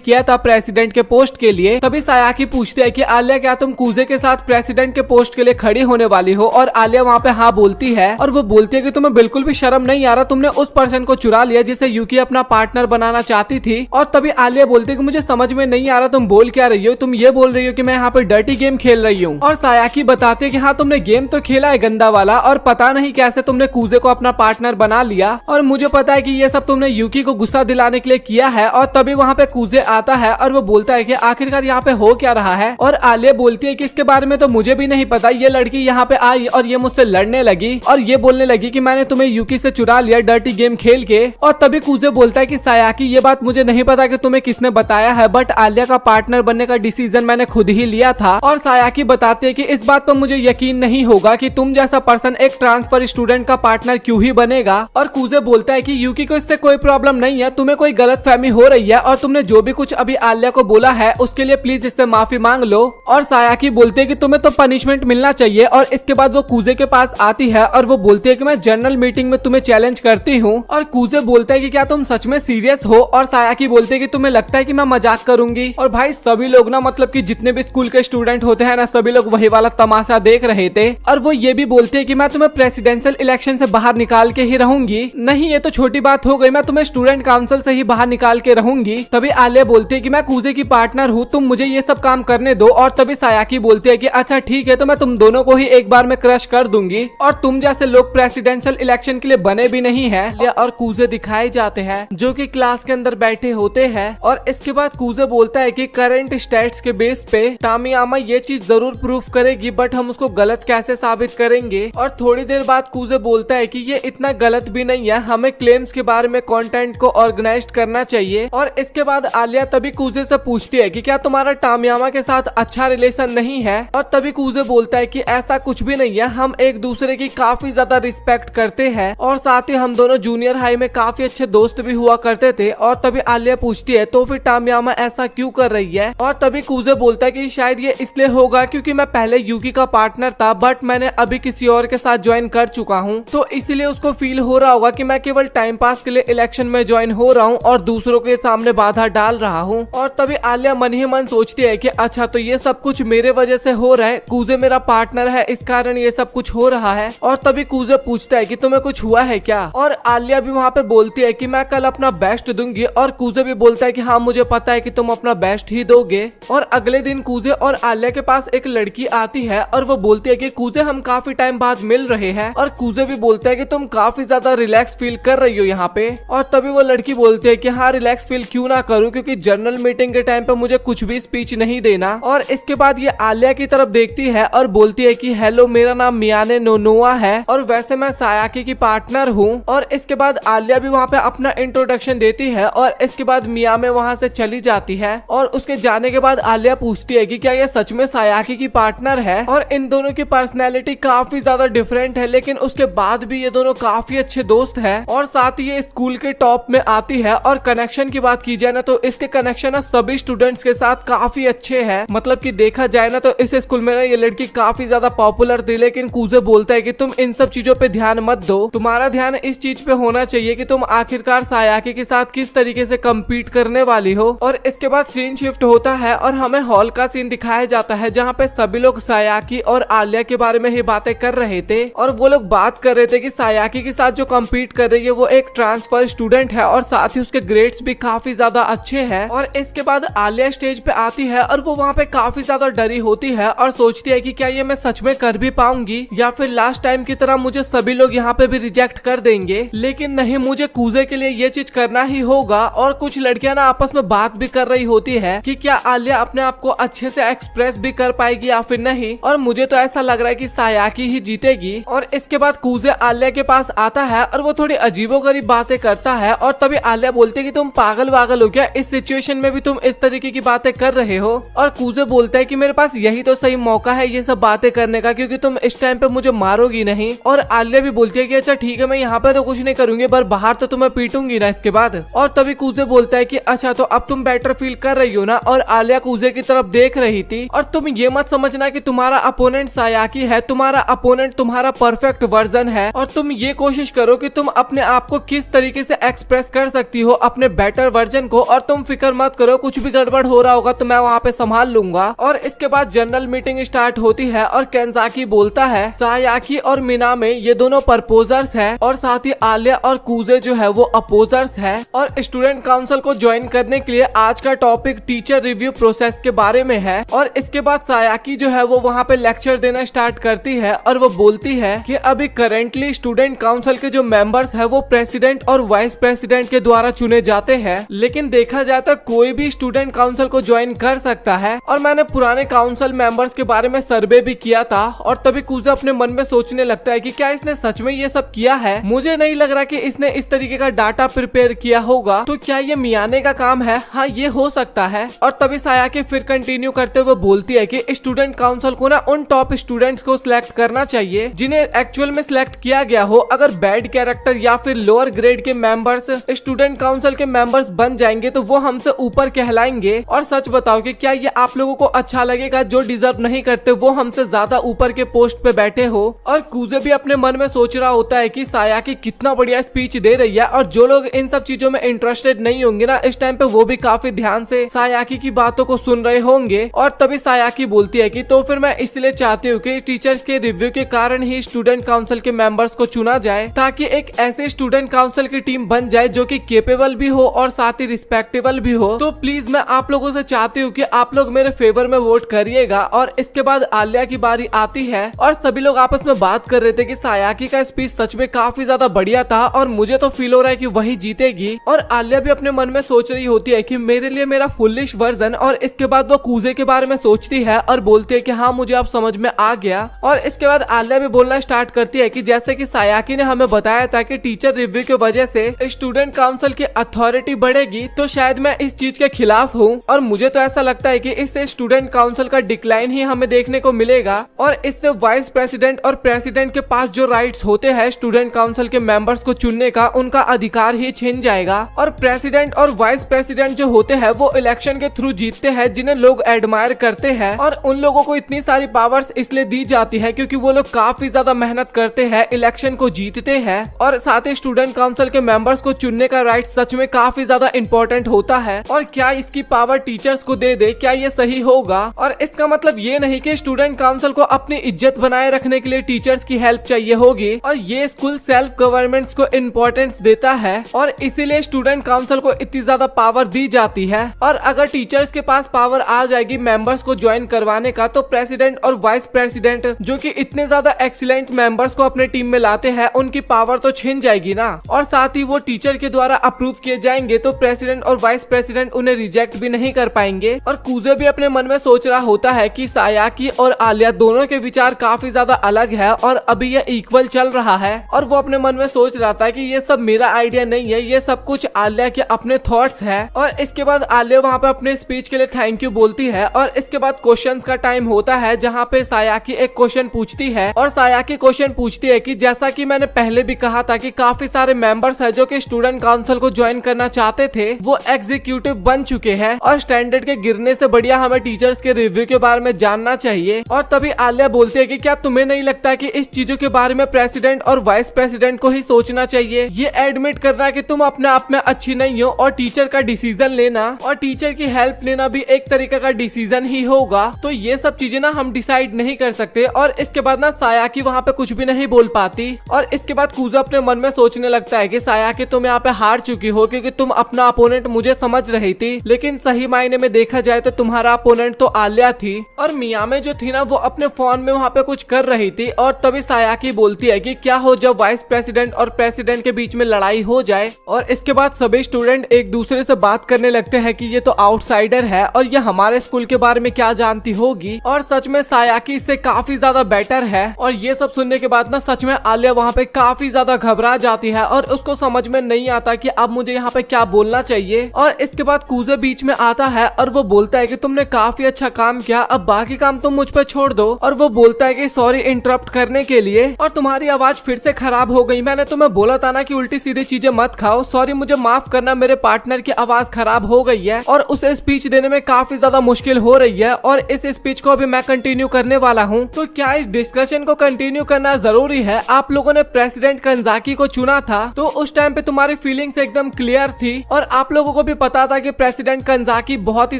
किया था प्रेसिडेंट के पोस्ट के लिए। तभी सायाकी पूछती है कि आलिया क्या तुम कूजे के साथ प्रेसिडेंट के पोस्ट के लिए खड़ी होने वाली हो? और आलिया वहाँ पे हाँ बोलती है और वो बोलती है कि तुम्हें बिल्कुल भी शर्म नहीं आ रहा, तुमने उस पर्सन को चुरा लिया जिसे यूकी अपना पार्टनर बनाना चाहती थी। और तभी आलिया बोलती है कि मुझे समझ में नहीं आ रहा तुम बोल क्या रही हो, तुम ये बोल रही हो कि मैं यहाँ पे डर्टी गेम खेल रही हूँ। और सायाकी बताते है कि हाँ तुमने गेम तो खेला है गंदा वाला, और पता नहीं कैसे तुमने कूजे को अपना पार्टनर बना लिया, और मुझे पता है कि ये सब तुमने यूकी को गुस्सा दिलाने के लिए किया है। और तभी वहाँ पे कूजे आता है और वो बोलता है कि आखिरकार यहाँ पे हो क्या रहा है। और आलिया बोलती है कि इसके बारे में तो मुझे भी नहीं पता, ये लड़की यहाँ पे आई और ये मुझसे लड़ने लगी और ये बोलने लगी कि मैंने तुम्हें यूकी से चुरा लिया डर्टी गेम खेल के। और तभी कूजे बोलता है कि सायाकी ये बात मुझे नहीं पता कि तुम्हें किसने बताया है, बट आलिया का पार्टनर बनने का डिसीजन मैंने खुद ही लिया था। और सायाकी बताते है कि इस बात पर मुझे यकीन नहीं होगा कि तुम जैसा पर्सन एक ट्रांसफर स्टूडेंट का पार्टनर क्यों ही बनेगा। और कूजे बोलता है कि यूकी को इससे कोई प्रॉब्लम नहीं है, तुम्हें कोई गलत फहमी हो रही है और तुमने जो भी कुछ अभी आलिया को बोला है उसके लिए प्लीज इससे माफी मांग लो। और सायाकी बोलते है कि तुम्हें तो पनिशमेंट मिलना चाहिए। और इसके बाद वो कूजे के पास आती है और वो बोलती है कि मैं जनरल मीटिंग में तुम्हें चैलेंज करती हूँ। और कूजे बोलता है कि क्या तुम सच में सीरियस हो? और सायाकी बोलते है कि तुम्हें लगता है कि मैं मजाक करूंगी? और भाई सभी लोग ना मतलब कि जितने भी स्कूल के स्टूडेंट होते हैं ना सभी लोग वही वाला तमाशा देख रहे थे। और वो ये भी बोलते है कि मैं तुम्हें प्रेसिडेंशियल इलेक्शन से बाहर निकाल के ही रहूंगी। नहीं ये तो छोटी बात हो गई, मैं तुम्हें स्टूडेंट काउंसिल से ही बाहर निकाल के रहूंगी। तभी आलिया बोलती है कि मैं कूजे की पार्टनर हूँ, तुम मुझे ये सब काम करने दो। और तभी सायाकी बोलती है कि अच्छा ठीक है, तो मैं तुम दोनों को ही एक बार में क्रश कर दूंगी, और तुम जैसे लोग प्रेसिडेंशियल इलेक्शन के लिए बने भी नहीं है। और कूजे दिखाए जाते हैं जो कि क्लास के अंदर बैठे होते हैं। और इसके बाद कूजे बोलता है कि करंट स्टैट्स के बेस पे तामियामा ये चीज जरूर प्रूफ करेगी, बट हम उसको गलत कैसे साबित करेंगे। और थोड़ी देर बाद कूजे बोलता है कि ये इतना गलत भी नहीं है, हमें क्लेम्स के बारे में कंटेंट को ऑर्गेनाइज करना चाहिए। और इसके बाद आलिया तभी कूजे से पूछती है कि क्या तुम्हारा तामियामा के साथ अच्छा रिलेशन नहीं है। और तभी कूजे बोलता है कि ऐसा कुछ भी नहीं है, हम एक दूसरे की काफी ज्यादा रिस्पेक्ट करते हैं, और साथ ही हम दोनों जूनियर हाई में काफी अच्छे दोस्त भी हुआ करते थे। और तभी आलिया पूछती है तो फिर तामियामा ऐसा क्यों कर रही है। और तभी कूजे बोलता है कि शायद ये इसलिए होगा क्योंकि मैं पहले यूकी का पार्टनर था, बट मैंने अभी किसी और के साथ ज्वाइन कर चुका हूँ, तो इसलिए उसको फील हो रहा होगा कि मैं केवल टाइम पास के लिए इलेक्शन में ज्वाइन हो रहा हूँ और दूसरों के सामने बाधा डाल रहा हूँ। और तभी आलिया मन ही मन सोचती है कि अच्छा तो ये सब कुछ मेरे वजह से हो रहा है, कूजे मेरा पार्टनर है, इस कारण ये सब कुछ हो रहा है। और तभी कूजे पूछता है कि तुम्हें कुछ हुआ है क्या। और आलिया भी वहाँ पे बोलती है कि मैं कल अपना बेस्ट दूंगी। और कूजे भी बोलता है कि हाँ मुझे पता है कि तुम अपना बेस्ट ही दोगे। और अगले दिन कूजे और आलिया के पास एक लड़की आती है और वो बोलती है कि कूजे हम काफी टाइम बाद मिल रहे हैं। और कूजे भी बोलता है कि तुम काफी ज्यादा रिलैक्स फील कर रही हो यहाँ पे। और तभी वो लड़की बोलती है कि हाँ रिलैक्स फील क्यों ना करूँ, क्योंकि जनरल मीटिंग के टाइम पे मुझे कुछ भी स्पीच नहीं देना। और इसके बाद ये आलिया की तरफ देखती है और बोलती है कि हेलो मेरा नाम मियाने नोनोआ है और वैसे मैं सायाकी की पार्टनर हूँ। और इसके बाद आलिया भी वहाँ पे अपना इंट्रोडक्शन देती है और इसके बाद मिया में वहाँ से चली जाती है। और उसके जाने के बाद आलिया पूछती है कि क्या ये सच में सायाकी की पार्टनर है। और इन दोनों की पर्सनैलिटी काफी ज्यादा डिफरेंट है, लेकिन उसके बाद भी ये दोनों काफी अच्छे दोस्त है। और साथ ही ये स्कूल के टॉप में आती है। और कनेक्शन की बात की जाए ना तो इसके कनेक्शन ना सभी स्टूडेंट्स के साथ काफी अच्छे हैं। मतलब कि देखा जाए ना तो इस स्कूल में ना ये लड़की काफी ज्यादा पॉपुलर थी, लेकिन कूजे बोलता है कि तुम इन सब चीजों पे ध्यान मत दो, तुम्हारा ध्यान इस चीज पे होना चाहिए कि तुम आखिरकार सायाकी के साथ किस तरीके से कम्पीट करने वाली हो। और इसके बाद सीन शिफ्ट होता है और हमें हॉल का सीन दिखाया जाता है जहाँ पे सभी लोग सायाकी और आलिया के बारे में ही बातें कर रहे थे। और वो लोग बात कर रहे थे कि सायाकी के साथ जो कम्पीट कर रही है वो एक ट्रांसफर स्टूडेंट है और साथ ही उसके ग्रेड्स भी काफी ज्यादा अच्छे हैं। और इसके बाद आलिया स्टेज पे आती है और वो वहाँ पे काफी ज्यादा डरी होती है और सोचती है कि क्या ये मैं सच में कर भी पाऊंगी या फिर लास्ट टाइम की तरह मुझे सभी लोग यहाँ पे भी रिजेक्ट कर देंगे। लेकिन नहीं, मुझे कूजे के लिए ये चीज करना ही होगा। और कुछ लड़कियां ना आपस में बात भी कर रही होती है कि क्या आलिया अपने आप को अच्छे से एक्सप्रेस भी कर पाएगी या फिर नहीं। और मुझे तो ऐसा लग रहा है कि सायाकी ही जीतेगी। और इसके बाद कूजे आलिया के पास आता है और वो थोड़ी अजीबोगरीब बातें करता है। और तभी आलिया बोलती है कि तुम पागल वागल हो क्या, इस सिचुएशन में भी तुम इस तरीके की बातें कर रहे हो। और कूजे बोलता है कि मेरे पास यही तो सही मौका है ये सब बातें करने का, क्योंकि तुम इस टाइम पे मुझे मारोगी नहीं। और आलिया भी बोलती है कि अच्छा ठीक है, मैं यहाँ पे तो कुछ नहीं करूंगी, पर बाहर तो तुम्हें पीटूंगी ना इसके बाद। और तभी कूजे बोलता है कि अच्छा तो अब तुम बेटर फील कर रही हो ना। और आलिया कूजे की तरफ देख रही थी। और तुम ये मत समझना कि तुम्हारा अपोनेंट सायाकी है, तुम्हारा अपोनेंट तुम्हारा परफेक्ट वर्जन है। और तुम ये कोशिश करो कि तुम अपने आप को किस तरीके से एक्सप्रेस कर सकती हो अपने बेटर वर्जन को। और तुम फिक्र मत करो, कुछ भी गड़बड़ हो रहा होगा तो मैं वहाँ पे संभाल लूंगा। और इसके बाद जनरल मीटिंग स्टार्ट होती है और केंजाकी बोलता है सायाकी और मिनामे ये दोनों प्रपोजर्स है और साथ ही आलिया और कूजे जो है वो अपोजर्स है। और स्टूडेंट काउंसिल को ज्वाइन करने के लिए आज का टॉपिक टीचर रिव्यू प्रोसेस के बारे में है। और इसके बाद सायाकी जो है वो वहाँ पे लेक्चर देना स्टार्ट करती है और वो बोलती है कि अभी करेंटली स्टूडेंट काउंसिल के जो मेंबर्स है वो प्रेसिडेंट और वाइस प्रेसिडेंट के द्वारा चुने जाते हैं, लेकिन देखा जाए तो कोई भी स्टूडेंट काउंसिल को ज्वाइन कर सकता है। और मैंने पुराने काउंसिल मेंबर्स के बारे में सर्वे भी किया था। और तभी कूजे अपने मन में सोचने लगता है कि क्या इसने सच में ये सब किया है। मुझे नहीं लग रहा कि इसने इस तरीके का डाटा प्रिपेयर किया होगा, तो क्या ये मियाने का काम है? हाँ ये हो सकता है। और तभी सायाकी फिर कंटिन्यू करते हुए बोलती है कि स्टूडेंट काउंसिल को ना उन टॉप स्टूडेंट्स को सिलेक्ट करना चाहिए जिन्हें एक्चुअल में सिलेक्ट किया गया हो। अगर बैड कैरेक्टर या फिर लोअर ग्रेड के मेंबर्स स्टूडेंट काउंसिल के मेंबर्स बन जाएंगे तो वो हमसे ऊपर कहलाएंगे। और सच बताओ कि क्या ये आप लोगों को अच्छा लगेगा? जो डिजर्व नहीं करते वो हमसे ज्यादा ऊपर के पोस्ट पे बैठे हो। और कूजे भी अपने मन में सोच रहा होता है कि सायाकी कितना बढ़िया स्पीच दे रही है। और जो लोग इन सब चीजों में इंटरेस्टेड नहीं होंगे ना इस टाइम पे वो भी काफी ध्यान से सायाकी की बातों को सुन रहे होंगे। और तभी सायाकी बोलती है कि तो फिर मैं इसलिए चाहती हूँ कि टीचर्स के रिव्यू के कारण ही स्टूडेंट काउंसिल के मेंबर्स को चुना जाए, ताकि एक ऐसे स्टूडेंट काउंसिल की टीम बन जाए जो कि केपेबल भी हो और साथ ही रिस्पेक्टेबल भी हो, तो प्लीज मैं आप लोगों से चाहती हूँ कि आप लोग मेरे फेवर में वोट करिएगा। और इसके बाद आलिया की बारी आती है और सभी लोग आपस में बात कर रहे थे कि सायाकी का स्पीच सच में काफी ज्यादा बढ़िया था और मुझे तो फील हो रहा है कि वही जीतेगी। और आलिया भी अपने मन में सोच रही होती है कि मेरे लिए मेरा फुलिश वर्जन। और इसके बाद वो कूजे के बारे में सोचती है और बोलती है कि हाँ मुझे अब समझ में आ गया। और इसके बाद आलिया भी बोलना स्टार्ट करती है कि जैसे कि सायाकी ने हमें बताया था कि टीचर रिव्यू की वजह से स्टूडेंट काउंसिल की अथॉरिटी बढ़ेगी, तो शायद मैं इस चीज के खिलाफ हूँ। और मुझे तो ऐसा लगता है कि इससे स्टूडेंट काउंसिल का डिक्लाइन ही हमें देखने को मिलेगा और इससे वाइस प्रेसिडेंट और प्रेसिडेंट के पास जो राइट्स होते हैं स्टूडेंट काउंसिल के मेंबर्स को चुनने का, उनका अधिकार ही छिन जाएगा। और प्रेसिडेंट और वाइस प्रेसिडेंट जो होते हैं वो इलेक्शन के थ्रू जीतते हैं, जिन्हें लोग एडमायर करते हैं। और उन लोगों को इतनी सारी पावर्स इसलिए दी जाती है क्योंकि वो लोग काफी ज्यादा मेहनत करते हैं, इलेक्शन को जीतते हैं। और साथ ही स्टूडेंट काउंसिल के मेंबर्स को चुनने का राइट सच में काफी ज्यादा इंपॉर्टेंट होता है। और क्या इसकी पावर टीचर्स को दे दे, क्या ये सही होगा? और इसका मतलब ये नहीं कि स्टूडेंट काउंसिल को अपनी इज्जत बनाए रखने के लिए टीचर्स की हेल्प चाहिए होगी। और ये स्कूल सेल्फ गवर्नमेंट को इम्पोर्टेंस देता है और इसीलिए स्टूडेंट काउंसिल को इतनी ज्यादा पावर दी जाती है। और अगर टीचर्स के पास पावर आ जाएगी मेंबर्स को ज्वाइन करवाने का, तो प्रेसिडेंट और वाइस प्रेसिडेंट जो कि इतने ज्यादा एक्सीलेंट मेंबर्स को अपने टीम में लाते हैं, उनकी पावर तो छिन जाएगी ना। और साथ ही वो टीचर के द्वारा अप्रूव किए जाएंगे, तो प्रेसिडेंट और वाइस प्रेसिडेंट उन्हें रिजेक्ट भी नहीं कर पाएंगे। और कूजे भी अपने मन में सोच रहा होता है कि सायाकी और आलिया दोनों के विचार काफी ज्यादा अलग है और अभी ये इक्वल चल रहा है। और वो अपने मन में सोच रहा था कि ये सब मेरा आइडिया नहीं है, ये सब कुछ आलिया के अपने थॉट्स है। और इसके बाद आलिया वहाँ पे अपने स्पीच के लिए थैंक यू बोलती है। और इसके बाद क्वेश्चंस का टाइम होता है, जहाँ पे सायाकी एक क्वेश्चन पूछती है। और सायाकी क्वेश्चन पूछती है कि जैसा कि मैंने पहले भी कहा था कि काफी सारे मेंबर्स है जो कि स्टूडेंट काउंसिल को ज्वाइन करना चाहते थे, वो एग्जीक्यूटिव बन चुके हैं। और स्टैंडर्ड के गिरने से बढ़िया हमें टीचर्स के रिव्यू के बारे में जानना चाहिए। और तभी आलिया बोलती है कि क्या तुम्हें नहीं लगता कि इस चीजों के बारे में प्रेसिडेंट और वाइस प्रेसिडेंट को ही सोचना चाहिए? ये एडमिट करना कि तुम अपने आप में अच्छी नहीं हो और टीचर का डिसीजन लेना और टीचर की हेल्प लेना भी एक तरीके का डिसीजन ही होगा। तो ये सब चीजें ना हम डिसाइड नहीं कर सकते। और इसके बाद ना सायाकी वहाँ पे कुछ भी नहीं बोल पाती। और इसके बाद कूजा अपने मन में सोचने लगता है कि सायाकी तुम यहाँ पे हार चुकी हो, क्योंकि तुम अपना अपोनेंट मुझे समझ रही थी, लेकिन सही मायने में देखा जाए तो तुम्हारा अपोनेंट तो आलिया थी। और मियामे जो थी ना वो अपने फोन में वहाँ पे कुछ कर रही थी। और तभी सायाकी बोलती है कि क्या हो जब वाइस प्रेसिडेंट और प्रेसिडेंट के बीच में लड़ाई हो जाए। और इसके बाद सभी स्टूडेंट एक दूसरे से बात करने लगते हैं कि ये तो आउटसाइडर है और ये हमारे स्कूल के बारे में क्या जानती होगी। और सच में सायाकी इससे काफी ज्यादा बेटर है। और ये सब सुनने के बाद ना सच में आलिया वहाँ पे काफी ज्यादा घबरा जाती है और उसको समझ में नहीं आता कि अब मुझे यहाँ पे क्या बोलना चाहिए। और इसके बाद कूजे बीच में आता है और वो बोलता है कि तुमने काफी अच्छा काम किया, अब बाकी काम तुम मुझ पे छोड़ दो। और वो बोलता है कि सॉरी इंटरप्ट करने के लिए, और तुम्हारी आवाज फिर से खराब हो गई। मैंने तुम्हें बोला था ना कि उल्टी सीधी चीजें मत खाओ। सॉरी, मुझे माफ करना, मेरे पार्टनर की आवाज खराब हो गई है और उसे स्पीच देने में काफी ज्यादा मुश्किल हो रही है। और इस स्पीच को अभी मैं कंटिन्यू करने वाला हूँ। तो क्या इस डिस्कशन को कंटिन्यू करना जरूरी है? आप लोगों ने प्रेसिडेंट कंजाकी को चुना था, तो उस टाइम पे तुम्हारी फीलिंग्स एकदम क्लियर थी और आप लोगों को भी पता था कि प्रेसिडेंट कंजाकी बहुत ही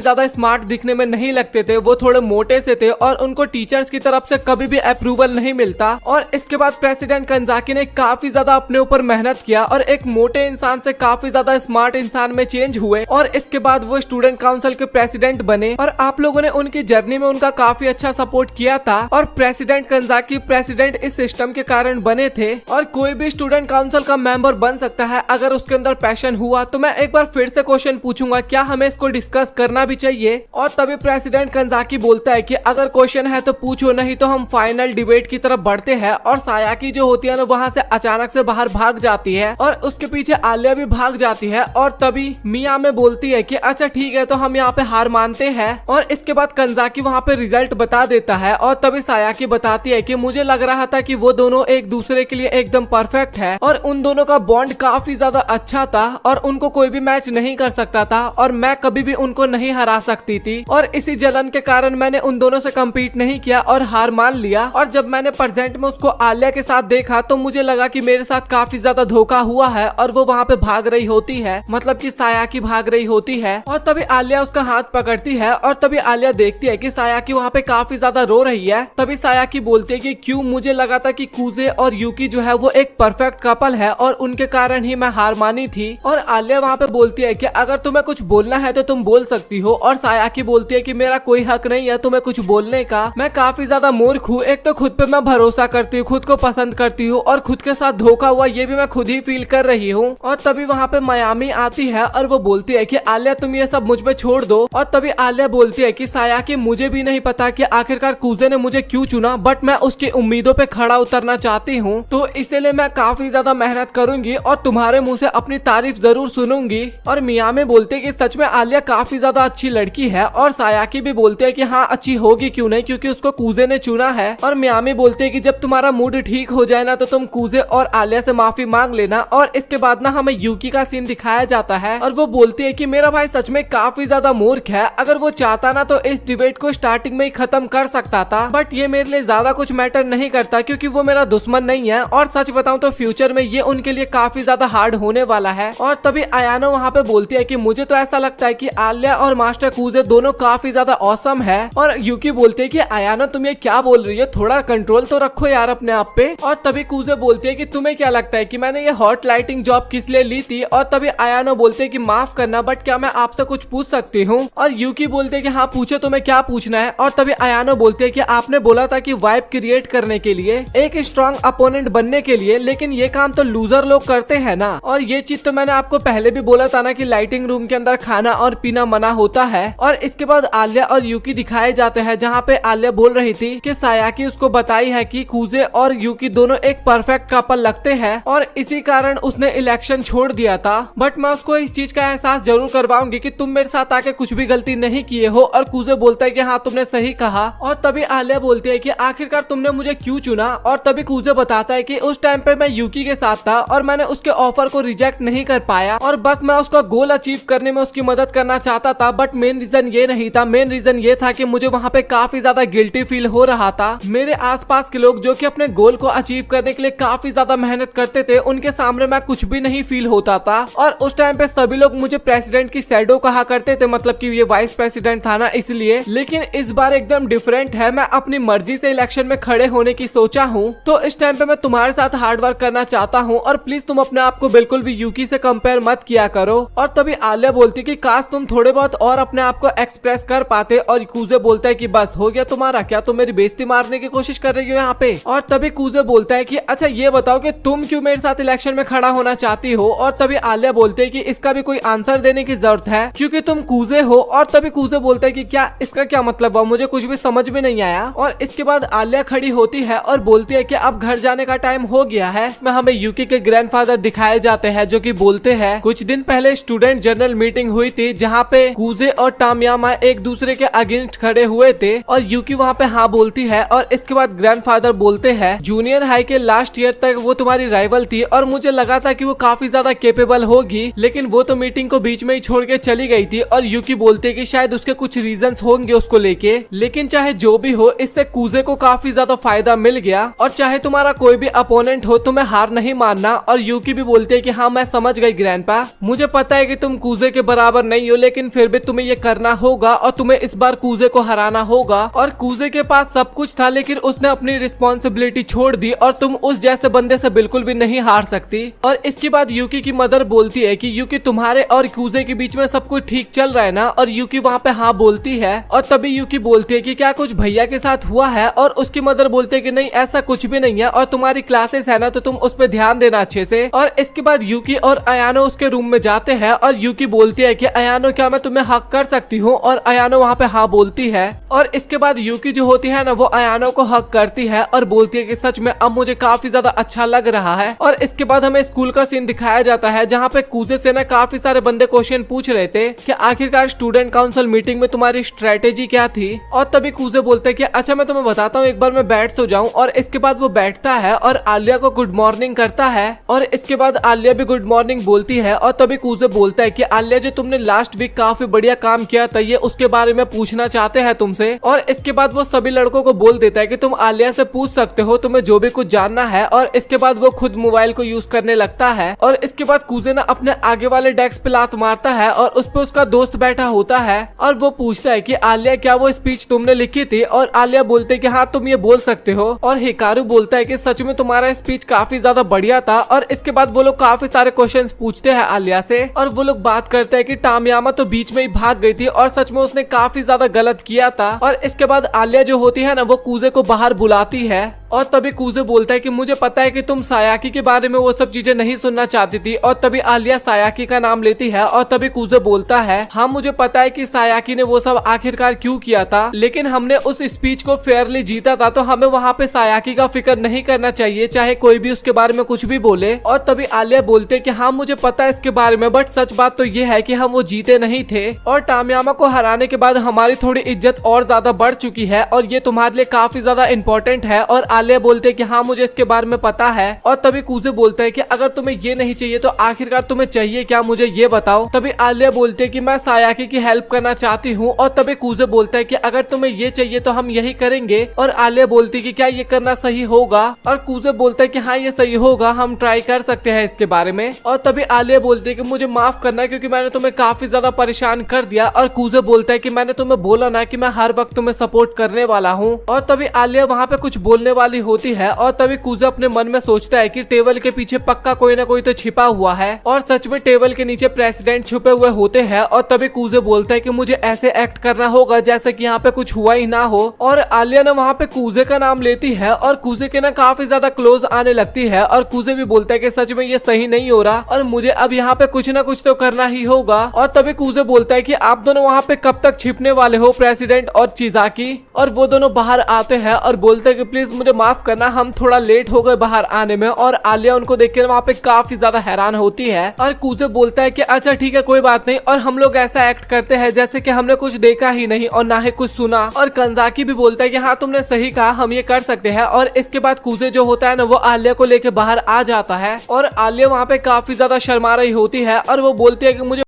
ज्यादा स्मार्ट दिखने में नहीं लगते थे, वो थोड़े मोटे से थे और उनको टीचर्स की तरफ से कभी भी अप्रूवल नहीं मिलता। और इसके बाद प्रेसिडेंट कंजाकी ने काफी ज्यादा अपने ऊपर मेहनत किया और एक मोटे इंसान से काफी ज्यादा स्मार्ट इंसान में चेंज हुए। और इसके बाद वो स्टूडेंट काउंसिल के प्रेसिडेंट बने और आप लोगों ने उनकी जर्नी में उनका काफी अच्छा सपोर्ट किया था। और प्रेसिडेंट कंजाकी प्रेसिडेंट इस सिस्टम के कारण बने थे। और कोई भी स्टूडेंट काउंसिल का मेंबर बन सकता है अगर उसके अंदर पैशन हुआ। तो मैं एक बार फिर से क्वेश्चन पूछूंगा, क्या हमें इसको डिस्कस करना भी चाहिए? और तभी प्रेसिडेंट कंजाकी बोलता है कि अगर क्वेश्चन है तो पूछो, नहीं तो हम फाइनल डिबेट की तरफ बढ़ते हैं। और सायाकी जो होती है ना वहाँ से अचानक से बाहर भाग जाती है और उसके पीछे आलिया भी भाग जाती है। और तभी मियामे बोलती है कि अच्छा ठीक है, तो हम यहाँ पे हार मानते हैं। और इसके बाद कंजाकी वहाँ पे रिजल्ट बता देता है। और तभी सायाकी बताती है कि मुझे लग रहा था कि वो दोनों एक दूसरे के लिए एकदम परफेक्ट है और उन दोनों का बॉन्ड काफी ज्यादा अच्छा था और उनको कोई भी मैच नहीं कर सकता था और मैं कभी भी उनको नहीं हरा सकती थी। और इसी जलन के कारण मैंने उन दोनों से कम्पीट नहीं किया और हार मान लिया। और जब मैंने प्रेजेंट में उसको आलिया के साथ देखा तो मुझे लगा कि मेरे साथ काफी ज्यादा धोखा हुआ है और वो वहाँ पे भाग रही होती है, मतलब कि सायाकी भाग रही होती है। और तभी आलिया उसका हाथ पकड़ती है और तभी आलिया देखती है कि सायाकी वहाँ पे काफी ज्यादा रो रही है। तभी सायाकी बोलती है कि क्यों, मुझे लगा था कि कूजे और यूकी जो है वो एक परफेक्ट कपल है और उनके कारण ही मैं हार मानी थी। और आलिया वहाँ पे बोलती है कि अगर तुम्हें कुछ बोलना है तो तुम बोल सकती हो, और सायाकी बोलती है कि मेरा कोई हक नहीं है तुम्हें कुछ बोलने का, मैं काफी ज्यादा मूर्ख हूँ, एक तो खुद पे मैं भरोसा करती हूँ, खुद को पसंद करती हूँ, और खुद के साथ धोखा हुआ ये भी मैं खुद ही फील कर रही हूँ। और तभी वहाँ पे मायामी आती है और वो बोलती है कि आलिया तुम ये सब मुझ पे छोड़ दो। और तभी आलिया बोलती है कि सायाकी मुझे भी नहीं पता कि आखिरकार कूजे ने मुझे क्यों चुना, बट मैं उसकी उम्मीदों पे खड़ा उतरना चाहती हूँ, तो इसीलिए मैं काफी ज्यादा मेहनत करूंगी और तुम्हारे मुंह से अपनी तारीफ जरूर सुनूंगी। और मियामी बोलते हैं कि सच में आलिया काफी ज्यादा अच्छी लड़की है, और सायाकी भी बोलते हैं कि हाँ अच्छी होगी क्यों नहीं, क्योंकि उसको कूजे ने चुना है। और मियामी बोलते हैं कि जब तुम्हारा मूड ठीक हो जाए ना तो तुम कूजे और आलिया से माफी मांग लेना। और इसके बाद ना हमें यूकी का सीन दिखाया जाता है और वो बोलती है कि मेरा भाई सच में काफी ज्यादा मूर्ख है, अगर वो चाहता ना तो इस डिबेट को स्टार्टिंग में ही खत्म कर सकता था, बट ये मेरे लिए ज्यादा कुछ मैटर नहीं करता क्योंकि वो मेरा दुश्मन नहीं है, और सच बताऊं तो फ्यूचर में ये उनके लिए काफी ज्यादा हार्ड होने वाला है। और तभी अयानो वहाँ पे बोलती है कि मुझे तो ऐसा लगता है कि आलिया और मास्टर कूजे दोनों काफी ज्यादा औसम है। और यूकी बोलते है कि अयानो तुम ये क्या बोल रही हो, थोड़ा कंट्रोल तो रखो यार अपने आप पे। और तभी कूजे बोलती है कि तुम्हें क्या लगता है कि मैंने ये हॉट लाइटिंग जॉब किस लिए ली थी। और तभी अयानो बोलते है कि माफ करना बट क्या मैं आपसे कुछ पूछ सकती हूँ। और यूकी बोलते है कि हाँ पूछो तुम्हें क्या पूछना है। और तभी अयानो बोलते है कि आपने बोला था कि वाइब क्रिएट करने के लिए, एक स्ट्रॉन्ग अपोनेंट बनने के लिए, लेकिन ये काम तो लूजर लोग करते हैं ना। और ये चीज तो मैंने आपको पहले भी बोला था ना कि लाइटिंग रूम के अंदर खाना और पीना मना होता है। और इसके बाद आलिया और यूकी दिखाए जाते हैं जहाँ पे आलिया बोल रही थी कि सायाकी उसको बताई है कि कूजे और यूकी दोनों एक परफेक्ट कपल लगते हैं और इसी कारण उसने इलेक्शन छोड़ दिया था। बट मैं उसको इस चीज का एहसास जरूर करवाऊंगी कि तुम मेरे साथ आके कुछ भी गलती नहीं किए हो। और कूजे बोलता है कि हाँ तुमने सही कहा। और तभी आलिया बोलती है कि आखिरकार तुमने मुझे क्यों चुना। और तभी कूजे बताता है कि उस टाइम पे मैं यूकी के साथ था और मैंने उसके ऑफर को रिजेक्ट नहीं कर पाया और बस मैं उसका गोल अचीव करने में उसकी मदद करना चाहता था। बट मेन रीजन ये नहीं था, मेन रीजन ये था कि मुझे वहाँ पे काफी ज्यादा गिल्टी फील हो रहा था। मेरे आसपास के लोग जो कि अपने गोल को अचीव करने के लिए काफी ज्यादा मेहनत करते थे, उनके सामने मैं कुछ भी नहीं फील होता था। और उस टाइम पे सभी लोग मुझे प्रेसिडेंट की शैडो कहा करते थे, मतलब कि ये वाइस प्रेसिडेंट था ना इसलिए। लेकिन इस बार एकदम डिफरेंट है, मैं अपनी मर्जी से इलेक्शन में खड़े होने की सोचा हूँ, तो इस टाइम पे मैं तुम्हारे साथ हार्ड वर्क करना चाहता हूँ और प्लीज तुम अपने आप को बिल्कुल भी यूकी से कंपेयर मत किया करो। और तभी आलिया बोलती कि काश तुम थोड़े बहुत और अपने आप को एक्सप्रेस कर पाते। और कूजे बोलता है कि बस हो गया तुम्हारा, क्या तुम मेरी बेइज्जती मारने की कोशिश कर रही हो यहाँ पे। और तभी कूजे बोलता है कि अच्छा ये बताओ कि तुम क्यों मेरे साथ इलेक्शन में खड़ा होना चाहती हो। और तभी आलिया बोलते है कि इसका भी कोई आंसर देने की जरूरत है क्योंकि तुम कूजे हो। और तभी कूजे बोलता है कि क्या इसका क्या मतलब हुआ, मुझे कुछ भी समझ में नहीं आया। और इसके बाद आलिया खड़ी होती है और बोलती है कि अब घर जाने का टाइम हो गया है। मैं हमें यूकी के ग्रैंडफादर दिखाए जाते हैं जो कि बोलते हैं कुछ दिन पहले स्टूडेंट जनरल मीटिंग हुई थी जहाँ पे कूजे और टामियामा एक दूसरे के अगेंस्ट खड़े हुए थे और यूकी वहाँ पे हाँ बोलती है। और इसके बाद ग्रैंडफादर बोलते हैं जूनियर हाई के लास्ट ईयर तक वो तुम्हारी राइवल थी और मुझे लगा था कि वो काफी ज्यादा केपेबल होगी, लेकिन वो तो मीटिंग को बीच में ही छोड़ के चली गई थी। और यूकी बोलते है कि शायद उसके कुछ रीजंस होंगे उसको लेके, लेकिन चाहे जो भी हो इससे कूजे को काफी ज्यादा फायदा मिल गया। और चाहे तुम्हारा कोई भी अपोनेंट हो तुम्हें हार नहीं मानना। और यूकी भी बोलते है कि हाँ मैं समझ गई ग्रैंडपा, मुझे पता है कि तुम कूजे के बराबर नहीं हो, लेकिन फिर भी तुम्हें ये करना होगा और तुम्हें इस बार कूजे को हराना होगा। और कूजे के पास सब कुछ था लेकिन उसने अपनी रिस्पॉन्सिबिलिटी छोड़ दी और तुम उस जैसे बंदे से बिल्कुल भी नहीं हार सकती। और इसके बाद यूकी की मदर बोलती है कि यूकी तुम्हारे और कूजे के बीच में सब कुछ ठीक चल रहा है ना। और यूकी वहाँ पे हाँ बोलती है। और तभी यूकी बोलती है कि क्या कुछ भैया के साथ हुआ है। और उसकी मदर बोलती है कि नहीं ऐसा कुछ भी नहीं है और तुम्हारी क्लासेस है ना तो तुम उस पर ध्यान देना अच्छे से। और इसके बाद यूकी और अयानो उसके रूम में जाते हैं और यूकी बोलती है कि अयानो क्या मैं तुम्हें हक कर सकती हूँ। और अयानो वहाँ पे हाँ बोलती है। और इसके बाद यूकी जो होती है ना वो अयानो को हक करती है और बोलती है कि सच में अब मुझे काफी ज्यादा अच्छा लग रहा है। और इसके बाद हमें स्कूल का सीन दिखाया जाता है जहाँ पे कूजे से ना काफी सारे बंदे क्वेश्चन पूछ रहे थे कि आखिरकार स्टूडेंट काउंसिल मीटिंग में तुम्हारी स्ट्रेटेजी क्या थी। और तभी कूजे बोलते हैं कि अच्छा मैं तुम्हें बताता हूँ, एक बार मैं बैठ तो जाऊँ। और इसके बाद वो बैठता है और आलिया को गुड मॉर्निंग करता है और इसके बाद आलिया भी गुड मॉर्निंग बोलती है। और तभी कूजे बोलता है कि आलिया जो तुमने लास्ट वीक काफी बढ़िया काम किया था ये उसके बारे में पूछना चाहते हैं तुमसे। और इसके बाद वो सभी लड़कों को बोल देता है कि तुम आलिया से पूछ सकते हो तुम्हें जो भी कुछ जानना है। और इसके बाद वो खुद मोबाइल को यूज करने लगता है। और इसके बाद कूजे ना अपने आगे वाले डेस्क पे लात मारता है और उस पे उसका दोस्त बैठा होता है और वो पूछता है कि आलिया क्या वो स्पीच तुमने लिखी थी। और आलिया बोलते है कि हाँ तुम ये बोल सकते हो। और हिकारू बोलता है कि सच में तुम्हारा स्पीच काफी ज्यादा बढ़िया था। और इसके बाद वो लोग काफी सारे क्वेश्चंस पूछते हैं आलिया से और वो लोग बात करते हैं कि टामियामा तो बीच में ही भाग गई थी और सच में उसने काफी ज्यादा गलत किया था। और इसके बाद आलिया जो होती है ना वो कूजे को बाहर बुलाती है और तभी कूजे बोलता है कि मुझे पता है कि तुम सायाकी के बारे में वो सब चीजें नहीं सुनना चाहती थी। और तभी आलिया सायाकी का नाम लेती है और तभी कूजे बोलता है हाँ मुझे पता है कि सायाकी ने वो सब आखिरकार क्यों किया था, लेकिन हमने उस स्पीच को फेयरली जीता था तो हमें वहाँ पे सायाकी का फिक्र नहीं करना चाहिए चाहे कोई भी उसके बारे में कुछ भी बोले। और तभी आलिया बोलते कि हाँ मुझे पता है इसके बारे में, बट सच बात तो ये है कि हम वो जीते नहीं थे और टामियामा को हराने के बाद हमारी थोड़ी इज्जत और ज्यादा बढ़ चुकी है और ये तुम्हारे लिए काफी ज्यादा इंपॉर्टेंट है। और आलिया बोलते हैं कि हाँ मुझे इसके बारे में पता है। और तभी कूजे बोलता है कि अगर तुम्हें ये नहीं चाहिए तो आखिरकार तुम्हें चाहिए क्या, मुझे ये बताओ। तभी आलिया बोलते है कि मैं सायाकी की हेल्प करना चाहती हूँ। और तभी कूजे बोलता है कि अगर तुम्हें ये चाहिए तो हम यही करेंगे। और आलिया बोलती है कि क्या ये करना सही होगा, और कूजे बोलता है कि हाँ ये सही होगा, हम ट्राई कर सकते हैं इसके बारे में। और तभी आलिया बोलती है कि मुझे माफ करना क्योंकि मैंने तुम्हें काफी ज्यादा परेशान कर दिया। और कूजे बोलता है कि मैंने तुम्हें बोला ना कि मैं हर वक्त तुम्हें सपोर्ट करने वाला हूँ। और तभी आलिया वहाँ पे कुछ बोलने वाली होती है और तभी कूजे अपने मन में सोचता है कि टेबल के पीछे पक्का कोई ना कोई तो छिपा हुआ है। और सच में टेबल के नीचे प्रेसिडेंट छुपे हुए होते हैं। और तभी कूजे बोलता है कि मुझे ऐसे एक्ट करना होगा जैसे कि यहाँ पे कुछ हुआ ही ना हो। और आलिया ने वहाँ पे कूजे का नाम लेती है और कूजे के ना काफी ज्यादा क्लोज आने लगती है। और कूजे भी बोलता है कि सच में ये सही नहीं हो रहा और मुझे अब यहाँ पे कुछ ना कुछ तो करना ही होगा। और तभी कूजे बोलता है कि आप दोनों वहाँ पे कब तक छिपने वाले हो, प्रेसिडेंट और चिजाकी। और वो दोनों बाहर आते हैं और बोलते हैं कि प्लीज मुझे माफ करना, हम थोड़ा लेट हो गए बाहर आने में। और आलिया उनको देखकर वहाँ पे काफी ज्यादा हैरान होती है और कूजे बोलता है कि अच्छा ठीक है कोई बात नहीं, और हम लोग ऐसा एक्ट करते हैं जैसे कि हमने कुछ देखा ही नहीं और ना ही कुछ सुना। और कंजाकी भी बोलता है कि हाँ तुमने सही कहा, हम ये कर सकते हैं। और इसके बाद कूजे जो होता है ना वो आलिया को लेके बाहर आ जाता है और आलिया वहाँ पे काफी ज्यादा शर्मा रही होती है और वो बोलती है कि मुझे